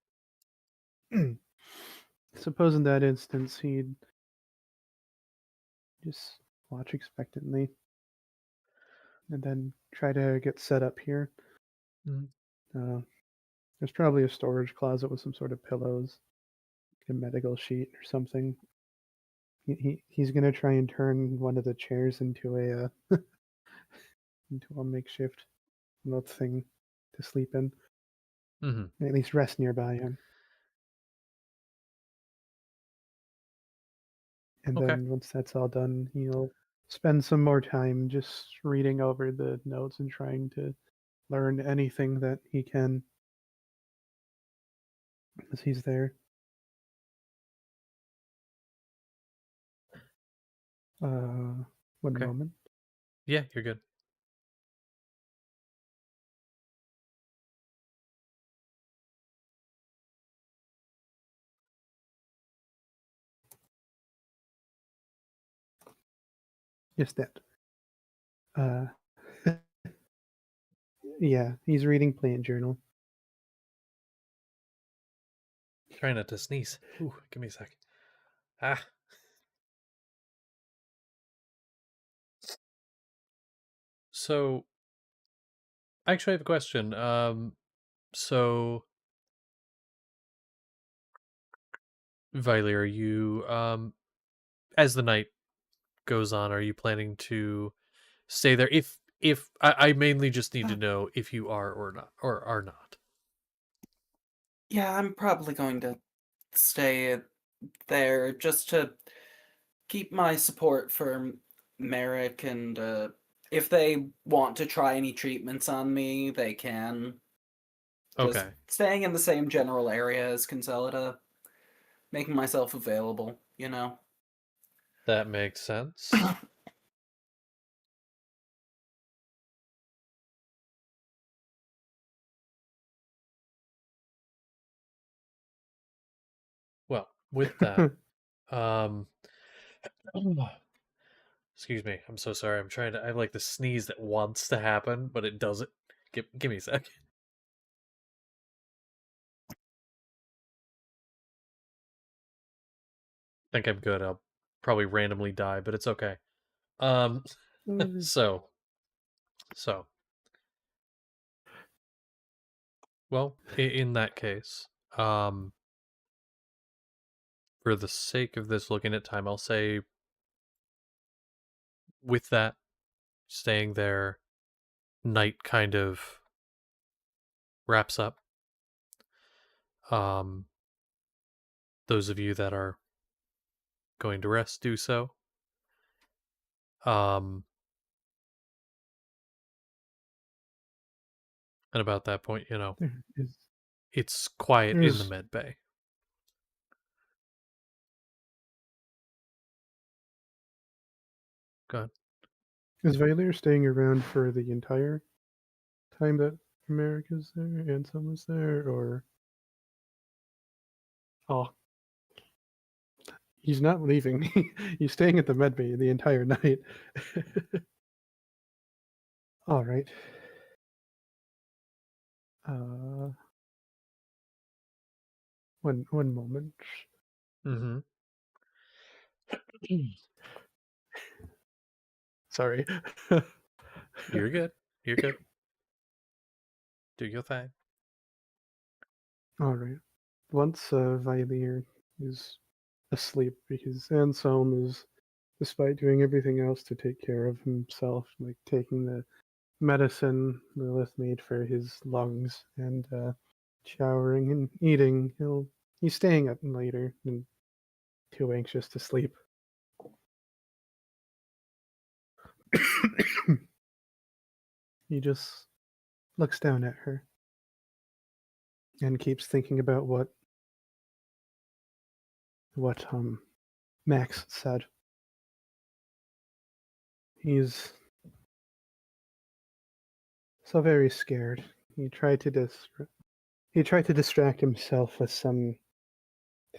Suppose in that instance he'd just watch expectantly and then try to get set up here. Mhm. There's probably a storage closet with some sort of pillows, a medical sheet or something. He's gonna try and turn one of the chairs into a into a makeshift little thing to sleep in. Mhm. At least rest nearby him. And Okay. then once that's all done, he'll spend some more time just reading over the notes and trying to learn anything that he can as he's there. One Okay. moment. Yeah, you're good. Just that. Yeah, he's reading Plant Journal. Try not to sneeze. Ooh, give me a sec. Ah. So, I actually have a question. So, Violet, are you, as the night goes on, are you planning to stay there? If I mainly just need to know if you are or not, or are not. Yeah, I'm probably going to stay there just to keep my support for Merrick, and if they want to try any treatments on me, they can. Just Okay, staying in the same general area as Consolida, making myself available, you know? that makes sense. Well, with that, um, excuse me. I'm so sorry. I'm trying to. I have like the sneeze that wants to happen, but it doesn't. Give me a sec. Think I'm good. I'll probably randomly die, but it's okay. Um, so so well, in that case, for the sake of this looking at time, I'll say with that staying there, night kind of wraps up. Um, those of you that are going to rest, do so. Um, and about that point, there is it's quiet in the there's med bay. Go ahead. is Valier staying around for the entire time that America's there and someone's there, or oh, he's not leaving. He's staying at the medbay the entire night. All right. Uh, one moment. Mm-hmm. Sorry. You're good. You're good. Do your thing. All right. Once Valier is asleep, because Anselm is, despite doing everything else to take care of himself, like taking the medicine Lilith made for his lungs and showering and eating, he's staying up later and too anxious to sleep. He just looks down at her and keeps thinking about what Max said. He's so very scared. He tried to distract himself with some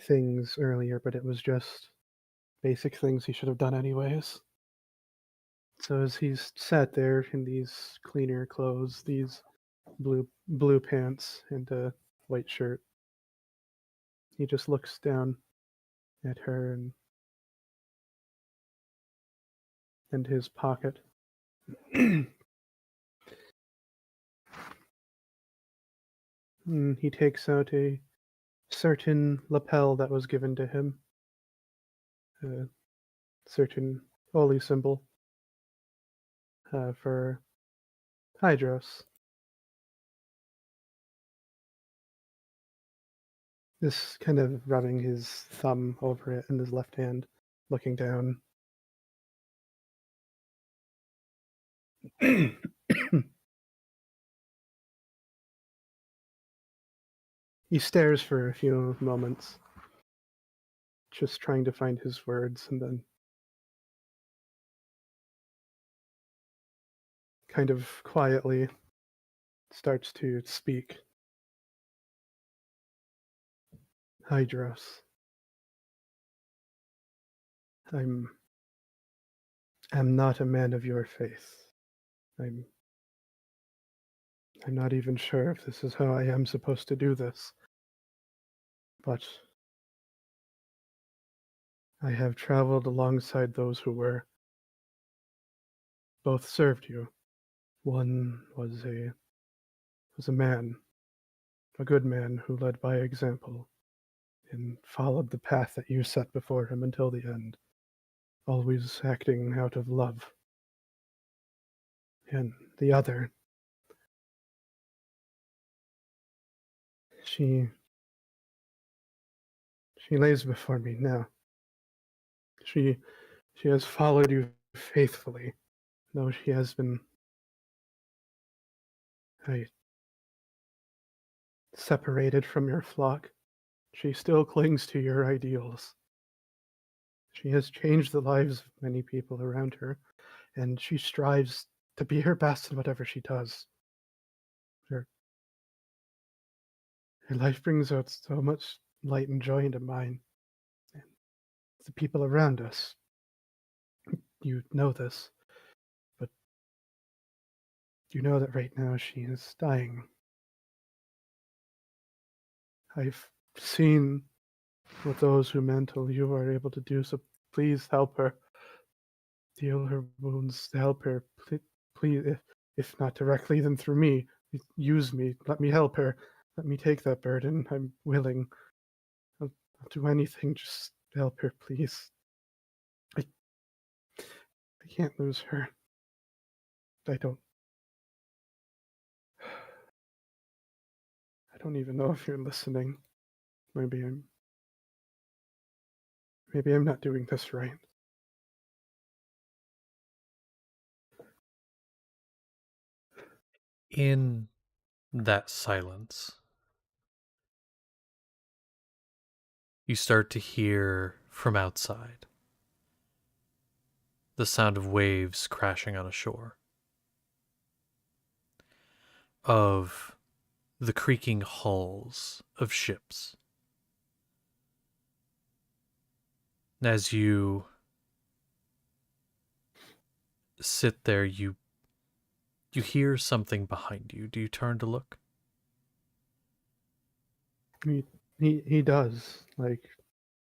things earlier, but it was just basic things he should have done anyways. So as he's sat there in these cleaner clothes, these blue pants and a white shirt. He just looks down at her and his pocket. He takes out a certain lapel that was given to him, a certain holy symbol for Hydros. Just kind of rubbing his thumb over it in his left hand, looking down. He stares for a few moments, just trying to find his words, and then kind of quietly starts to speak. Hydros, I'm not a man of your faith. I'm not even sure if this is how I am supposed to do this. But I have traveled alongside those who were both served you. One was a man, a good man who led by example and followed the path that you set before him until the end, always acting out of love. And the other, she lays before me now. She has followed you faithfully, though she has been separated from your flock. She still clings to your ideals. She has changed the lives of many people around her, and she strives to be her best in whatever she does. Her life brings out so much light and joy into mine. And the people around us, you know this, but you know that right now she is dying. I've seen what those who mentor you are able to do, so please help her. Heal her wounds, help her. Please, if not directly, then through me. Use me. Let me help her. Let me take that burden. I'm willing. I'll do anything. Just help her, please. I can't lose her. I don't even know if you're listening. Maybe I'm not doing this right. In that silence, you start to hear from outside the sound of waves crashing on a shore, of the creaking hulls of ships. As you sit there, you hear something behind you. Do you turn to look? He does. Like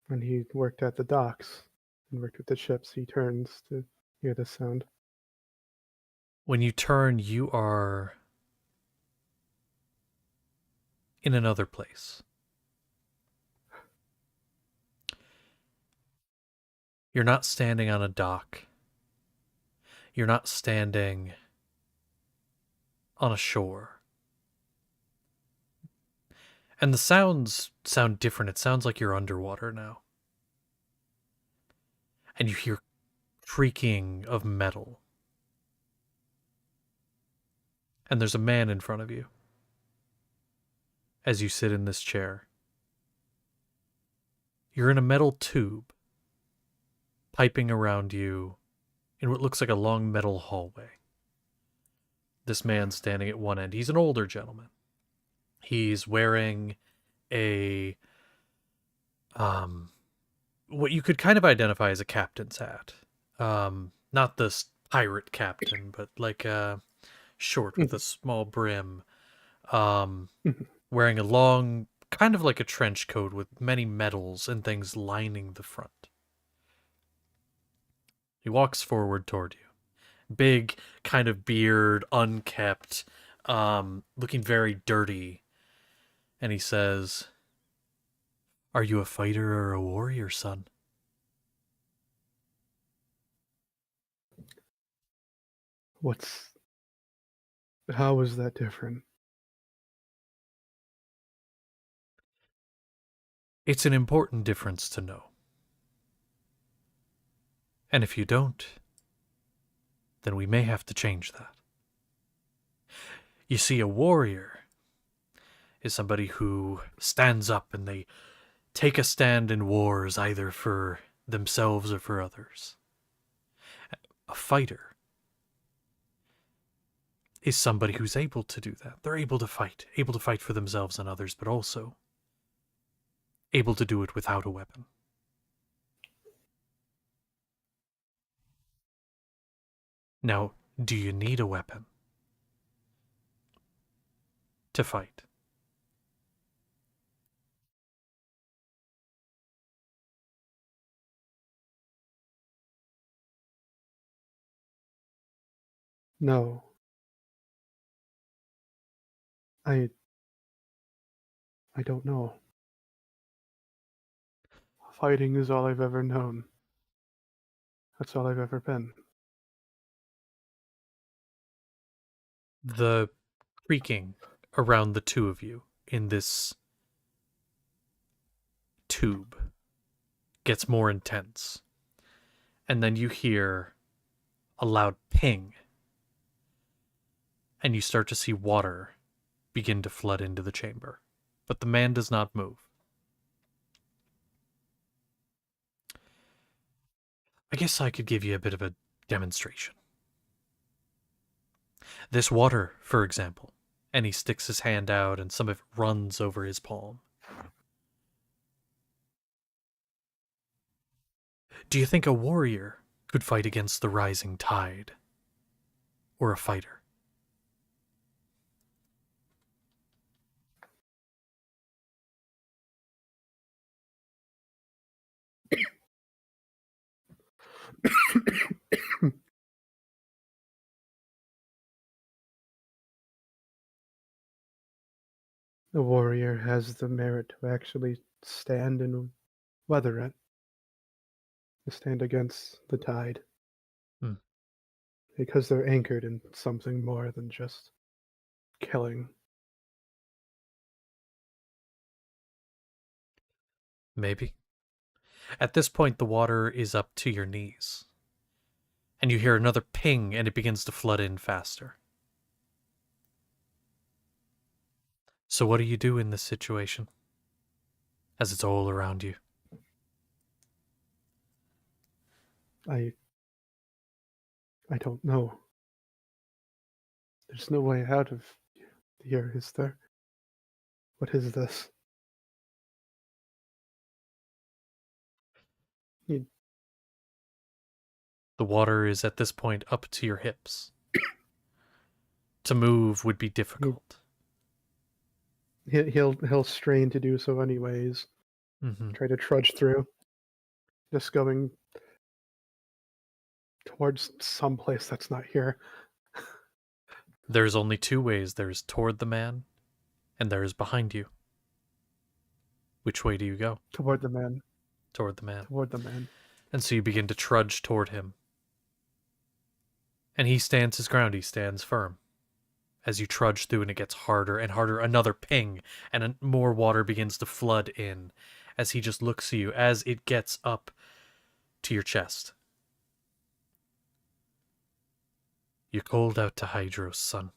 when he worked at the docks and worked with the ships, he turns to hear the sound. When you turn, you are in another place. You're not standing on a dock. You're not standing on a shore. And the sounds sound different. It sounds like you're underwater now. And you hear creaking of metal. And there's a man in front of you as you sit in this chair. You're in a metal tube, piping around you in what looks like a long metal hallway. This man's standing at one end. He's an older gentleman. He's wearing a what you could kind of identify as a captain's hat. Not this pirate captain, but like a short with a small brim. wearing a long, kind of like a trench coat with many medals and things lining the front. He walks forward toward you. Big kind of beard, unkept, looking very dirty. And he says, "Are you a fighter or a warrior, son?" How is that different? It's an important difference to know. And if you don't, then we may have to change that. You see, a warrior is somebody who stands up and they take a stand in wars either for themselves or for others. A fighter is somebody who's able to do that. They're able to fight for themselves and others, but also able to do it without a weapon. Now, do you need a weapon to fight? No. I don't know. Fighting is all I've ever known. That's all I've ever been. The creaking around the two of you in this tube gets more intense. And then you hear a loud ping. And you start to see water begin to flood into the chamber. But the man does not move. I guess I could give you a bit of a demonstration. This water, for example, and he sticks his hand out and some of it runs over his palm. Do you think a warrior could fight against the rising tide? Or a fighter? The warrior has the merit to actually stand and weather it. To stand against the tide. Hmm. Because they're anchored in something more than just killing. Maybe. At this point, the water is up to your knees. And you hear another ping and it begins to flood in faster. So what do you do in this situation? As it's all around you. I don't know. There's no way out of here, is there? What is this? The water is at this point up to your hips. To move would be difficult. He'll strain to do so anyways. Mm-hmm. Try to trudge through. Just going towards some place that's not here. There's only two ways. There's toward the man, and there's behind you. Which way do you go? Toward the man. Toward the man. Toward the man. And so you begin to trudge toward him. And he stands his ground. He stands firm. As you trudge through and it gets harder and harder, another ping, and more water begins to flood in as he just looks at you as it gets up to your chest. You called out to Hydros, son.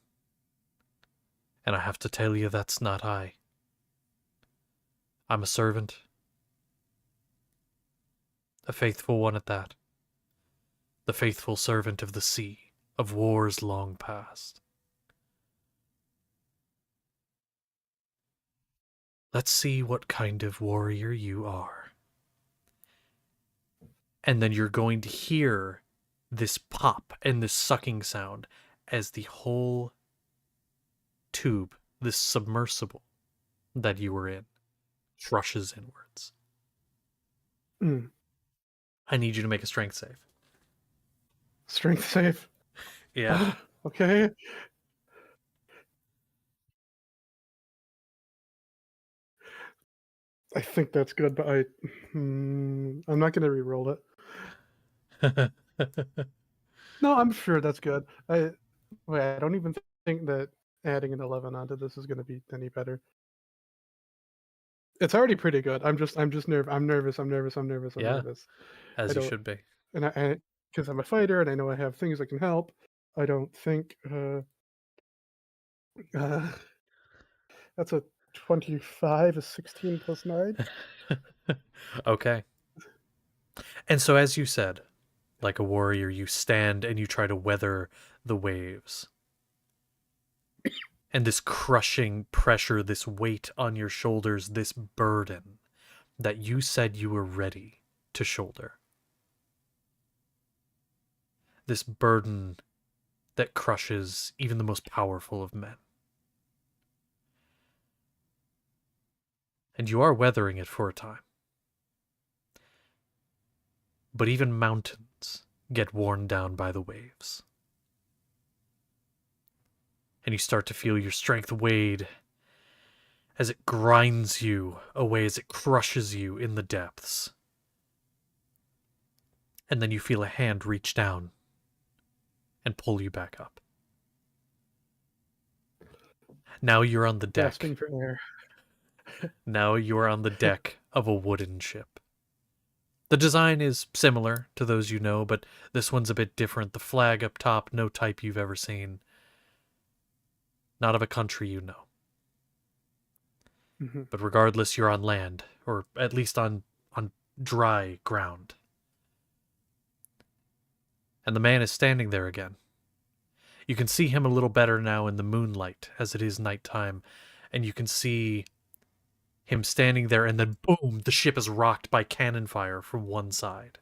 And I have to tell you that's not I. I'm a servant. A faithful one at that. The faithful servant of the sea, of wars long past. Let's see what kind of warrior you are. And then you're going to hear this pop and this sucking sound as the whole tube, this submersible that you were in crushes inwards. Mm. I need you to make a strength save. Strength save. Yeah. Okay. I think that's good, but I'm not gonna re-roll it. No, I'm sure that's good. I don't even think that adding an 11 onto this is gonna be any better. It's already pretty good. I'm just I'm nervous. I'm Yeah, nervous. I as you don't, should be. and I because I'm a fighter and I know I have things that can help. I don't think uh that's a 25, a 16 plus 9. Okay. And so, as you said, like a warrior, you stand and you try to weather the waves. And this crushing pressure, this weight on your shoulders, this burden that you said you were ready to shoulder. This burden that crushes even the most powerful of men. And you are weathering it for a time. But even mountains get worn down by the waves. And you start to feel your strength weighed as it grinds you away, as it crushes you in the depths. And then you feel a hand reach down and pull you back up. Now you're on the deck. Gasping for air. Now you're on the deck of a wooden ship. The design is similar to those you know, but this one's a bit different. The flag up top, no type you've ever seen. Not of a country you know. Mm-hmm. But regardless, you're on land, or at least on dry ground. And the man is standing there again. You can see him a little better now in the moonlight, as it is nighttime, and you can see him standing there, and then boom, the ship is rocked by cannon fire from one side.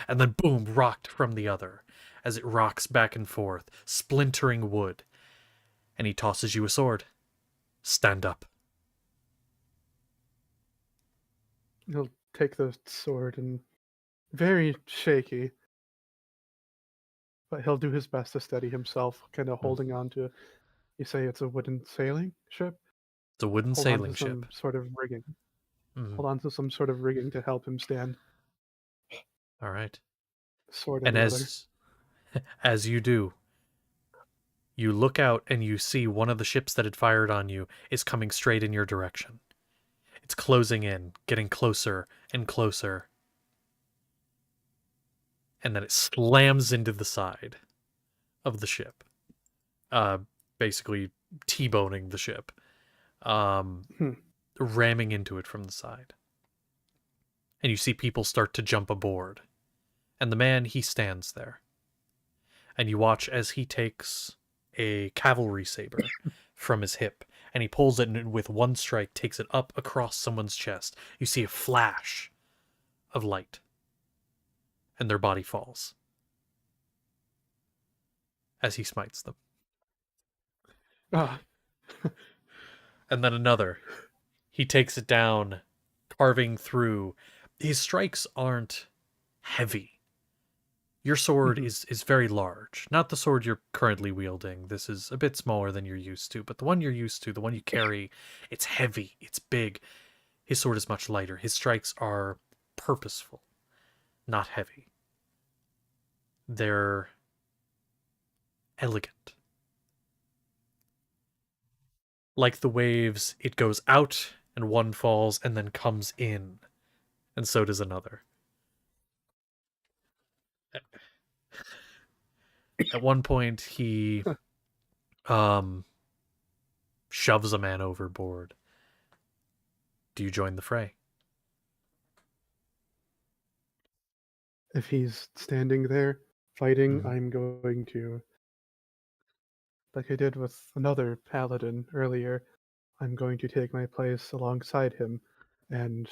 And then boom, rocked from the other, as it rocks back and forth, splintering wood. And he tosses you a sword. Stand up. He'll take the sword and very shaky, but he'll do his best to steady himself, kind of holding on to. You say it's a wooden sailing ship? It's a wooden Hold on sailing to some ship. sort of rigging. Mhm. Hold on to some sort of rigging to help him stand. All right. Sword in And the other. as you do, you look out and you see one of the ships that had fired on you is coming straight in your direction. It's closing in, getting closer and closer. And then it slams into the side of the ship. Basically T-boning the ship. Ramming into it from the side. And you see people start to jump aboard. And the man, he stands there. And you watch as he takes a cavalry saber from his hip, and he pulls it and with one strike takes it up across someone's chest. You see a flash of light, and their body falls as he smites them. Ah, And then another. He takes it down, carving through. His strikes aren't heavy. Your sword is very large. Not the sword you're currently wielding. This is a bit smaller than you're used to. But the one you're used to, the one you carry, it's heavy. It's big. His sword is much lighter. His strikes are purposeful, not heavy. They're elegant. Like the waves, it goes out and one falls and then comes in. And so does another. At one point, he shoves a man overboard. Do you join the fray? if he's standing there fighting, Mhm. I'm going to, like I did with another paladin earlier, I'm going to take my place alongside him and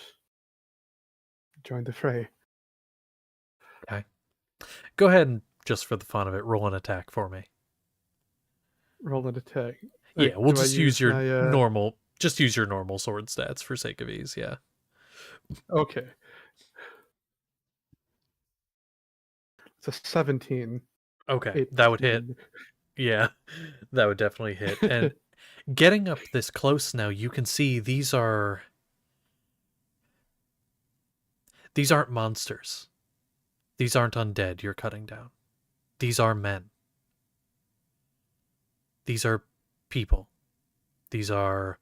join the fray. Okay. Go ahead and, just for the fun of it, roll an attack for me. Roll an attack. Yeah, we'll Do I just use your my normal sword stats for sake of ease, yeah. Okay. It's a 17. Okay, 8 that plus would hit. 9. Yeah, that would definitely hit. And getting up this close now, you can see these aren't monsters. These aren't undead you're cutting down. These are men. These are people. These are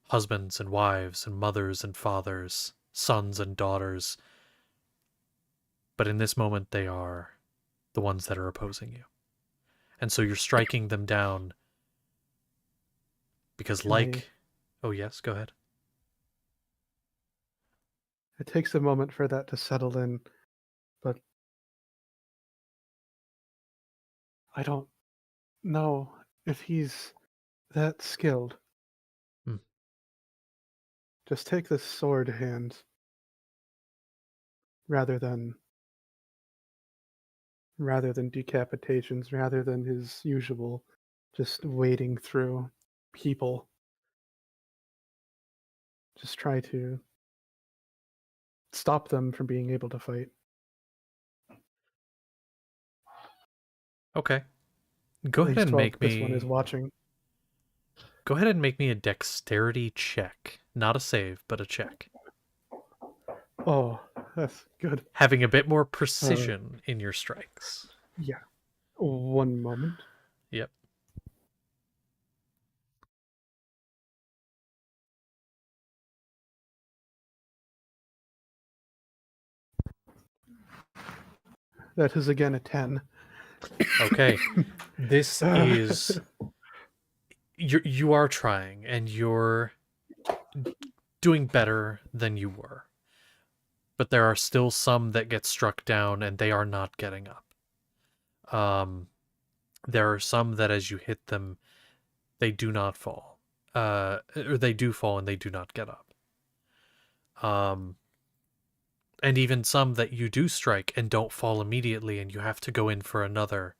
husbands and wives and mothers and fathers, sons and daughters. But in this moment, they are the ones that are opposing you. And so you're striking them down because Can Oh yes, go ahead. It takes a moment for that to settle in, but I don't know if he's that skilled. Hmm. Just take this sword hand rather than decapitations, rather than his usual just wading through people. Just try to stop them from being able to fight. Okay. At least while this one is watching. Go ahead and make me a dexterity check. Not a save, but a check. Oh, that's good. Having a bit more precision in your strikes. Yeah. One moment. Yep. That is again a 10. Okay. This is you are trying and you're doing better than you were. But there are still some that get struck down and they are not getting up. There are some that as you hit them, they do not fall. Or they do fall and they do not get up. And even some that you do strike and don't fall immediately and you have to go in for another.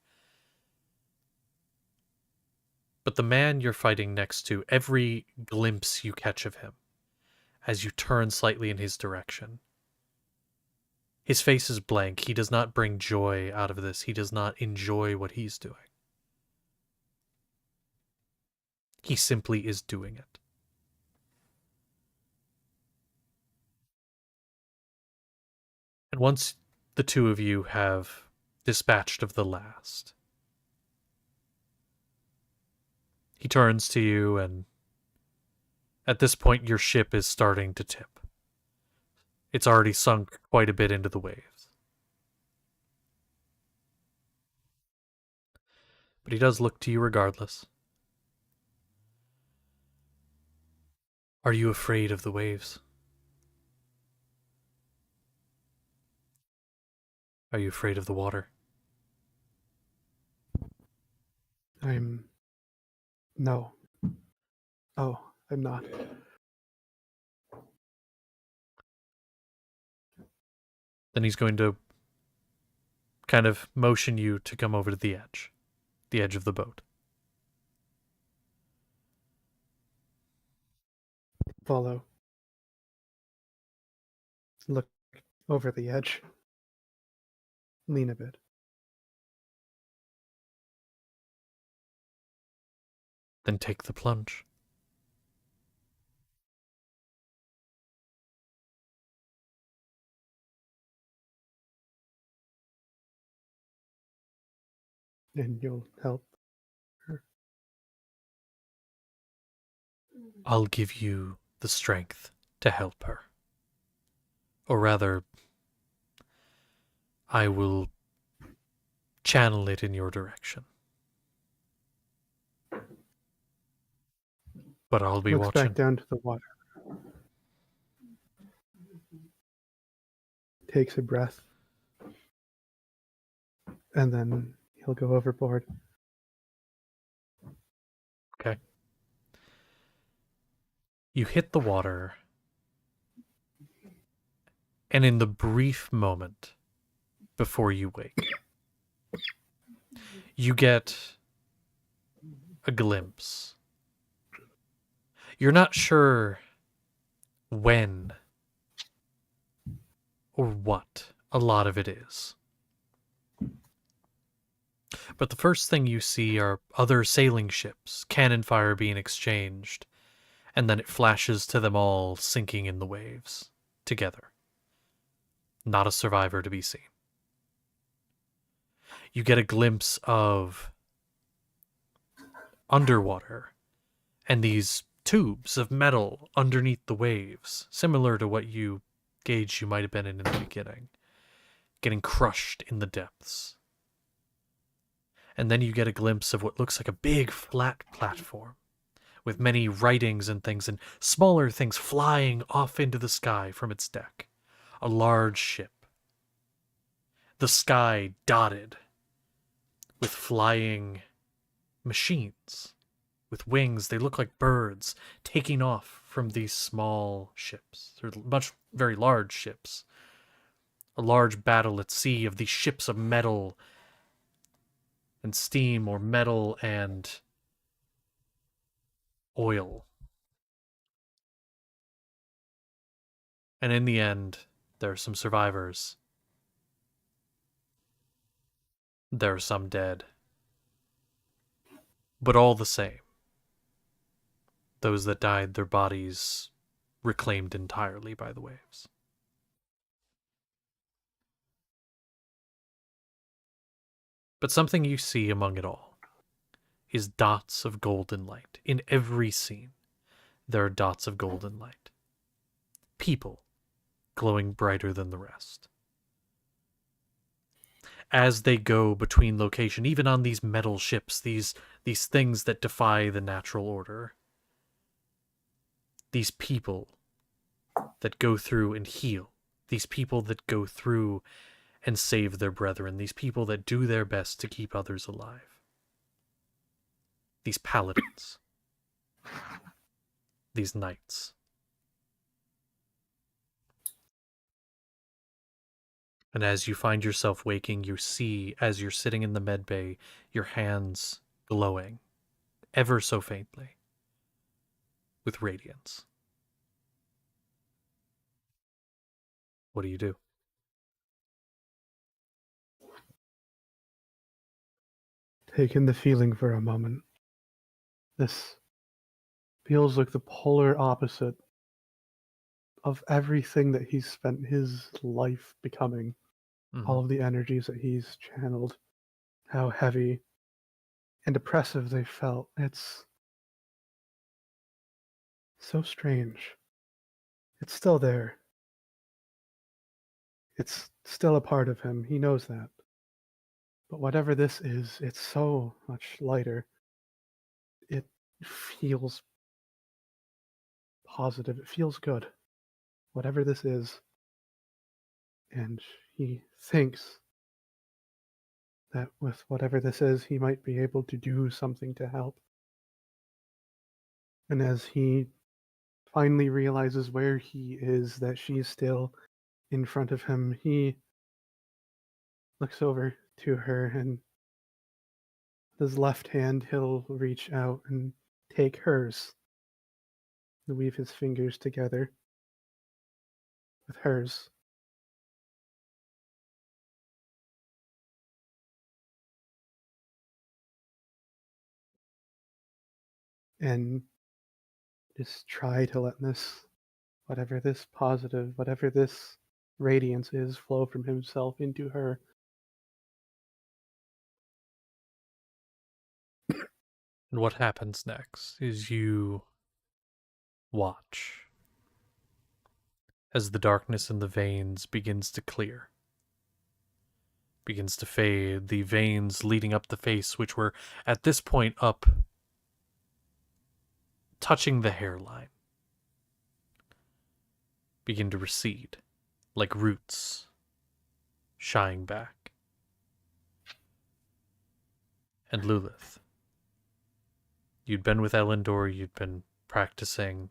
But the man you're fighting next to, every glimpse you catch of him, as you turn slightly in his direction, his face is blank. He does not bring joy out of this. He does not enjoy what he's doing. He simply is doing it. And once the two of you have dispatched of the last, he turns to you, and at this point your ship is starting to tip. It's already sunk quite a bit into the waves. But he does look to you regardless. Are you afraid of the waves? Are you afraid of the water? No. Oh, I'm not. Then he's going to kind of motion you to come over to the edge of the boat. Follow. Look over the edge. Lean a bit. Then take the plunge. And you'll help her. I'll give you the strength to help her. Or rather, I will channel it in your direction. But I'll be Looks watching. back down to the water. Takes a breath. And then he'll go overboard. Okay. You hit the water, and in the brief moment before you wake, you get a glimpse You're not sure when or what a lot of it is. But the first thing you see are other sailing ships, cannon fire being exchanged, and then it flashes to them all sinking in the waves, together. Not a survivor to be seen. You get a glimpse of underwater and these tubes of metal underneath the waves, similar to what you gauged you might have been in the beginning, getting crushed in the depths. And then you get a glimpse of what looks like a big flat platform with many writings and things and smaller things flying off into the sky from its deck. A large ship. The sky dotted with flying machines. With wings, they look like birds taking off from these small ships. They're very large ships. A large battle at sea of these ships of metal and steam, or metal and oil. And in the end, there are some survivors. There are some dead. But all the same, those that died, their bodies reclaimed entirely by the waves. But something you see among it all is dots of golden light. In every scene, there are dots of golden light. People glowing brighter than the rest. As they go between location, even on these metal ships, these things that defy the natural order, these people that go through and heal, these people that go through and save their brethren, these people that do their best to keep others alive, these paladins, these knights. And as you find yourself waking, you see, as you're sitting in the med bay, your hands glowing, ever so faintly, with radiance. What do you do? Take in the feeling for a moment. This feels like the polar opposite of everything that he's spent his life becoming. All of the energies that he's channeled, how heavy and oppressive they felt. It's so strange. It's still there. It's still a part of him. He knows that. But whatever this is, it's so much lighter. It feels positive. It feels good. Whatever this is. And he thinks that with whatever this is, he might be able to do something to help. And as he finally realizes where he is, that she's still in front of him, he looks over to her, and with his left hand, he'll reach out and take hers, and weave his fingers together with hers. And just try to let this, whatever this positive, whatever this radiance is, flow from himself into her. And what happens next is you watch as the darkness in the veins begins to clear, begins to fade. The veins leading up the face, which were at this point up, touching the hairline, begin to recede like roots shying back. And Lulith, you'd been with Elendor, you'd been practicing,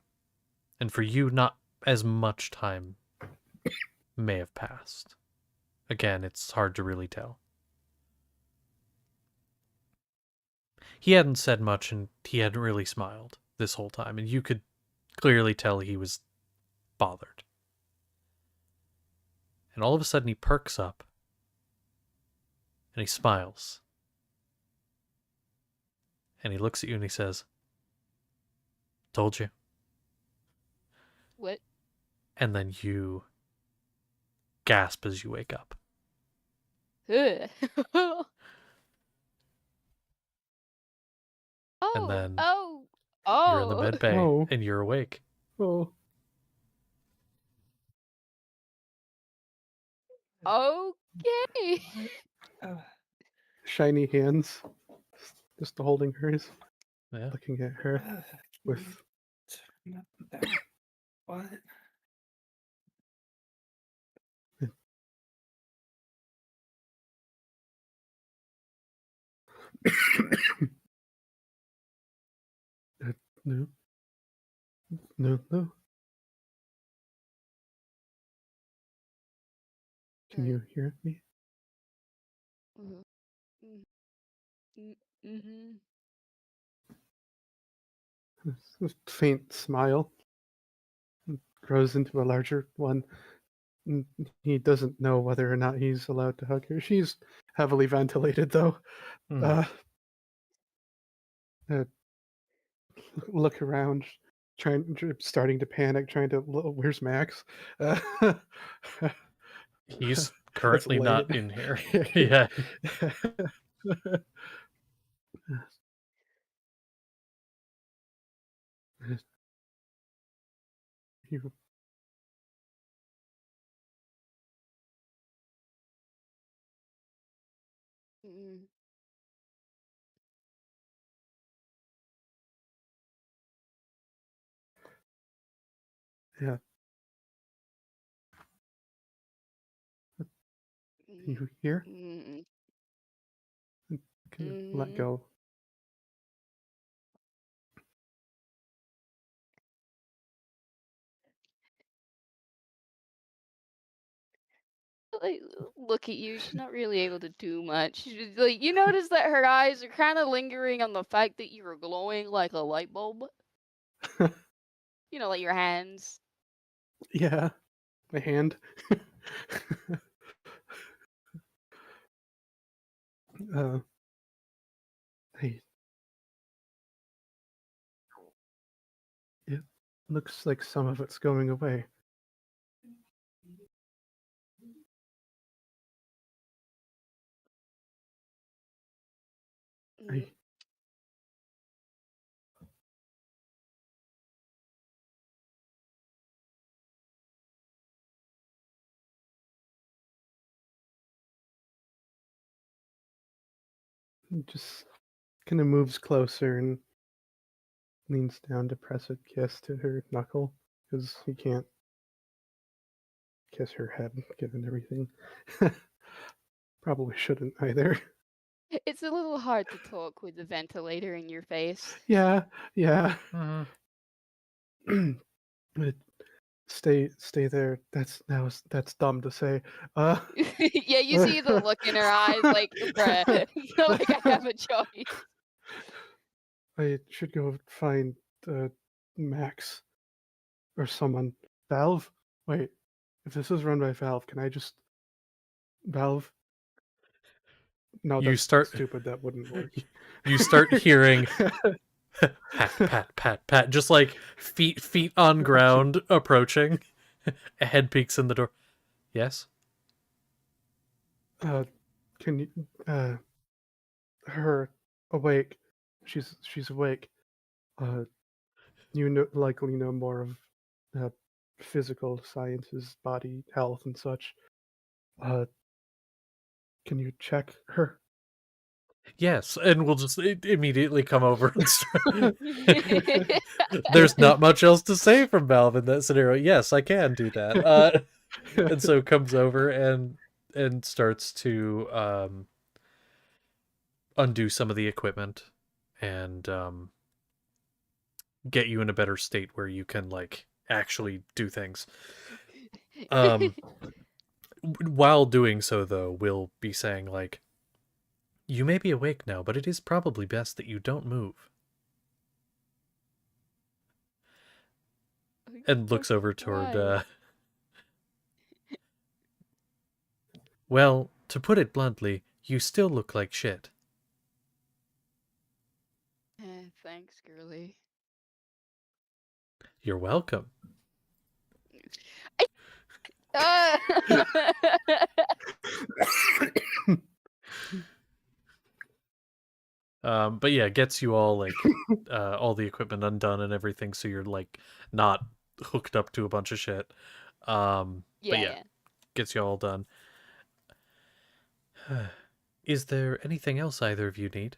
and for you, not as much time may have passed. Again, it's hard to really tell. He hadn't said much, and he hadn't really smiled this whole time, and you could clearly tell he was bothered. And all of a sudden he perks up and he smiles. And he looks at you and he says, "Told you." What? And then you gasp as you wake up. Ugh. And Oh, then oh, you're in the oh. med bay Oh. and you're awake. Oh. Okay. Shiny hands, just holding hers, Yeah. looking at her with. What? No. No, no. Can you hear me? Mhm. Mm-hmm. A faint smile grows into a larger one. He doesn't know whether or not he's allowed to hug her. She's heavily ventilated, though. Hmm. Uh, look around, starting to panic, trying to. Where's Max? He's It's currently not late. in here. Yeah. You, Mm-hmm. yeah, you hear? Mm-hmm. Can you let Mm-hmm. go? Like, look at you. She's not really able to do much. Like, you notice that her eyes are kind of lingering on the fact that you're glowing like a light bulb. You know, like your hands. Yeah, my hand. uh, hey, it looks like some of it's going away. Mm-hmm. I just kind of moves closer and leans down to press a kiss to her knuckle because he can't kiss her head given everything. Probably shouldn't either. It's a little hard to talk with the ventilator in your face. Yeah, yeah. Mhm. But stay there. That's dumb to say. Yeah, you see the look in her eyes, like, bruh, it's not like I have a choice. I should go find Max or someone. Valve? Wait, if this is run by Valve, can I just Valve? No, You that's start stupid. That wouldn't work. you start hearing pat pat pat pat, just like feet on ground approaching. A head peeks in the door. Yes. Can you her awake? She's awake. You likely know more of physical sciences, body health, and such. Uh, can you check her? Yes, and we'll just immediately come over and start. There's not much else to say from Valve in that scenario. Yes, I can do that. And so comes over and starts to undo some of the equipment and get you in a better state where you can like actually do things. While doing so, though, we'll be saying like, you may be awake now, but it is probably best that you don't move. and looks over toward. Why? Well, to put it bluntly, you still look like shit. Thanks, girly. You're welcome. Ah! But yeah, gets you all like all the equipment undone and everything, so you're like not hooked up to a bunch of shit. But yeah, gets you all done. Is there anything else either of you need?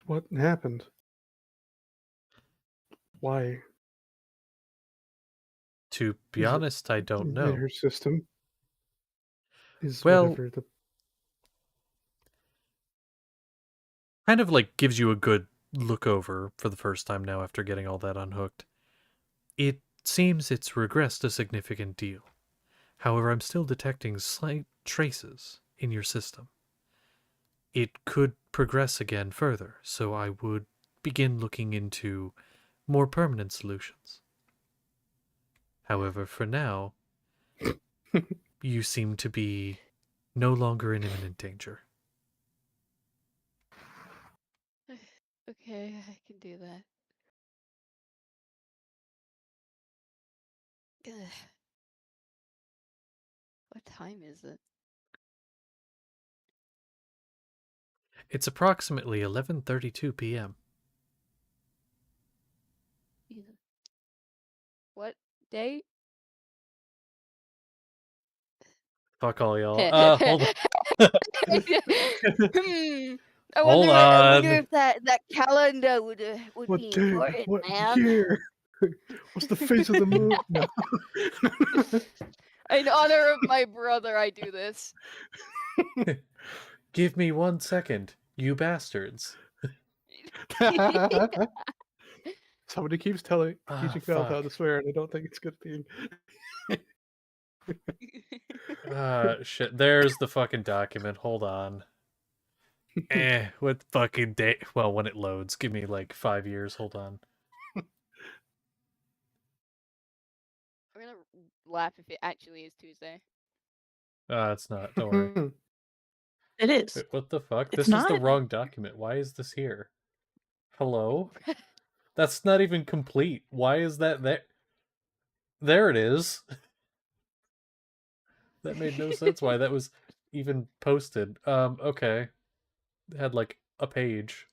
What happened? Why? To be Is it honest, I don't know. Their system is Well, whatever the. kind of like gives you a good look over for the first time now after getting all that unhooked. It seems it's regressed a significant deal. However, I'm still detecting slight traces in your system. It could progress again further, so I would begin looking into more permanent solutions. However, for now, you seem to be no longer in imminent danger. Okay, I can do that. Ugh. What time is it? It's approximately 11:32 p.m. Jesus. What day? Fuck all y'all. Hold on. I Hold wonder on. if that calendar would What be day? important, What man. year? What's the face of the moon? No. In honor of my brother, I do this. Give me 1 second, you bastards. Somebody keeps teaching Val how Fuck. to swear, and I don't think it's a good thing. Shit. There's the fucking document. Hold on. What fucking day? Well, when it loads, give me like 5 years. Hold on. I'm gonna laugh if it actually is Tuesday. It's not. Don't worry. It is. Wait, what the fuck? It's This is the not? wrong document. Why is this here? Hello? That's not even complete. Why is that there? There it is. That made no sense why that was even posted. Okay. It had like a page.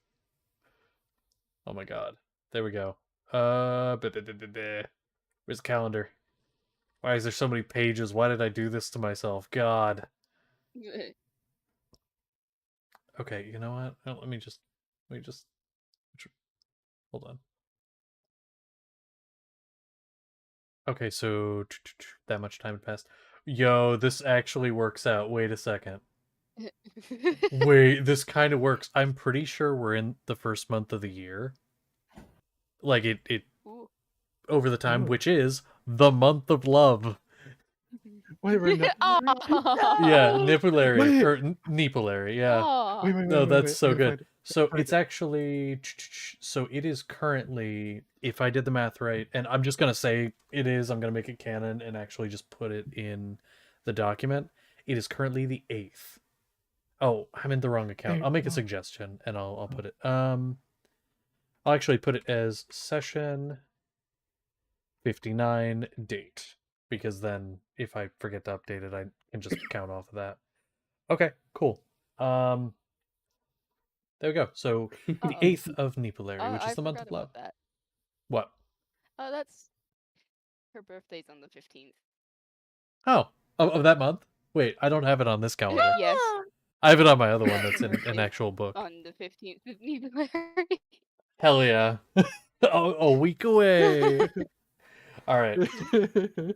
Oh my god. There we go. Where's the calendar? Why is there so many pages? Why did I do this to myself? God. Okay, you know what? Let me just hold on. Okay, so that much time had passed. Yo, this actually works out. Wait a second. Wait, this kind of works. I'm pretty sure we're in the first month of the year. Like it Ooh. over the time, Oh. which is the month of love. Wait, we're not. Yeah, Nipulary Wait. or Nipulary. Yeah. Aw. Wait, No, that's wait, so I gotta good. find it. So Find it's it. actually so it is currently, if I did the math right, and I'm just gonna say it is, I'm gonna make it canon and actually just put it in the document. It is currently the 8th. Oh, I'm in the wrong account. Hey, I'll make a no. suggestion and I'll put it. I'll actually put it as session 59 date, because then if I forget to update it, I can just count off of that. Okay, cool. There we go. So the Uh-oh. 8th of Nipulary, which I is the month forgot of love. about that. What? Oh, that's her birthday's on the 15th. Oh, of that month? Wait, I don't have it on this calendar. Yes. I have it on my other one that's in an Birthday actual book. on the 15th of February. Hell yeah. Oh, a week away. All right.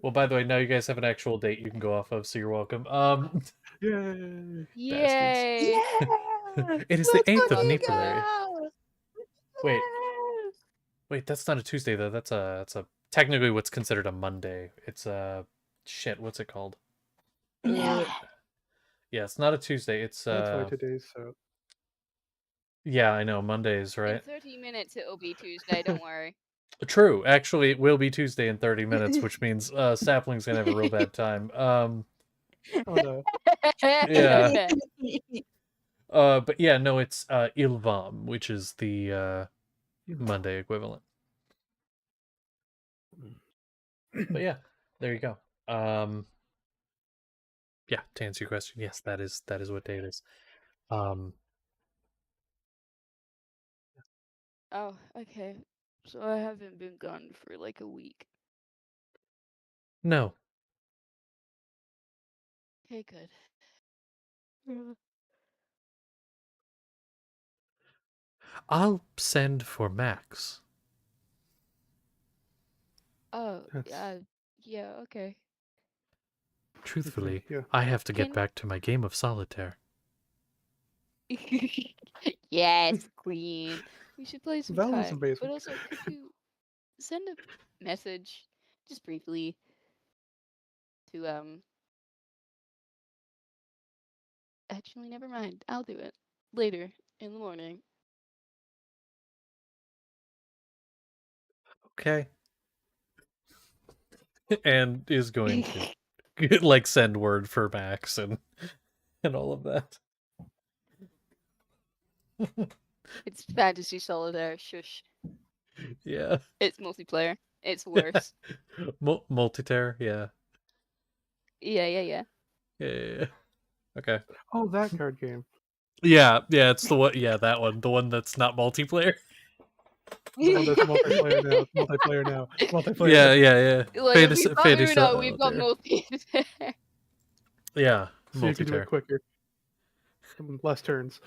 Well, by the way, now you guys have an actual date you can go off of, so you're welcome. Yay! Yay! It is the 8th of fucking Nipulary. Wait, that's not a Tuesday though. That's a technically what's considered a Monday. It's shit. What's it called? Yeah, it's not a Tuesday. It's That's why today's so. Yeah, I know, Mondays, In right? 30 minutes it'll be Tuesday, don't worry. True. Actually, it will be Tuesday in 30 minutes, which means Sapling's gonna have a real bad time. Oh no. Yeah. But yeah, no, it's Ilvam, which is the Monday equivalent. But yeah, there you go. Yeah, to answer your question, yes, that is what day it is. Oh, okay. So I haven't been gone for like a week. No. Okay, good. Mm. I'll send for Max. Oh, That's yeah, okay. Truthfully, yeah. I have to get Can back to my game of solitaire. Yes, Queen. We should play some Val is tag. But amazing. also, could you send a message, just briefly, to actually never mind. I'll do it later in the morning. Okay. And is going to like send word for Max and all of that. It's fantasy solitaire. Shush. Yeah. It's multiplayer. It's worse. Multitaire, yeah. Yeah. Yeah, yeah, yeah. Okay. Oh, that card game. Yeah, it's the one. Yeah, that one. The one that's not multiplayer. The one that's multiplayer now. Multiplayer now. Multiplayer Yeah, now. yeah. Like, if Fantasy, we've got Uno, we've got solitaire. multiplayer. Yeah, So you can do it multitaire. quicker. Less turns.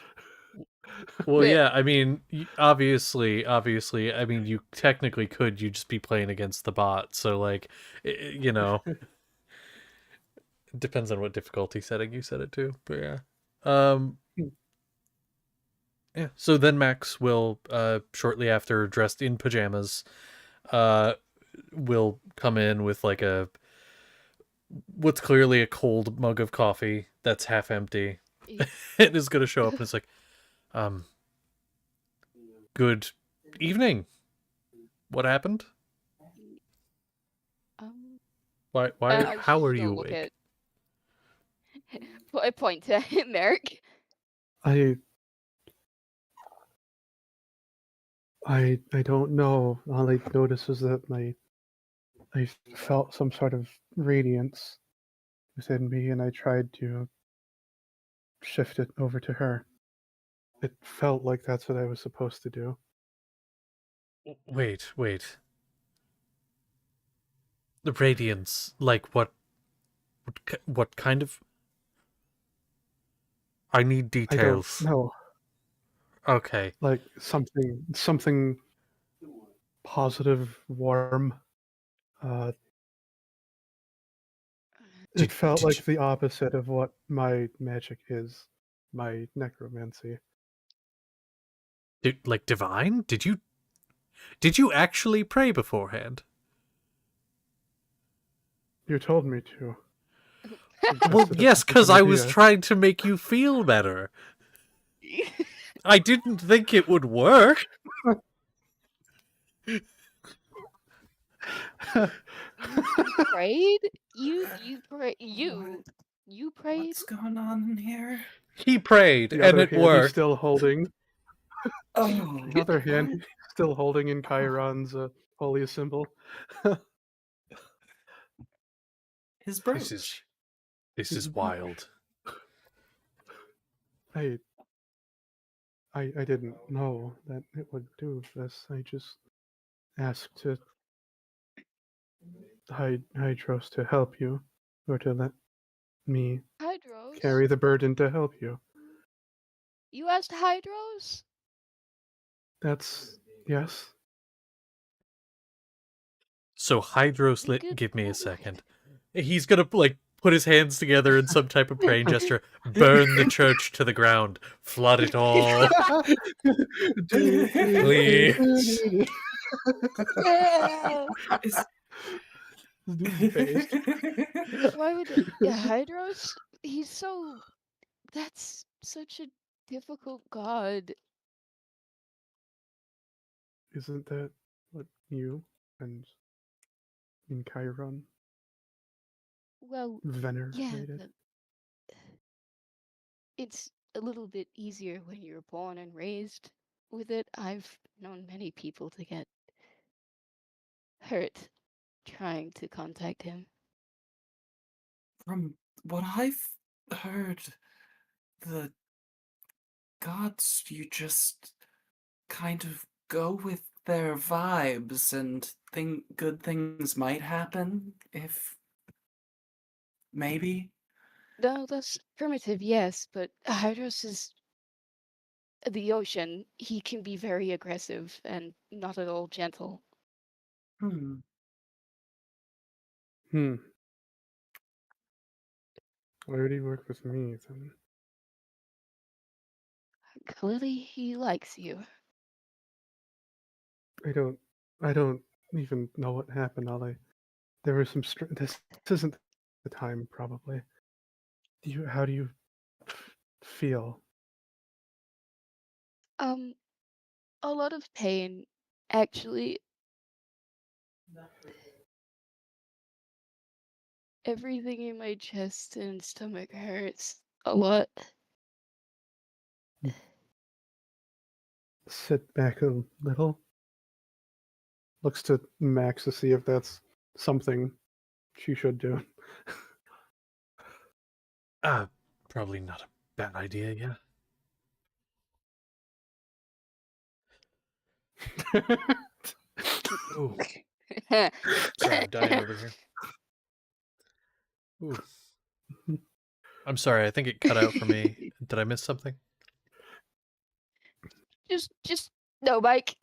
Well, yeah. I mean, obviously. I mean, you technically could. You just be playing against the bot. So, like, you know, it depends on what difficulty setting you set it to. But yeah. Yeah. So then Max will, shortly after, dressed in pajamas, will come in with like what's clearly a cold mug of coffee that's half empty, and is gonna show up and it's like, good evening. What happened? Why? I was How just are gonna you look awake? at. Put a point to Merrick. I don't know. All I noticed was that I felt some sort of radiance within me, and I tried to shift it over to her. It felt like that's what I was supposed to do. Wait. The radiance, like what? What kind of? I need I don't details. know. Okay. Like something positive, warm. Uh, it felt Did you, like the opposite of what my magic is, my necromancy. like divine? Did you actually pray beforehand? You told me to. Well, Suggested yes, it's a good because I was idea. trying to make you feel better. I didn't think it would work. You prayed? You prayed? What's going on in here? He prayed, The and other it hand, he's worked. still holding. Oh, The other hand, what? he's still holding in Chiron's holy symbol. His This is brooch. this His is brooch. wild. I didn't know that it would do this. I just asked to Hydros to help you, or to let me Hydros? carry the burden to help you. You asked Hydros? That's yes. So Hydros, Good give me a lord. second. He's gonna like put his hands together in some type of praying gesture, burn the church to the ground, flood it all. Please. Yeah. Is- Why would Hydros? That's such a difficult god. isn't that what you and in Chiron Well, yeah, venerated? it's a little bit easier when you're born and raised with it. I've known many people to get hurt trying to contact him. From what I've heard, the gods, you just kind of go with their vibes and think good things might happen if maybe. No, that's primitive, yes, but Hydros is the ocean. He can be very aggressive and not at all gentle. Hmm. Hmm. Why would he work with me then? Clearly, he likes you. I don't even know what happened. There was some this isn't the time probably. How do you feel? Um, a lot of pain, actually. Everything in my chest and stomach hurts a lot. Sit back a little. Looks to Max to see if that's something she should do. Probably not a bad idea, yeah. Ooh, sorry, I'm dying over here. Ooh. I'm sorry, I think it cut out for me. Did I miss something? Just no, Mike.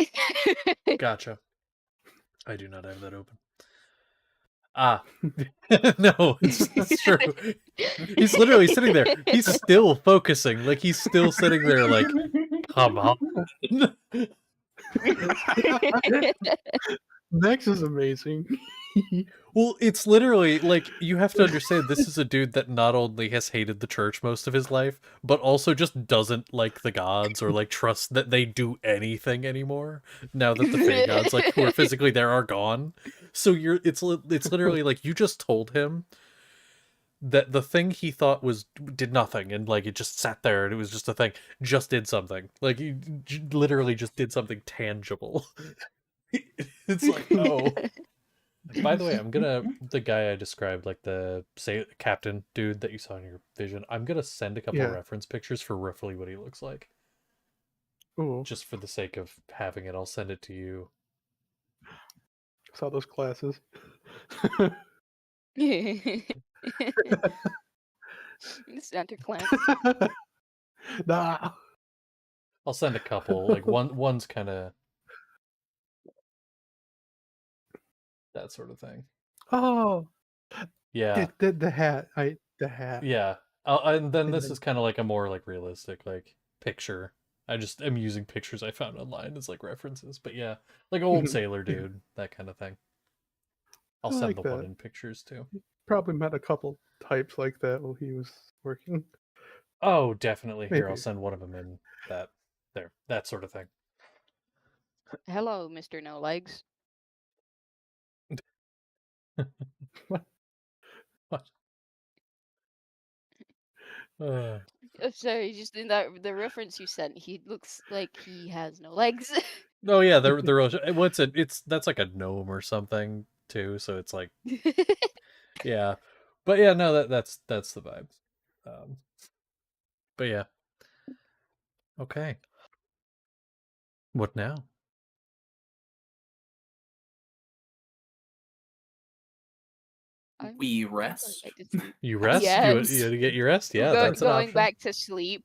Gotcha. I do not have that open. Ah. No, it's true. He's literally sitting there. He's still focusing. Like, he's still sitting there like, come on. Max is amazing. Well, it's literally like, you have to understand, this is a dude that not only has hated the church most of his life, but also just doesn't like the gods or like trust that they do anything anymore now that the Fey gods, like, who are physically there, are gone. So it's literally like, you just told him that the thing he thought did nothing, and like it just sat there and it was just a thing, just did something. Like, you literally just did something tangible. It's like, oh. By the way, the guy I described, like the captain dude that you saw in your vision, I'm gonna send a couple Yeah. reference pictures for roughly what he looks like. Ooh, Just for the sake of having it, I'll send it to you. saw those classes. Center clan. Nah. I'll send a couple. Like, one's kind of that sort of thing. Oh, Yeah, the hat. The hat. yeah. And then And this then- is kind of like a more like realistic like picture. I just am using pictures I found online as like references, but yeah, like old sailor Yeah, dude, that kind of thing. I'll I send like the one that. in pictures too. Probably met a couple types like that while he was working. Oh, definitely. Here, I'll Maybe. send one of them in that sort of thing. Hello, Mr. No Legs. What? Uh, Oh, sorry, just in the reference you sent, he looks like he has no legs. oh yeah, that's like a gnome or something too, so it's like, yeah. But yeah, no, that's the vibe. But yeah. Okay. What now? We I'm going rest. back to sleep. You rest? Yes. You get your rest? I'm Yeah, that's an going option. back to sleep.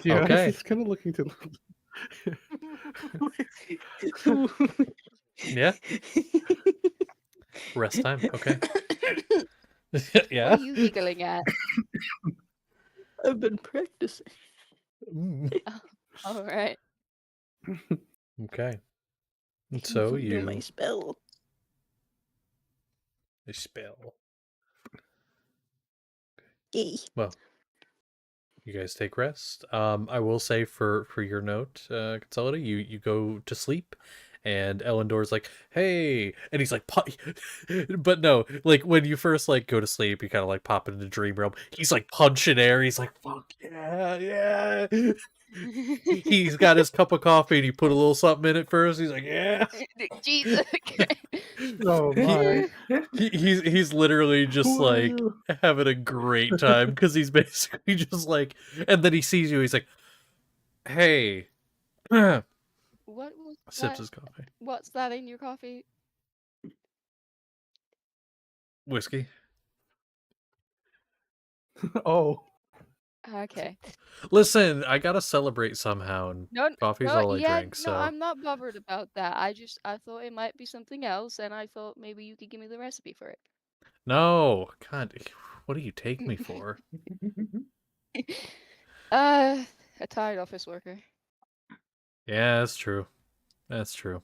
Yeah, Okay. I was kind of looking to. Yeah. Rest time. Okay. What Yeah. are you giggling at? I've been practicing. All right. Okay. I And can so do my you spell. spell. Yay. Well, you guys take rest. I will say for your note, Consolidate, you go to sleep, And Elendor's like, "Hey," and he's like, but no, like when you first like go to sleep, you kind of like pop into dream realm. He's like punching air. He's like, "Fuck yeah, yeah." He's got his cup of coffee and he put a little something in it first. He's like, "Yeah." Jesus. Oh my. He's literally just like Woo. having a great time because he's basically just like, and then he sees you. He's like, "Hey," What was sips that? his coffee, What's that in your coffee? whiskey. Oh. Okay. Listen, I gotta celebrate somehow, and No, coffee's no, all I yeah, drink. no, So I'm not bothered about that. I thought it might be something else, and I thought maybe you could give me the recipe for no, God, what do you take me for? it. Uh, a tired office worker. Yeah, that's true. That's true.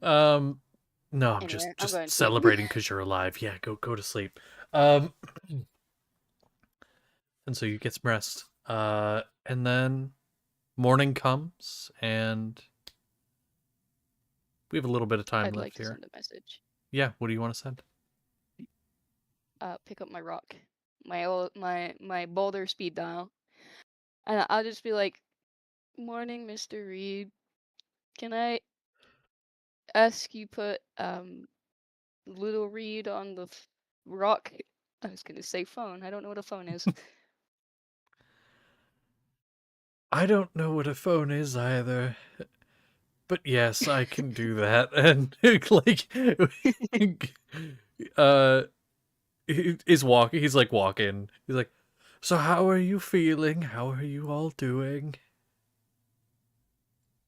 Um, no, I'm Anyway, I'm just going to sleep. celebrating because you're alive. Yeah, go to sleep. Um, and so you get some rest. And then morning comes, and we have a little bit of time I'd like left to here. send a message. Yeah, what do you want to send? Pick up my rock, my boulder speed dial, and I'll just be like, "Morning, Mr. Reed. Can I ask you put little Reed on the rock?" I was gonna say phone. I don't know what a phone is. I don't know what a phone is either, but yes, I can do that. And like, uh, is walking. He's like walking. He's like, "So how are you feeling? How are you all doing?"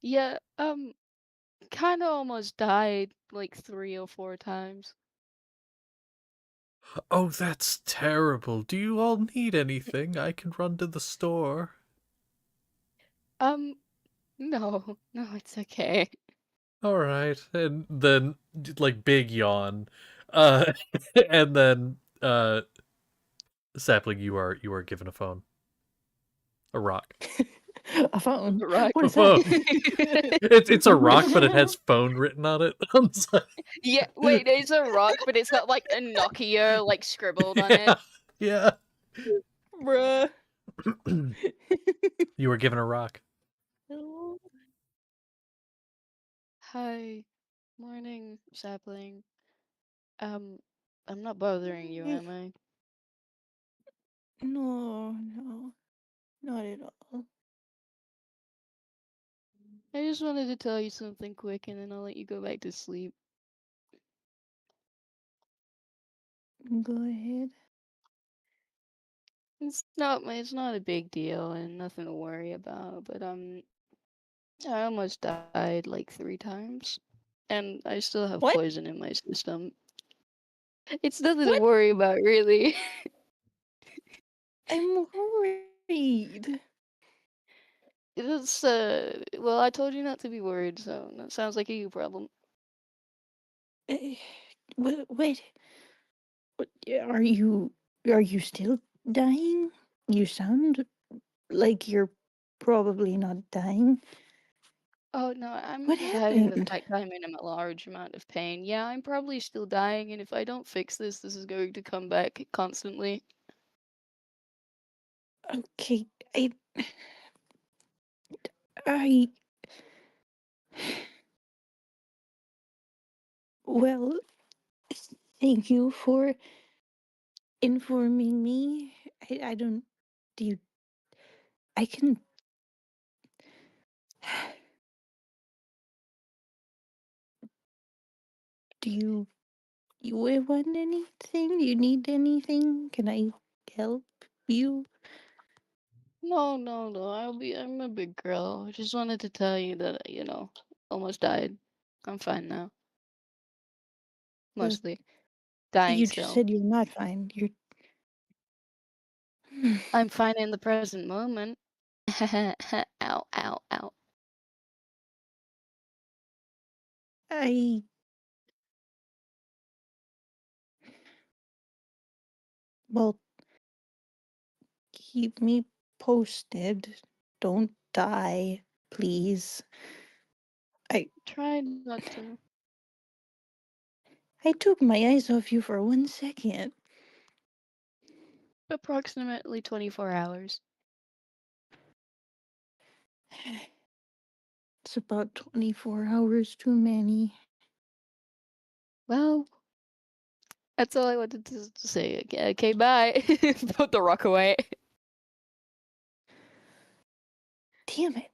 Yeah, kind of almost died like 3 or 4 times. Oh, that's terrible. Do you all need anything? I can run to the store. Um, no, no, it's okay. All right. And then like big yawn. And then Sapling, you are given a phone. A rock. A phone. Right. What A is that? phone. It's a rock, but it has phone written on it. On the side. Yeah, wait, it's a rock, but it's got like a Nokia like scribbled on Yeah. it. Yeah. Bruh. You were given a rock. Hi, morning, sapling. Um, I'm not bothering you, am I? No, no, not at all. I just wanted to tell you something quick and then I'll let you go back to sleep. Go ahead. It's not a big deal and nothing to worry about, but I almost died like 3 times. And I still have What? poison in my system. It's nothing to What? worry about, really. I'm worried. It's well, I told you not to be worried, so that sounds like a you problem. Eh, wait. What, are you still dying? You sound like you're probably not dying. Oh no, I'm What just having the happened? fact I'm in a large amount of pain. Yeah, I'm probably still dying, and if I don't fix this, this is going to come back constantly. Okay, I well, thank you for informing me. I don't do you I can do you want anything? Do you need anything? Can I help you? No, no, no. I'm a big girl. I just wanted to tell you that, almost died. I'm fine now. Uh, Mostly. Dying you just still. said you're not fine. You're I'm fine in the present moment. Ow, ow, ow. I well, keep me posted. Don't die, please. I Try not to. I took my eyes off you for 1 second. Approximately 24 hours. It's about 24 hours too many. Well, that's all I wanted to say. Okay, bye. Put the rock away. Damn it.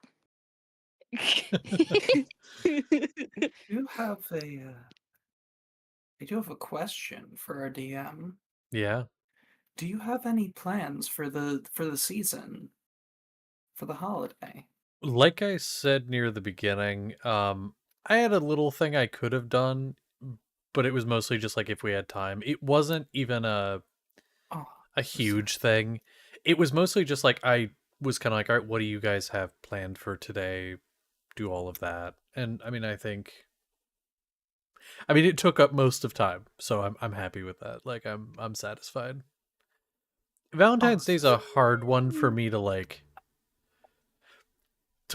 do have a I do have a question for our DM. Yeah. Do you have any plans for the season, for the holiday? Like I said near the beginning, I had a little thing I could have done, but it was mostly just like if we had time. It wasn't even Oh, a I'm sorry. huge thing. It was mostly just like I was kind of like, all right, what do you guys have planned for today? Do all of that, and I mean, it took up most of time, so I'm happy with that. Like, I'm satisfied. Valentine's Day's a Awesome. hard one for me to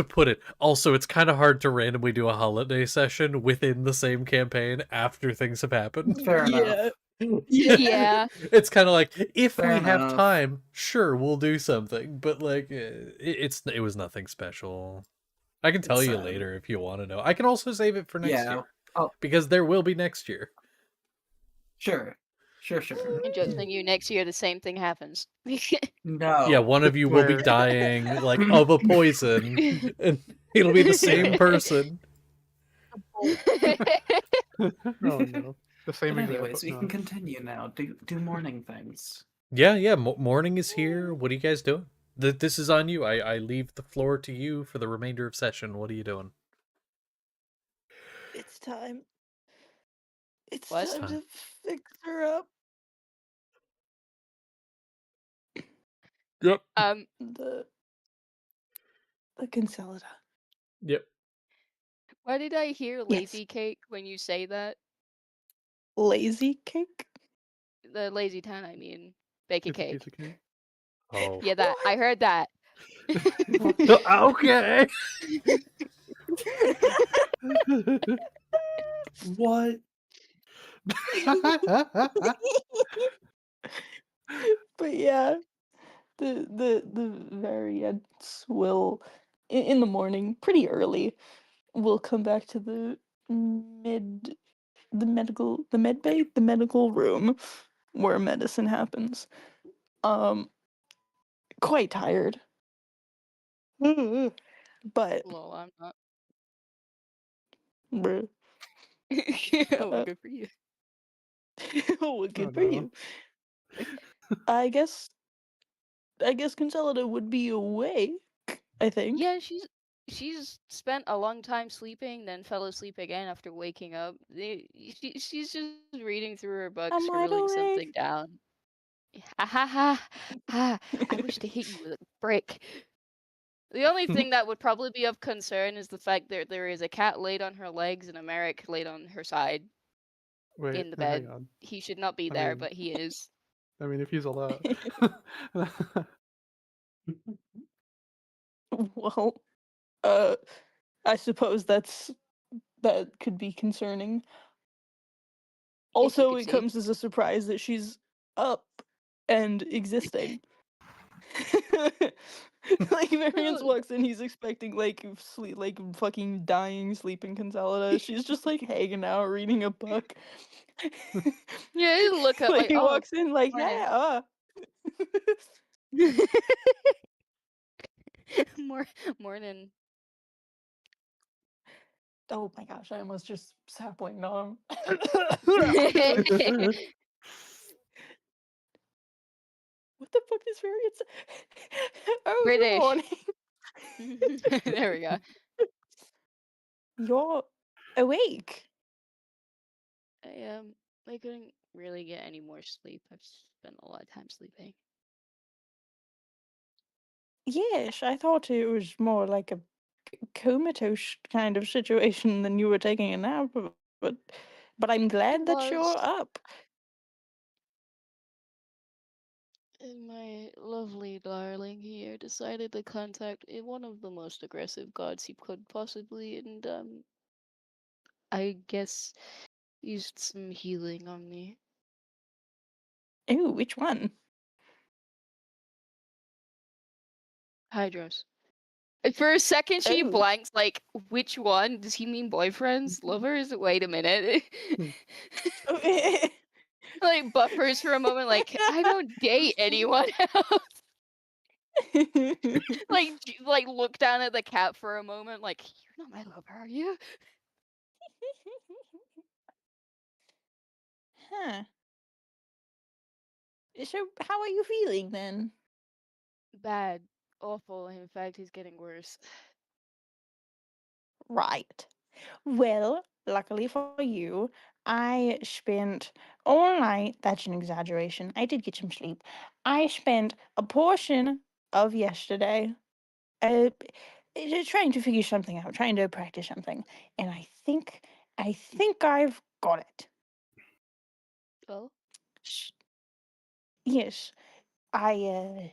put it. Also, it's kind of hard to randomly do a holiday session within the same campaign after things have happened. Fair enough. Yeah. Yeah. Yeah. It's kind of like if Fair we have enough. time, sure, we'll do something, but like it was nothing special. I can tell It's you later if you want to know. I can also save it for next yeah. year Oh, because there will be next year. sure. Sure. And just think you next year the same thing happens. Yeah, No. one of you will be Where dying like of a poison, and it'll be the same Yeah. person. oh no. The same But example. anyways, we can continue now. Do morning things. Yeah. Morning is here. What are you guys doing? This is on you. I leave the floor to you for the remainder of session. What are you doing? It's time. It's What? time Time. to fix her up. Yep. The the Consolida. Yep. Why did I hear Yes. lazy cake when you say that? Lazy cake? The lazy town, I mean. Bake a It's a piece cake. of cake. Oh. Yeah, that. I heard that. Okay. What? But yeah, the variants will in the morning, pretty early, will come back to mid the med bay, the medical room where medicine happens. Um, quite tired. But Well, I'm not. bruh, Well, uh, good for you. well, Oh good for no. you. I guess Consolida would be awake, I think. Yeah, she's spent a long time sleeping, then fell asleep again after waking up. She's just reading through her I'm books, wide scribbling awake. something down. Ha ha ha ha! I wish to hit you with a brick. The only thing that would probably be of concern is the fact that there is a cat laid on her legs and a Merrick laid on her side Wait, in the hang bed. on. He should not be I there, mean but he is. if he's allowed. Well, I suppose that could be concerning. If you Also, could it see. comes as a surprise that she's up and existing. Like Variance Well, walks in, he's expecting like sleep, like fucking dying, sleeping Consolida. She's just like hanging out, reading a book. yeah, you look up Like like, he oh, walks in, like morning. yeah. More morning. Oh my gosh, I almost just sapling on. What the fuck is Variance? Oh, good British. morning. There we go. You're awake. I I couldn't really get any more sleep. I've spent a lot of time sleeping. Yes, I thought it was more like a comatose kind of situation than you were taking a nap, but but I'm It glad that you're was. up. And my lovely darling here decided to contact one of the most aggressive gods he could possibly, and I guess used some healing on me. Ooh, which one? Hydros. For a second, she Oh. blanks, like, which one? Does he mean boyfriends? Lovers? Wait a minute. Like, buffers for a moment, like, I don't date anyone else. Like, look down at the cat for a moment, like, you're not my lover, are you? Huh. So, how are you feeling then? Bad. Awful. In fact, he's getting worse. Right. Well, luckily for you, I spent all night. That's an exaggeration. I did get some sleep. I spent a portion of yesterday uh, trying to figure something out, trying to practice something, and I think I've got it. Well, S- Yes, yeah.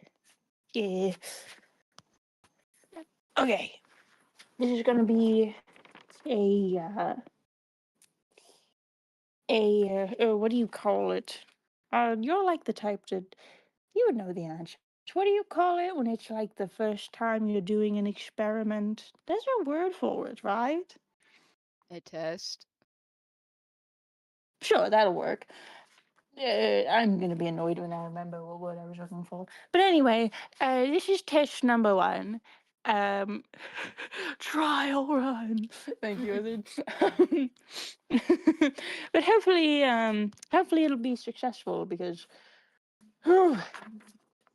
Okay, this is gonna be a what do you call it? You're like the type that you would know the answer. What do you call it when it's like the first time you're doing an experiment? There's a word for it, right? a test. Sure, that'll work. I'm gonna be annoyed when I remember what word I was looking for. But anyway, this is test number one. Um, trial run. Thank you. But hopefully it'll be successful because whew,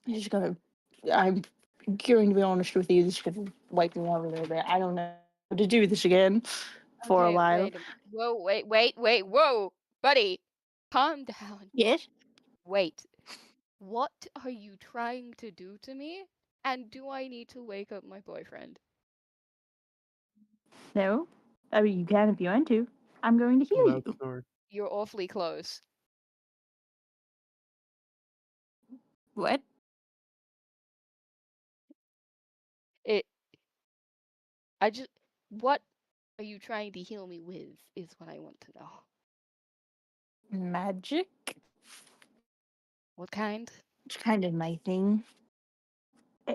this is gonna. I'm going to be honest with you. This is gonna wipe me out a little bit. I don't know how to do this again for a Okay, while. wait a minute. Whoa, wait, whoa! Buddy, calm down. Yes. Wait. What are you trying to do to me? And do I need to wake up my boyfriend? No. I mean, you can if you want to. I'm going to heal Loud you. snore. You're awfully close. What? It. I just. What are you trying to heal me with? Is what I want to know. Magic? What kind? It's kind of my thing. Eh,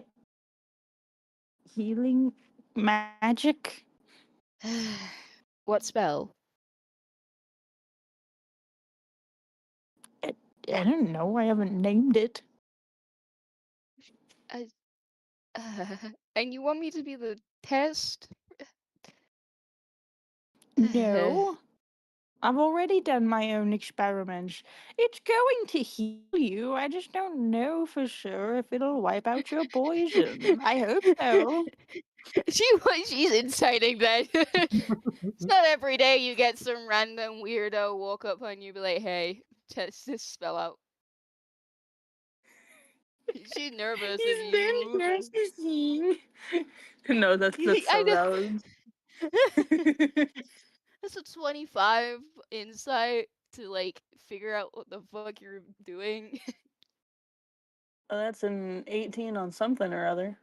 Healing magic? What spell? I, I don't know. I haven't named it. I, and you want me to be the test? No. I've already done my own experiments. It's going to heal you. I just don't know for sure if it'll wipe out your poison. I hope so. She's inciting that. It's not every day you get some random weirdo walk up on you and be like, hey, test this spell out. She's nervous of He's very you. narcissistic. No, that's I so know. valid. That's a 25 insight to like figure out what the fuck you're doing. That's an 18 on something or other.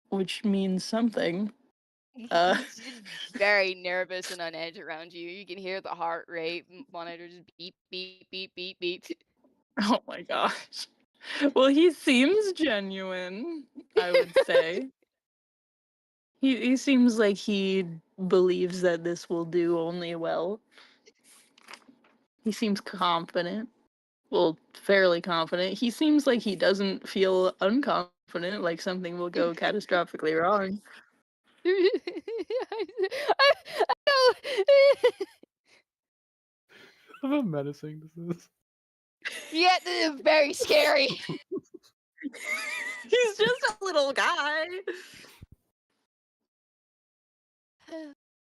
Which means something. She's very nervous and on edge around you. You can hear the heart rate monitor just beep, beep, beep, beep, beep. Oh my gosh. Well, he seems genuine, I would say. He seems like he believes that this will do only well. He seems confident. Well, fairly confident. He seems like he doesn't feel unconfident, like something will go catastrophically wrong. I know. How menacing this is. Yeah, this is very scary. He's just a little guy.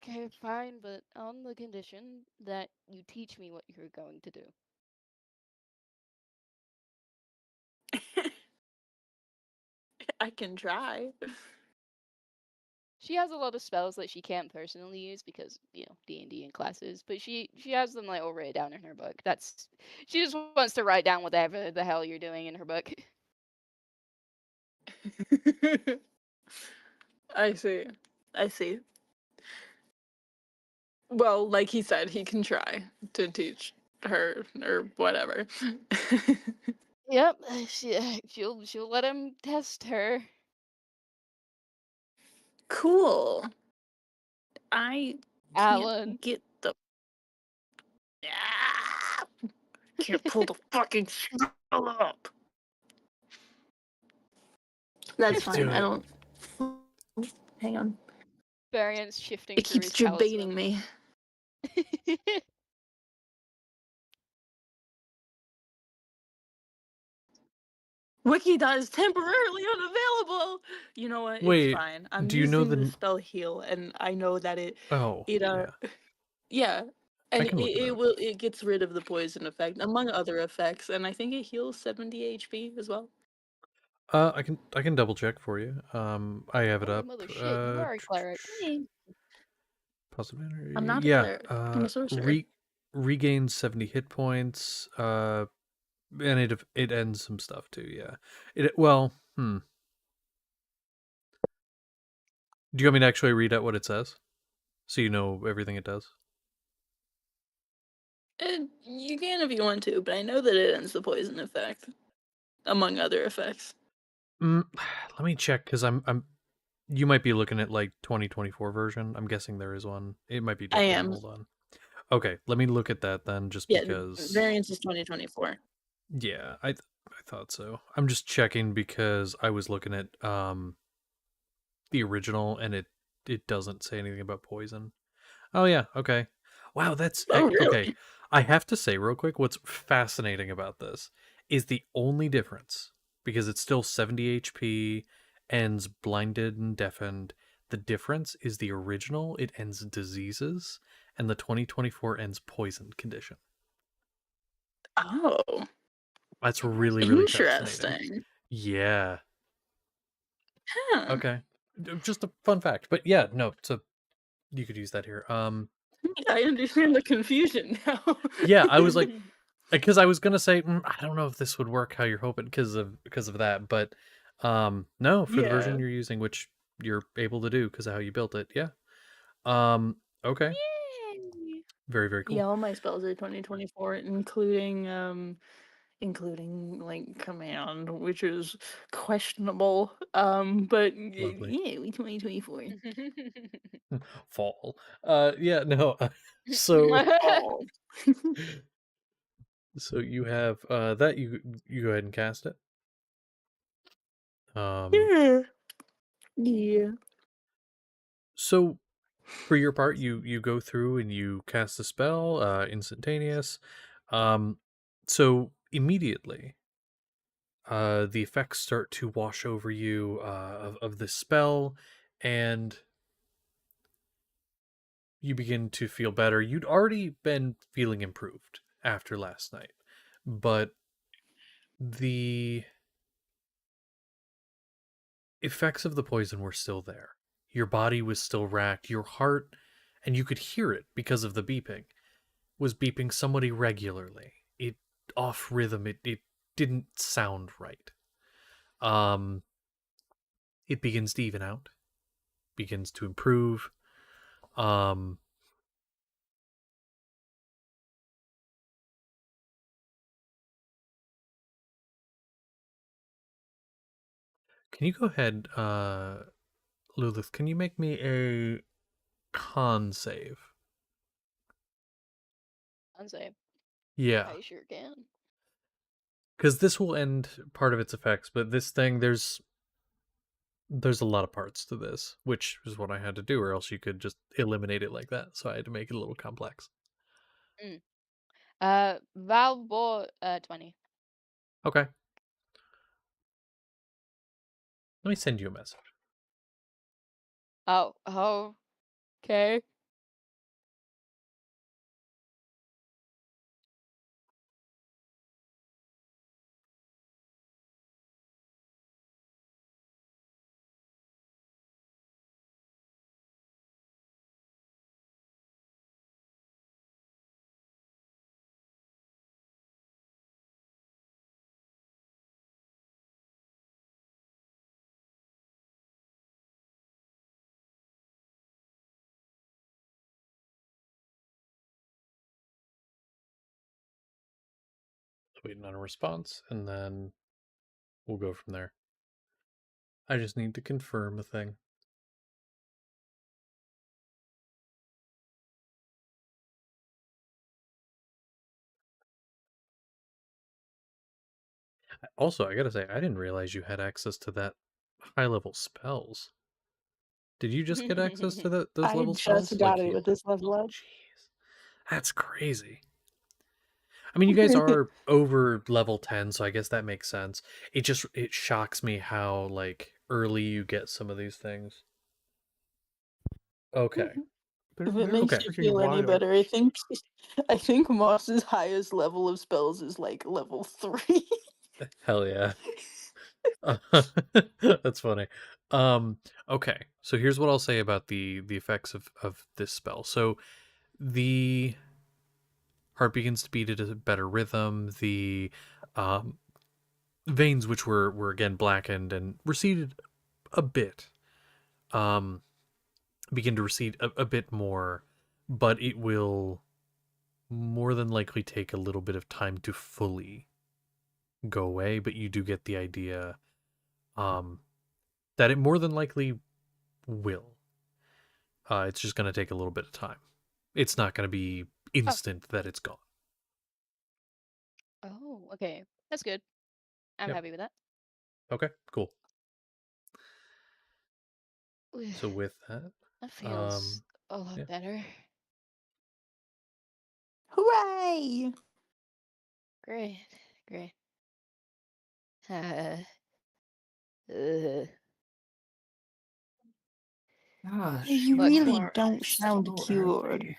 Okay, fine, but on the condition that you teach me what you're going to do. I can try. She has a lot of spells that she can't personally use because, you know, D&D and classes, but she has them like all written down in her book. She just wants to write down whatever the hell you're doing in her book. I see. I see. Well, like he said, he can try to teach her or whatever. Yep, she'll let him test her. Cool. I Alan. can't get the. Ah! Can't pull the fucking spell up. That's Just fine. do I it. don't. Hang on. Variant's shifting It through keeps his debating talisman. me. Wikidot is temporarily unavailable. You know what? It's Wait, fine. I'm do you know using the the? spell heal, and I know that Oh, it yeah. yeah, I and can look it up. it gets rid of the poison effect among other effects, and I think it heals 70 HP as well. I can double check for you. I have it Holy up. mother shit, you are a cleric. Positive I'm energy. not a Yeah. cleric. I'm a sorcerer. Regains 70 hit points. And it ends some stuff too. Yeah. Do you want me to actually read out what it says, so you know everything it does? You can if you want to, but I know that it ends the poison effect, among other effects. Let me check because I'm. You might be looking at like 2024 version. I'm guessing there is one. It might be I different. am. Hold on. Okay, let me look at that then, just Yeah, because. variance is 2024. Yeah, I thought so. I'm just checking because I was looking at the original and it doesn't say anything about poison. Oh yeah, okay. Wow, Oh, okay. really? I have to say real quick, what's fascinating about this is the only difference, because it's still 70 HP, ends blinded and deafened. The difference is the original, it ends diseases, and the 2024 ends poisoned condition. Oh, That's really, really fascinating. interesting. Yeah. Huh. Okay. Just a fun fact. But yeah, no, so you could use that here. I understand the confusion now. Yeah, I was like, because I was gonna say, I don't know if this would work how you're hoping because of that, but no, for the Yeah. version you're using, which you're able to do because of how you built it, yeah. Um, okay, Yay! very, very Yeah, cool. all my spells are 2024, including like command, which is questionable. But Lovely. yeah, we 2024. Fall. Yeah, no. So Oh. so you have that you go ahead and cast it. Yeah. Yeah. So for your part, you go through and you cast the spell, instantaneous. So immediately, the effects start to wash over you of the spell, and you begin to feel better. You'd already been feeling improved after last night, but the effects of the poison were still there. Your body was still racked. Your heart, and you could hear it because of the beeping, was beeping somewhat irregularly. It off rhythm. It didn't sound right. Um, it begins to even out, begins to improve. Um, can you go ahead, Lilith? Can you make me a con save? Unsave. Yeah, I sure can. because this will end part of its effects, but this thing there's a lot of parts to this, which is what I had to do, or else you could just eliminate it like that. So I had to make it a little complex. Val bought 20. Okay, let me send you a message. Oh, okay. Waiting on a response, and then we'll go from there. I just need to confirm a thing. Also, I gotta say, I didn't realize you had access to that high-level spells. Did you just get access to those I level just spells? got Like, it with this level up. jeez, that's crazy. I mean, you guys are over level 10, so I guess that makes sense. It shocks me how like early you get some of these things. Okay. If it They're makes Okay. you freaking feel any wild. better, I think Moss's highest level of spells is like level 3. Hell yeah. That's funny. Okay. So here's what I'll say about the effects of this spell. So the heart begins to beat at a better rhythm. The um veins, which were again blackened and receded a bit, um begin to recede a bit more, but it will more than likely take a little bit of time to fully go away. But you do get the idea, um that it more than likely will. It's just going to take a little bit of time. It's not going to be Oh. instant that it's gone. Oh, okay. That's good. I'm Yep. happy with that. Okay, cool. So with that, That feels a yeah. lot better. Hooray! Great, great. Uh, Gosh, You But you really are don't sound so cured. early.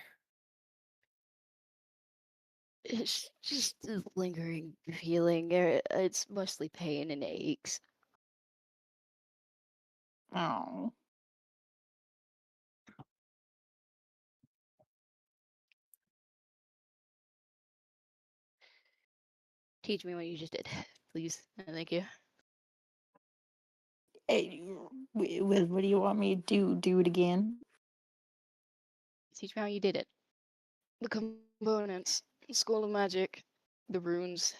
it's just a lingering feeling. It's mostly pain and aches. Oh. Teach me what you just did, please. Thank you. Hey, what do you want me to do? Do it again? Teach me how you did it. The components, School of Magic, the runes.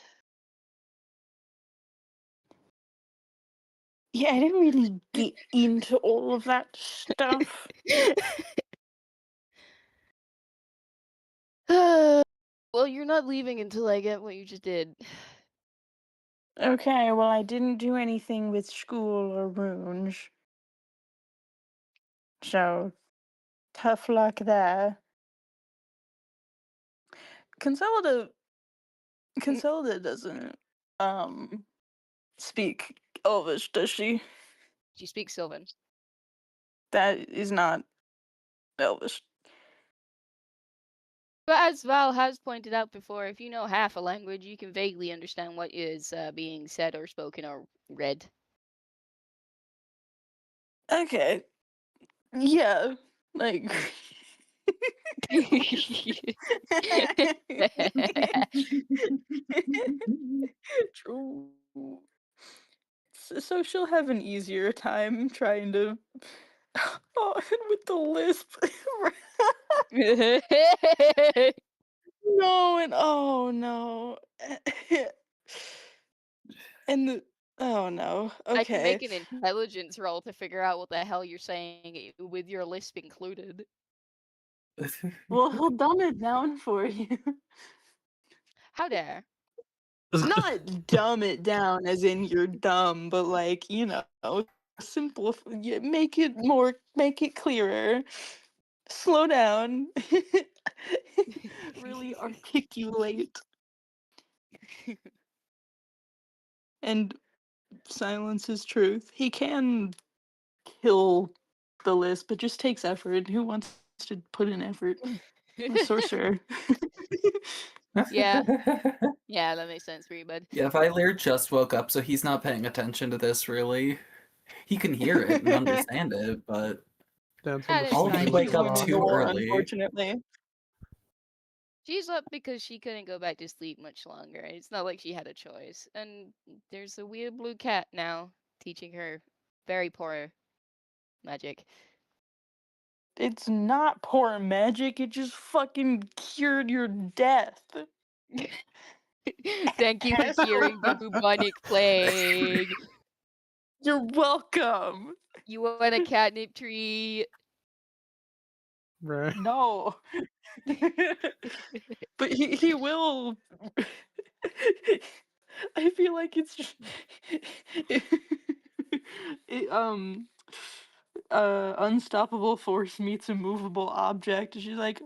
Yeah, I didn't really get into all of that stuff. Well, you're not leaving until I get what you just did. Okay, well, I didn't do anything with school or runes. So, tough luck there. Consolida doesn't speak Elvish, does she? She speaks Sylvan. That is not Elvish. But as Val has pointed out before, if you know half a language, you can vaguely understand what is being said or spoken or read. Okay. Yeah. Like True. So she'll have an easier time trying to oh, and with the lisp. No, and oh no. And the oh no. I can Okay. make an intelligence roll to figure out what the hell you're saying with your lisp included. Well, he'll dumb it down for you. How dare? Not dumb it down as in you're dumb, but like, simplify, yeah, make it clearer. Slow down. Really articulate. And silence is truth. He can kill the list, but just takes effort. Who wants to put in effort? A sorcerer. Yeah, yeah, that makes sense for you, bud. Yeah, Vilair just woke up, so he's not paying attention to this really. He can hear it and understand it, but Dancing That the is all of sun you fine. was wake She's up the raw. too door, early. unfortunately. She's up because she couldn't go back to sleep much longer. It's not like she had a choice. And there's a weird blue cat now teaching her very poor magic. It's not poor magic, it just fucking cured your death. Thank you for curing the bubonic plague. You're welcome. You want a catnip tree? Right. No. But he will. I feel like it's it, unstoppable force meets immovable object. She's like,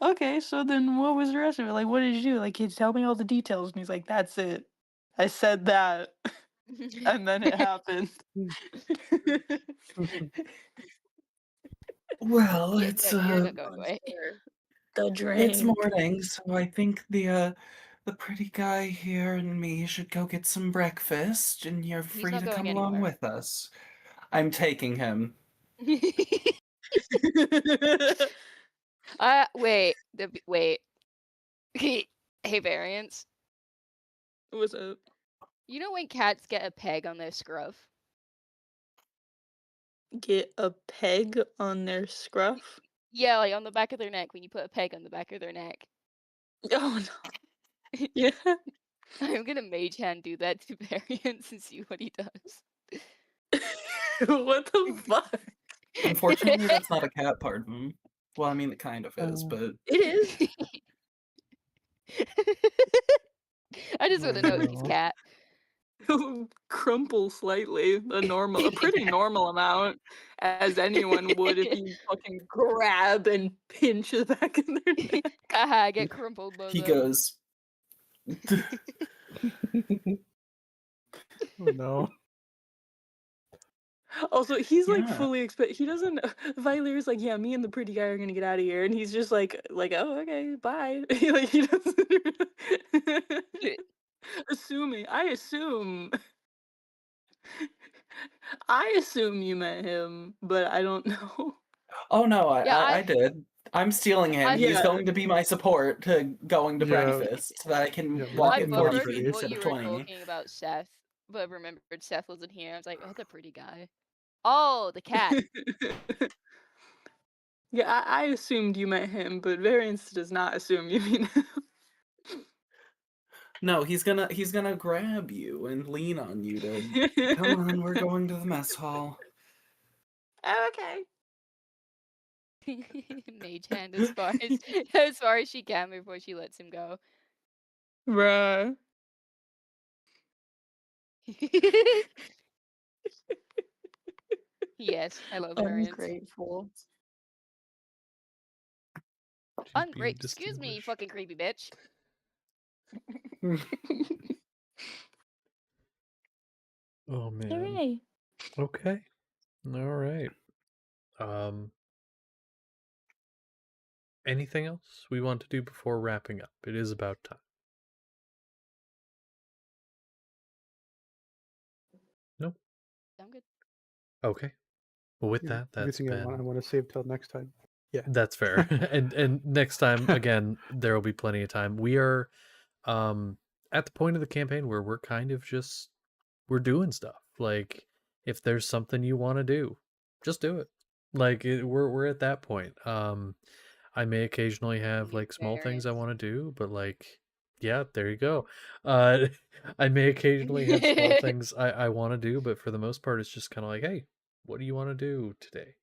okay, so then what was the rest of it? Like, what did you do? Like, can you tell me all the details? And he's like, that's it. I said that, and then it happened. Well, Yeah, it's you're not going away. The it's drink. morning, so I think the pretty guy here and me should go get some breakfast, and you're He's free not to going come along anywhere. with us. I'm taking him. Wait. Wait. Hey, Variance. What's up? You know when cats get a peg on their scruff? Get a peg on their scruff? Yeah, like on the back of their neck, when you put a peg on the back of their neck. Oh no. Yeah. I'm gonna mage hand do that to Variance and see what he does. What the fuck? Unfortunately, that's not a cat pardon. Well, I mean, it kind of is, Oh. but It is. I just want to know if he's No. cat. Crumple slightly, a pretty normal amount, as anyone would if you fucking grab and pinch the back of their neck. Haha, get crumpled by he them. goes. Oh no. Also, he's like Yeah. fully he doesn't. Violeur's like, yeah, me and the pretty guy are gonna get out of here, and he's just like, oh, okay, bye. Like he doesn't. Assuming, I assume you met him, but I don't know. Oh no, Yeah, I did. I'm stealing him. He's Yeah. going to be my support to going to Yeah. breakfast so that I can Yeah, walk I at Martin 40 knows buffered feet pretty. what instead you of were 20. talking about Seth, but remembered Seth wasn't here. I was like, oh, the pretty guy. Oh, the cat. Yeah, I assumed you met him, but Variance does not assume you mean him. No, he's gonna grab you and lean on you to come on, we're going to the mess hall. Okay. Mage hand as far as she can before she lets him go. Bruh. Yes, I love Variance. Ungrateful. She's being Excuse me, you distinguished. fucking creepy bitch. Oh man. Hooray. Okay. All right. Anything else we want to do before wrapping up? It is about time. Nope. Sound good. Okay. Well, with Yeah, that, that's everything I been. want to save till next time. Yeah. That's fair. and next time, again, there will be plenty of time. We are at the point of the campaign where we're kind of just we're doing stuff. Like if there's something you want to do, just do it. Like we're at that point. I may occasionally have like small things I want to do, but like yeah, there you go. I may occasionally have small things I want to do, but for the most part it's just kind of like, hey, what do you want to do today?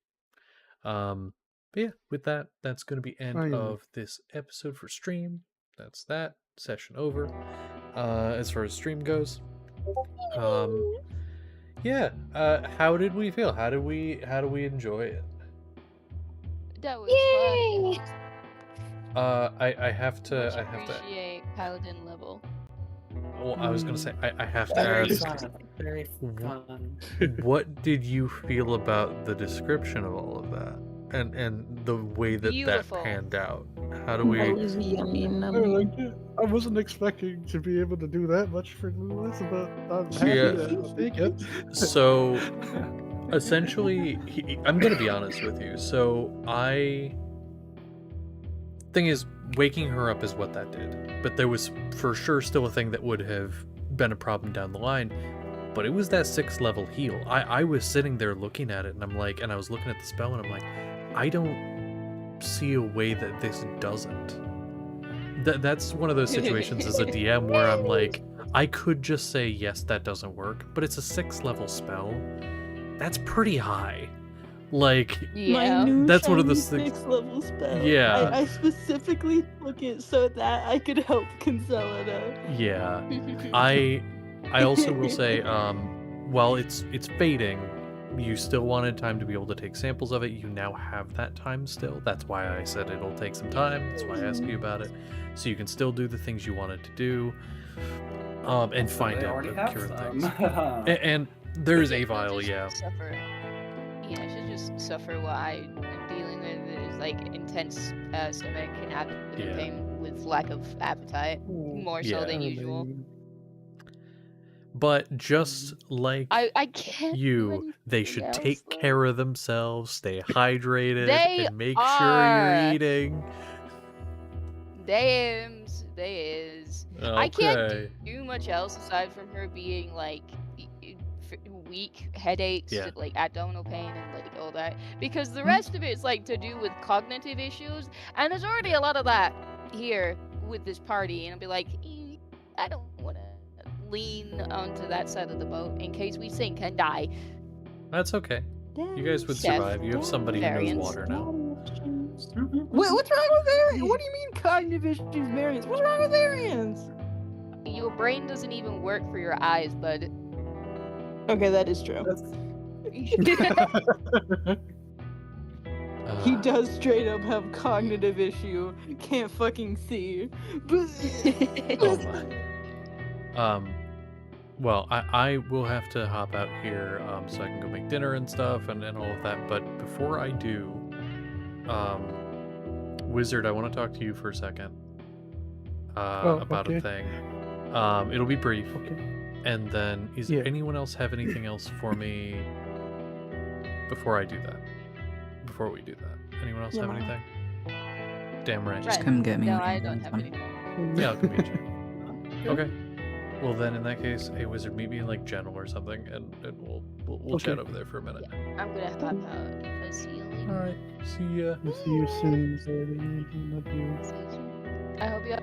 But yeah, with that, that's going to be end Finally. of this episode for stream. That's that session over. As far as stream goes, yeah. How did we feel? How do we enjoy it? That was fun. Yay! I have to. Much I have to. appreciate Paladin level. Well, I was gonna say I have to Very ask. fun. Very fun. What did you feel about the description of all of that, and the way that Beautiful. that panned out? How do That we? was yummy. I liked it. I wasn't expecting to be able to do that much for Lewis, but I'm happy Yeah. that I'll take it. So essentially, I'm gonna be honest with you. So thing is, waking her up is what that did, but there was for sure still a thing that would have been a problem down the line. But it was that 6th level heal. I was sitting there looking at it, and I'm like, and I was looking at the spell, and I'm like, I don't see a way that this doesn't. That's one of those situations as a DM where I'm like, I could just say yes, that doesn't work, but it's a 6th level spell. That's pretty high. Like, My Yeah. new That's one of shiny those things- 6th level spell. Yeah. I specifically took it so that I could help Consolida. yeah. I also will say, while it's fading, you still wanted time to be able to take samples of it. You now have that time still. That's why I said it'll take some time. That's why I asked you about it. So you can still do the things you wanted to do, and So find they out already the have cure some. things. And there's a She'll vial, just yeah. Suffer. Yeah, she'll just suffer what I am dealing with is like intense stomach and abdomen Yeah. pain with lack of appetite, more so Yeah. than usual. But just like I can't do you, they anything should else, take though. care of themselves, stay hydrated, They and make sure you're are. eating. They is. I can't Okay. do much else aside from her being like weak, headaches, Yeah. like abdominal pain, and like all that. Because Hmm? the rest of it is like to do with cognitive issues, and there's already a lot of that here with this party. And I'll be like, I don't want to lean onto that side of the boat in case we sink and die. That's okay. You guys would Chef survive. You have somebody who knows variants. water now. Wait, what's wrong with variance? What do you mean cognitive issues variance? What's wrong with variance? Your brain doesn't even work for your eyes, bud. Okay, that is true. He Uh, does straight up have cognitive issue. Can't fucking see. But oh my. Well, I will have to hop out here, so I can go make dinner and stuff and all of that. But before I do, Wizard, I want to talk to you for a second. About a thing. It'll be brief. Okay. And then, is Yeah. anyone else have anything else for me before I do that? Before we do that, anyone else have No. anything? Damn right. Just Right. come get me. No, when I you're don't done, have fun. anything. Yeah, I'll come meet you. Okay. Well, then in that case, hey Wizard, meet me in like General or something, and we'll Okay. chat over there for a minute. I'm gonna hop out. I'll see you later. All right. See ya. I'll see you soon, baby. Love you. See you soon. I hope you.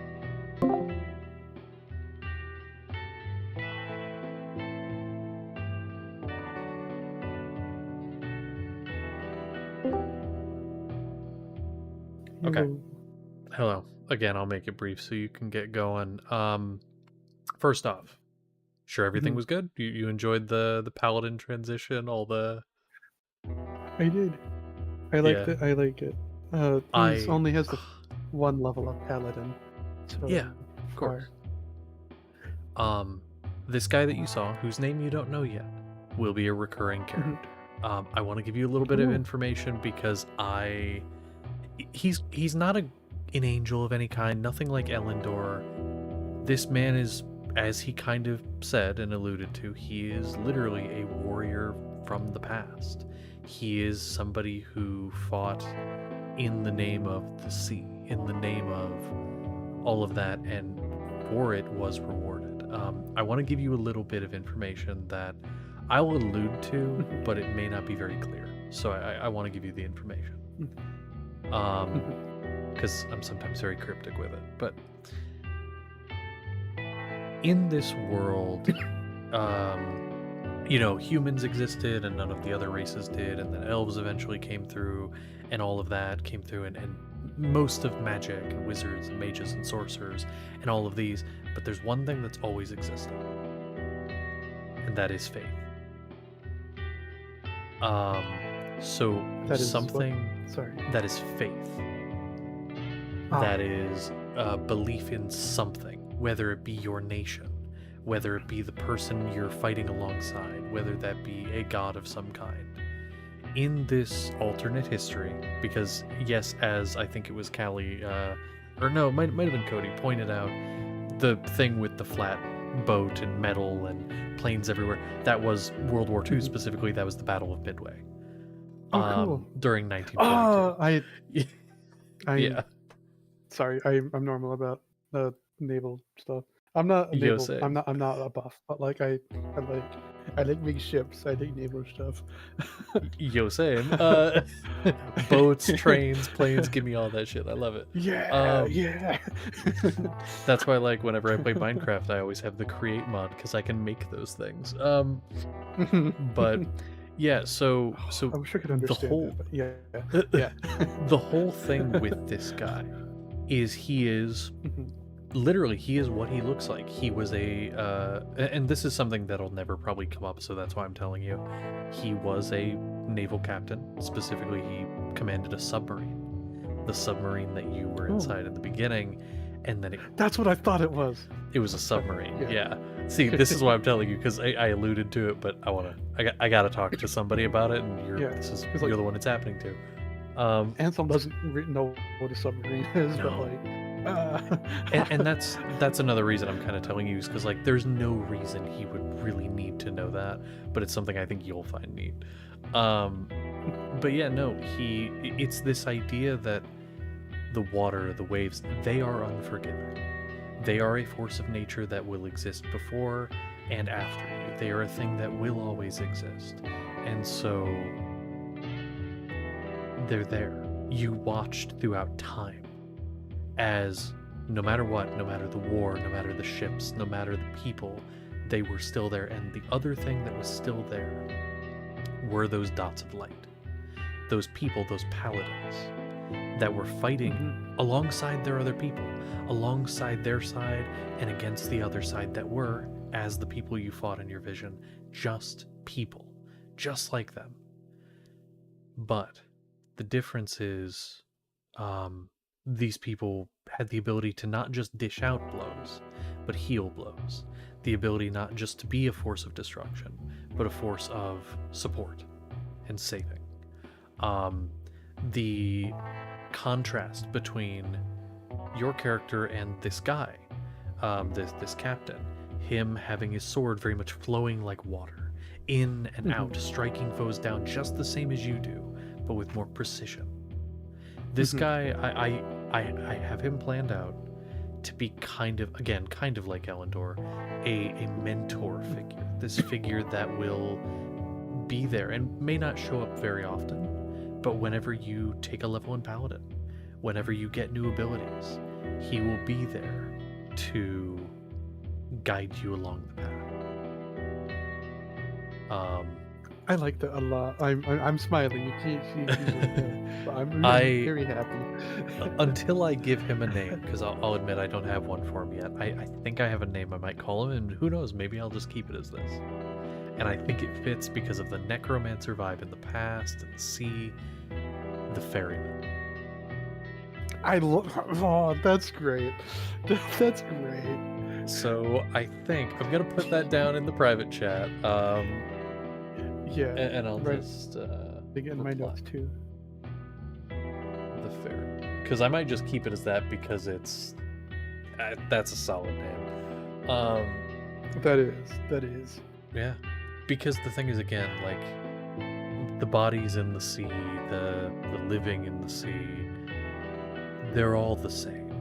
Okay. Hello. Hello. Again, I'll make it brief so you can get going. First off, sure everything Mhm. was good. You enjoyed the paladin transition, all the I did. I liked Yeah. it. I like it. He only has the one level of paladin. So Yeah, of course. This guy that you saw, whose name you don't know yet, will be a recurring character. I want to give you a little bit of Cool. information because he's not an angel of any kind, nothing like Elendor. This man is, as he kind of said and alluded to, he is literally a warrior from the past. He is somebody who fought in the name of the sea, in the name of all of that, and for it was rewarded. I want to give you a little bit of information that I'll allude to, but it may not be very clear. So I want to give you the information. Because I'm sometimes very cryptic with it. But in this world, humans existed and none of the other races did, and then elves eventually came through, and all of that came through, and most of magic and wizards and mages and sorcerers and all of these. But there's one thing that's always existed, and that is faith. So That is what? something Sorry. that is faith. That is belief in something, whether it be your nation, whether it be the person you're fighting alongside, whether that be a god of some kind. In this alternate history, because yes, as I think it was Callie, or no, it might have been Cody, pointed out, the thing with the flat boat and metal and planes everywhere, that was World War II specifically. That was the Battle of Midway. Oh, cool. During 1942. Yeah. Sorry, I'm normal about the naval stuff. I'm not a Yo, naval. same. I'm not a buff, but like I like I like big ships. I like naval stuff. Yo, same. Boats, trains, planes, give me all that shit. I love it. Yeah, yeah. That's why, like, whenever I play Minecraft, I always have the create mod because I can make those things. But yeah, so I wish I could the understand whole that, but yeah. the whole thing with this guy is he is Mhm. literally he is what he looks like. He was and this is something that'll never probably come up, so that's why I'm telling you. He was a naval captain. Specifically, he commanded a submarine. The submarine that you were inside at the beginning, and then That's what I thought it was. it was a submarine. Yeah. Yeah. See, this is why I'm telling you, because I alluded to it, but I gotta talk to somebody about it, and Yeah, this is 'cause, you're like- the one it's happening to. Anselm doesn't know what a submarine is, but No. like, and that's another reason I'm kind of telling you is because like there's no reason he would really need to know that, but it's something I think you'll find neat. But yeah, no, it's this idea that the water, the waves, they are unforgiving. They are a force of nature that will exist before and after you. They are a thing that will always exist, and so they're there. You watched throughout time as no matter what, no matter the war, no matter the ships, no matter the people, they were still there. And the other thing that was still there were those dots of light. Those people, those paladins that were fighting alongside their other people, alongside their side and against the other side that were, as the people you fought in your vision, just people, just like them. But the difference is these people had the ability to not just dish out blows, but heal blows. The ability not just to be a force of destruction, but a force of support and saving. The contrast between your character and this guy, this captain, him having his sword very much flowing like water, in and out, striking foes down just the same as you do, but with more precision. This guy, I have him planned out to be kind of like Elendor, a mentor figure. This figure that will be there and may not show up very often, but whenever you take a level in Paladin, whenever you get new abilities, he will be there to guide you along the path. I like that a lot. I'm smiling. But I'm very happy. Until I give him a name, because I'll admit I don't have one for him yet. I think I have a name I might call him, and who knows, maybe I'll just keep it as this. And I think it fits because of the necromancer vibe in the past and the sea, the ferryman. Oh, that's great. That's great. So I think I'm gonna put that down in the private chat. Yeah, and I'll right. just Again, my reply. notes too. The ferry, because I might just keep it as that because it's that's a solid name. That is. Yeah, because the thing is, again, like the bodies in the sea, the living in the sea, they're all the same.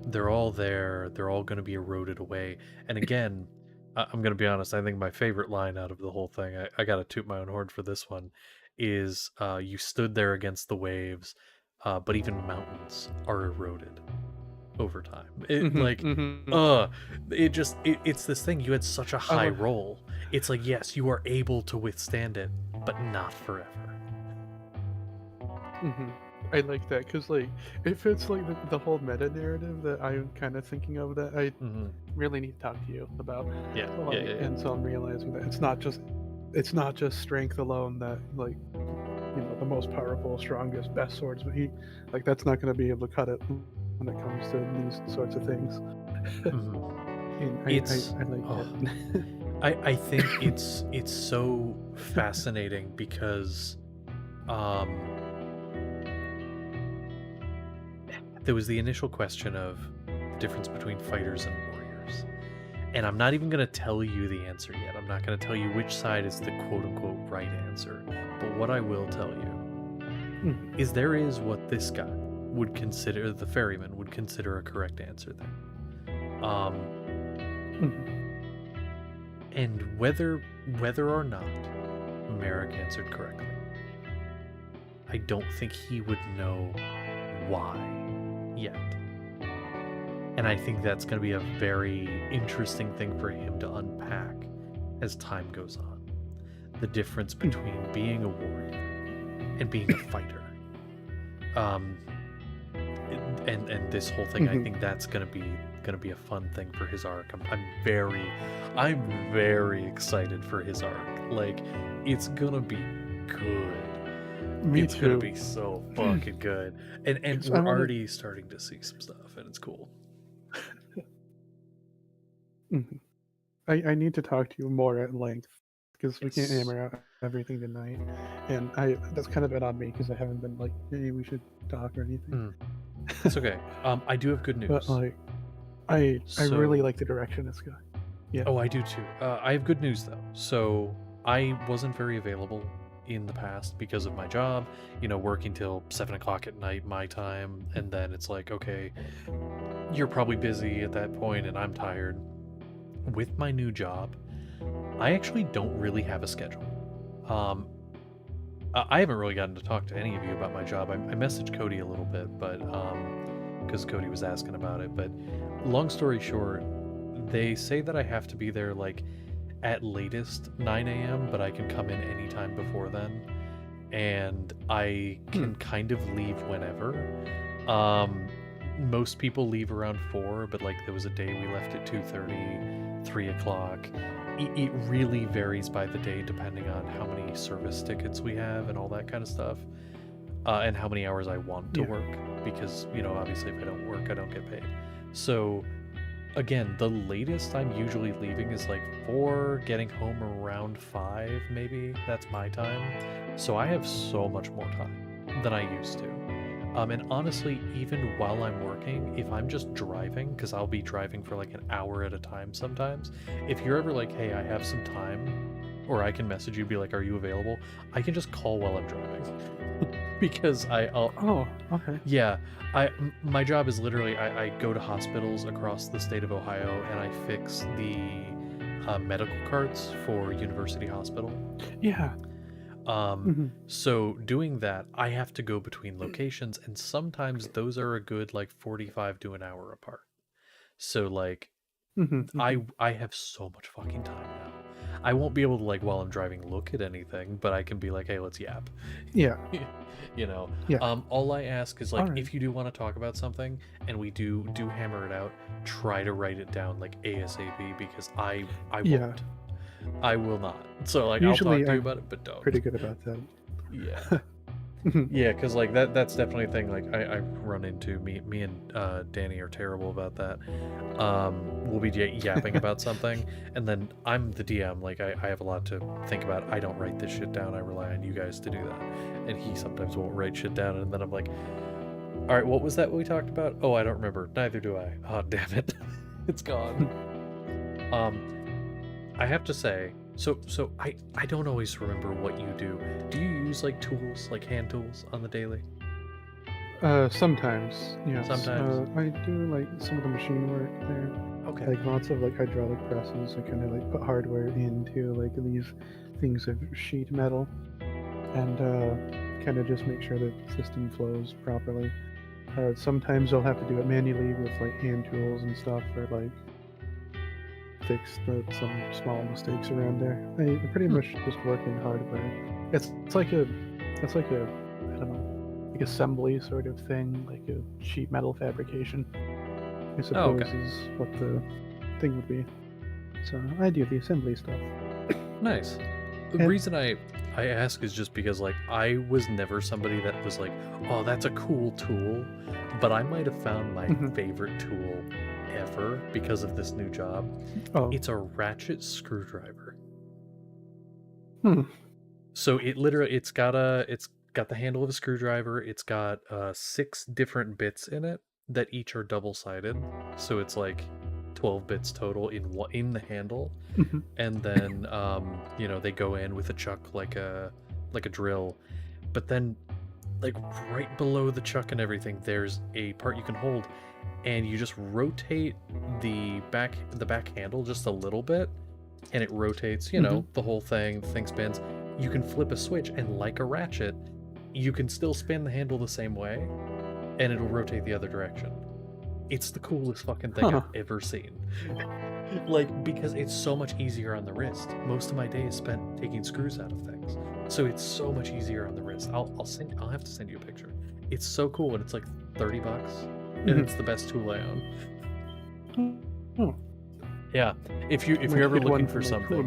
They're all there. They're all going to be eroded away. And again, I'm going to be honest, I think my favorite line out of the whole thing, I got to toot my own horn for this one, is you stood there against the waves, but even mountains are eroded over time. It's this thing. You had such a high roll. It's like, yes, you are able to withstand it, but not forever. I like that because like it fits like the whole meta narrative that I'm kind of thinking of that I really need to talk to you about. Yeah. And so I'm realizing that it's not just strength alone that like the most powerful, strongest, best swords, but that's not going to be able to cut it when it comes to these sorts of things. I like that. I think it's so fascinating because there was the initial question of the difference between fighters and warriors. And I'm not even going to tell you the answer yet. I'm not going to tell you which side is the quote-unquote right answer. But what I will tell you is there is what this guy would consider, the ferryman would consider a correct answer there. And whether or not Merrick answered correctly, I don't think he would know why yet. And I think that's going to be a very interesting thing for him to unpack as time goes on. The difference between being a warrior and being a fighter. And this whole thing, I think that's going to be a fun thing for his arc. I'm very excited for his arc. Like, it's going to be good. It's gonna be so fucking good, and we're already starting to see some stuff, and it's cool. I need to talk to you more at length because we can't hammer out everything tonight, and that's kind of been on me because I haven't been like, hey, we should talk or anything. It's okay. I do have good news. But like, I really like the direction it's going. Yeah. Oh, I do too. I have good news though. So I wasn't very available in the past because of my job, working till 7 o'clock at night my time, and then it's like, okay, you're probably busy at that point and I'm tired. With my new job, I actually don't really have a schedule. I haven't really gotten to talk to any of you about my job. I messaged Cody a little bit, but because Cody was asking about it. But long story short, they say that I have to be there like at latest 9 a.m., but I can come in anytime before then, and I can kind of leave whenever. Most people leave around 4, but like there was a day we left at 2:30, 3 o'clock. It really varies by the day depending on how many service tickets we have and all that kind of stuff, and how many hours I want to work, because obviously if I don't work I don't get paid. So again, the latest I'm usually leaving is like 4, getting home around 5 maybe. That's my time. So I have so much more time than I used to. And honestly, even while I'm working, if I'm just driving, because I'll be driving for like an hour at a time sometimes, if you're ever like, hey, I have some time, or I can message you, be like, are you available? I can just call while I'm driving. Because I'll... Oh, okay. Yeah, my job is literally, I go to hospitals across the state of Ohio, and I fix the medical carts for University Hospital. Yeah. So doing that, I have to go between locations, and sometimes those are a good like 45 to an hour apart. So like, I have so much fucking time now. I won't be able to, like, while I'm driving, look at anything, but I can be like, hey, let's yap. Yeah. Yeah. All I ask is like, if you do want to talk about something and we do hammer it out, try to write it down like ASAP, because I won't. I will not. So like, Usually I'll talk to you about it, but don't. Pretty good about that. Yeah. Yeah, because like that's definitely a thing like I run into. Me and Danny are terrible about that. We'll be yapping about something, and then I'm the DM, like I have a lot to think about. I don't write this shit down. I rely on you guys to do that. And he sometimes won't write shit down, and then I'm like, all right, what was that we talked about? Oh, I don't remember. Neither do I. Oh, damn it. It's gone. I have to say, so I don't always remember what you do. Do you use like tools, like hand tools on the daily? Sometimes, yes. Sometimes. I do like some of the machine work there. Okay. Like lots of like hydraulic presses. I kind of like put hardware into like these things of sheet metal, and kind of just make sure that the system flows properly. Sometimes I'll have to do it manually with like hand tools and stuff, or like fix some small mistakes around there. I pretty much just work in hardware. It's like a I don't know, like assembly sort of thing, like a sheet metal fabrication, I suppose is what the thing would be. So I do the assembly stuff. Nice. The reason I ask is just because like I was never somebody that was like, oh, that's a cool tool, but I might have found my favorite tool ever because of this new job. It's a ratchet screwdriver. So it's got the handle of a screwdriver. It's got 6 different bits in it that each are double-sided, so it's like 12 bits total in the handle. And then they go in with a chuck like a drill, but then like right below the chuck and everything, there's a part you can hold, and you just rotate the back handle just a little bit, and it rotates, you know, the whole thing. The thing spins. You can flip a switch, and like a ratchet, you can still spin the handle the same way, and it'll rotate the other direction. It's the coolest fucking thing I've ever seen. Like, because it's so much easier on the wrist. Most of my day is spent taking screws out of things, so it's so much easier on the wrist. I'll have to send you a picture. It's so cool, and it's like $30, and it's the best tool I own. Yeah, if you're ever looking for something,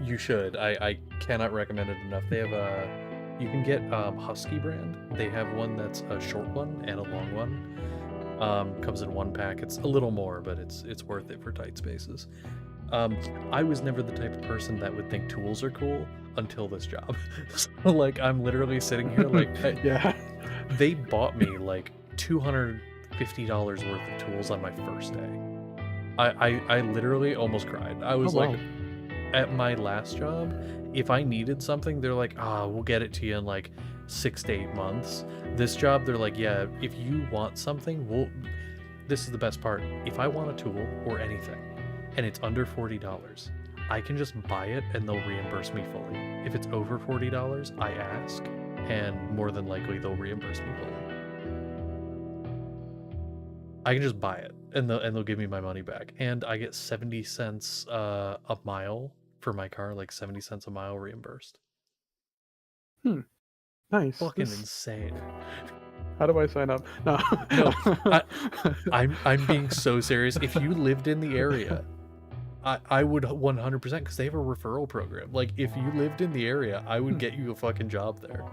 you should. I cannot recommend it enough. They have you can get Husky brand. They have one that's a short one and a long one. Comes in one pack. It's a little more, but it's worth it for tight spaces. I was never the type of person that would think tools are cool until this job. So, like, I'm literally sitting here like, they bought me like $250 worth of tools on my first day. I literally almost cried. I was like, at my last job, if I needed something, they're like, we'll get it to you in like 6 to 8 months. This job, they're like, yeah, if you want something, this is the best part. If I want a tool or anything and it's under $40, I can just buy it and they'll reimburse me fully. If it's over $40, I ask, and more than likely they'll reimburse me fully. I can just buy it and they'll give me my money back, and I get 70 cents a mile for my car, like 70 cents a mile reimbursed. Nice. Fucking insane. How do I sign up? No, I'm being so serious. If you lived in the area, I would 100%, because they have a referral program. Like, if you lived in the area, I would get you a fucking job there.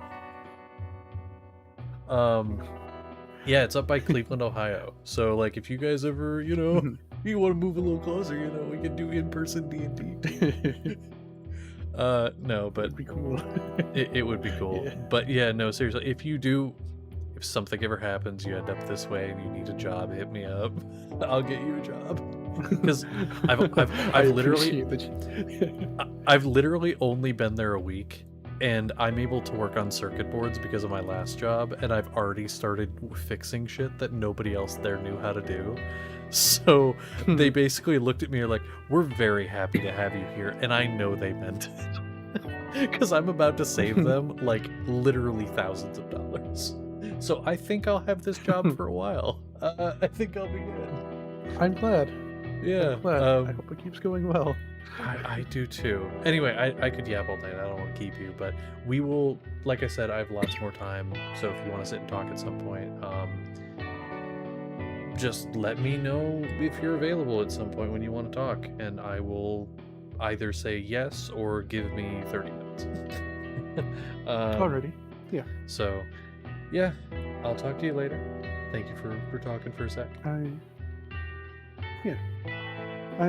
Yeah, it's up by Cleveland, Ohio. So, like, if you guys ever, you know, you want to move a little closer, you know, we can do in-person D&D. No, but it'd be cool. it would be cool. Yeah. But yeah, no, seriously, if something ever happens, you end up this way and you need a job, hit me up. I'll get you a job. Because I've literally only been there a week, and I'm able to work on circuit boards because of my last job, and I've already started fixing shit that nobody else there knew how to do. So they basically looked at me like, we're very happy to have you here, and I know they meant it. Because I'm about to save them like literally thousands of dollars. So I think I'll have this job for a while. I think I'll be good. I'm glad. Yeah. I'm glad. I hope it keeps going well. I do too. Anyway, I could yap all night. I don't want to keep you, but we will, like I said, I have lots more time. So if you want to sit and talk at some point, just let me know if you're available at some point when you want to talk, and I will either say yes or give me 30 minutes. Already. Yeah. So, yeah, I'll talk to you later. Thank you for talking for a sec. I'm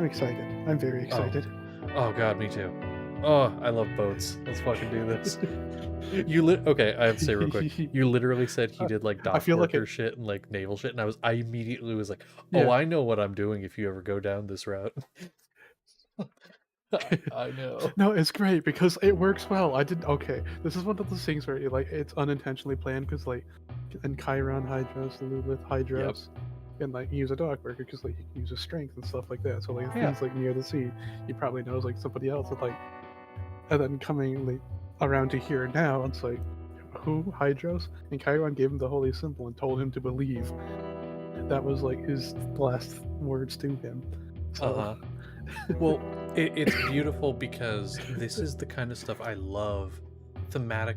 excited. I'm very excited. Oh God, me too. Oh, I love boats. Let's fucking do this. Okay, I have to say real quick. You literally said he did like dock worker shit and like naval shit, and I immediately was like, oh, I know what I'm doing if you ever go down this route. I know. No, it's great because it works well. Okay, this is one of those things where it's unintentionally planned, because like, and Chiron Hydros, Lilith Hydros, and like use a dock worker because like you can use a strength and stuff like that. So like things like near the sea, he probably knows like somebody else with like, and then coming like around to here now, it's like, who? Hydros? And Chiron gave him the holy symbol and told him to believe. That was like his last words to him. So. Well, it's beautiful because this is the kind of stuff I love thematically.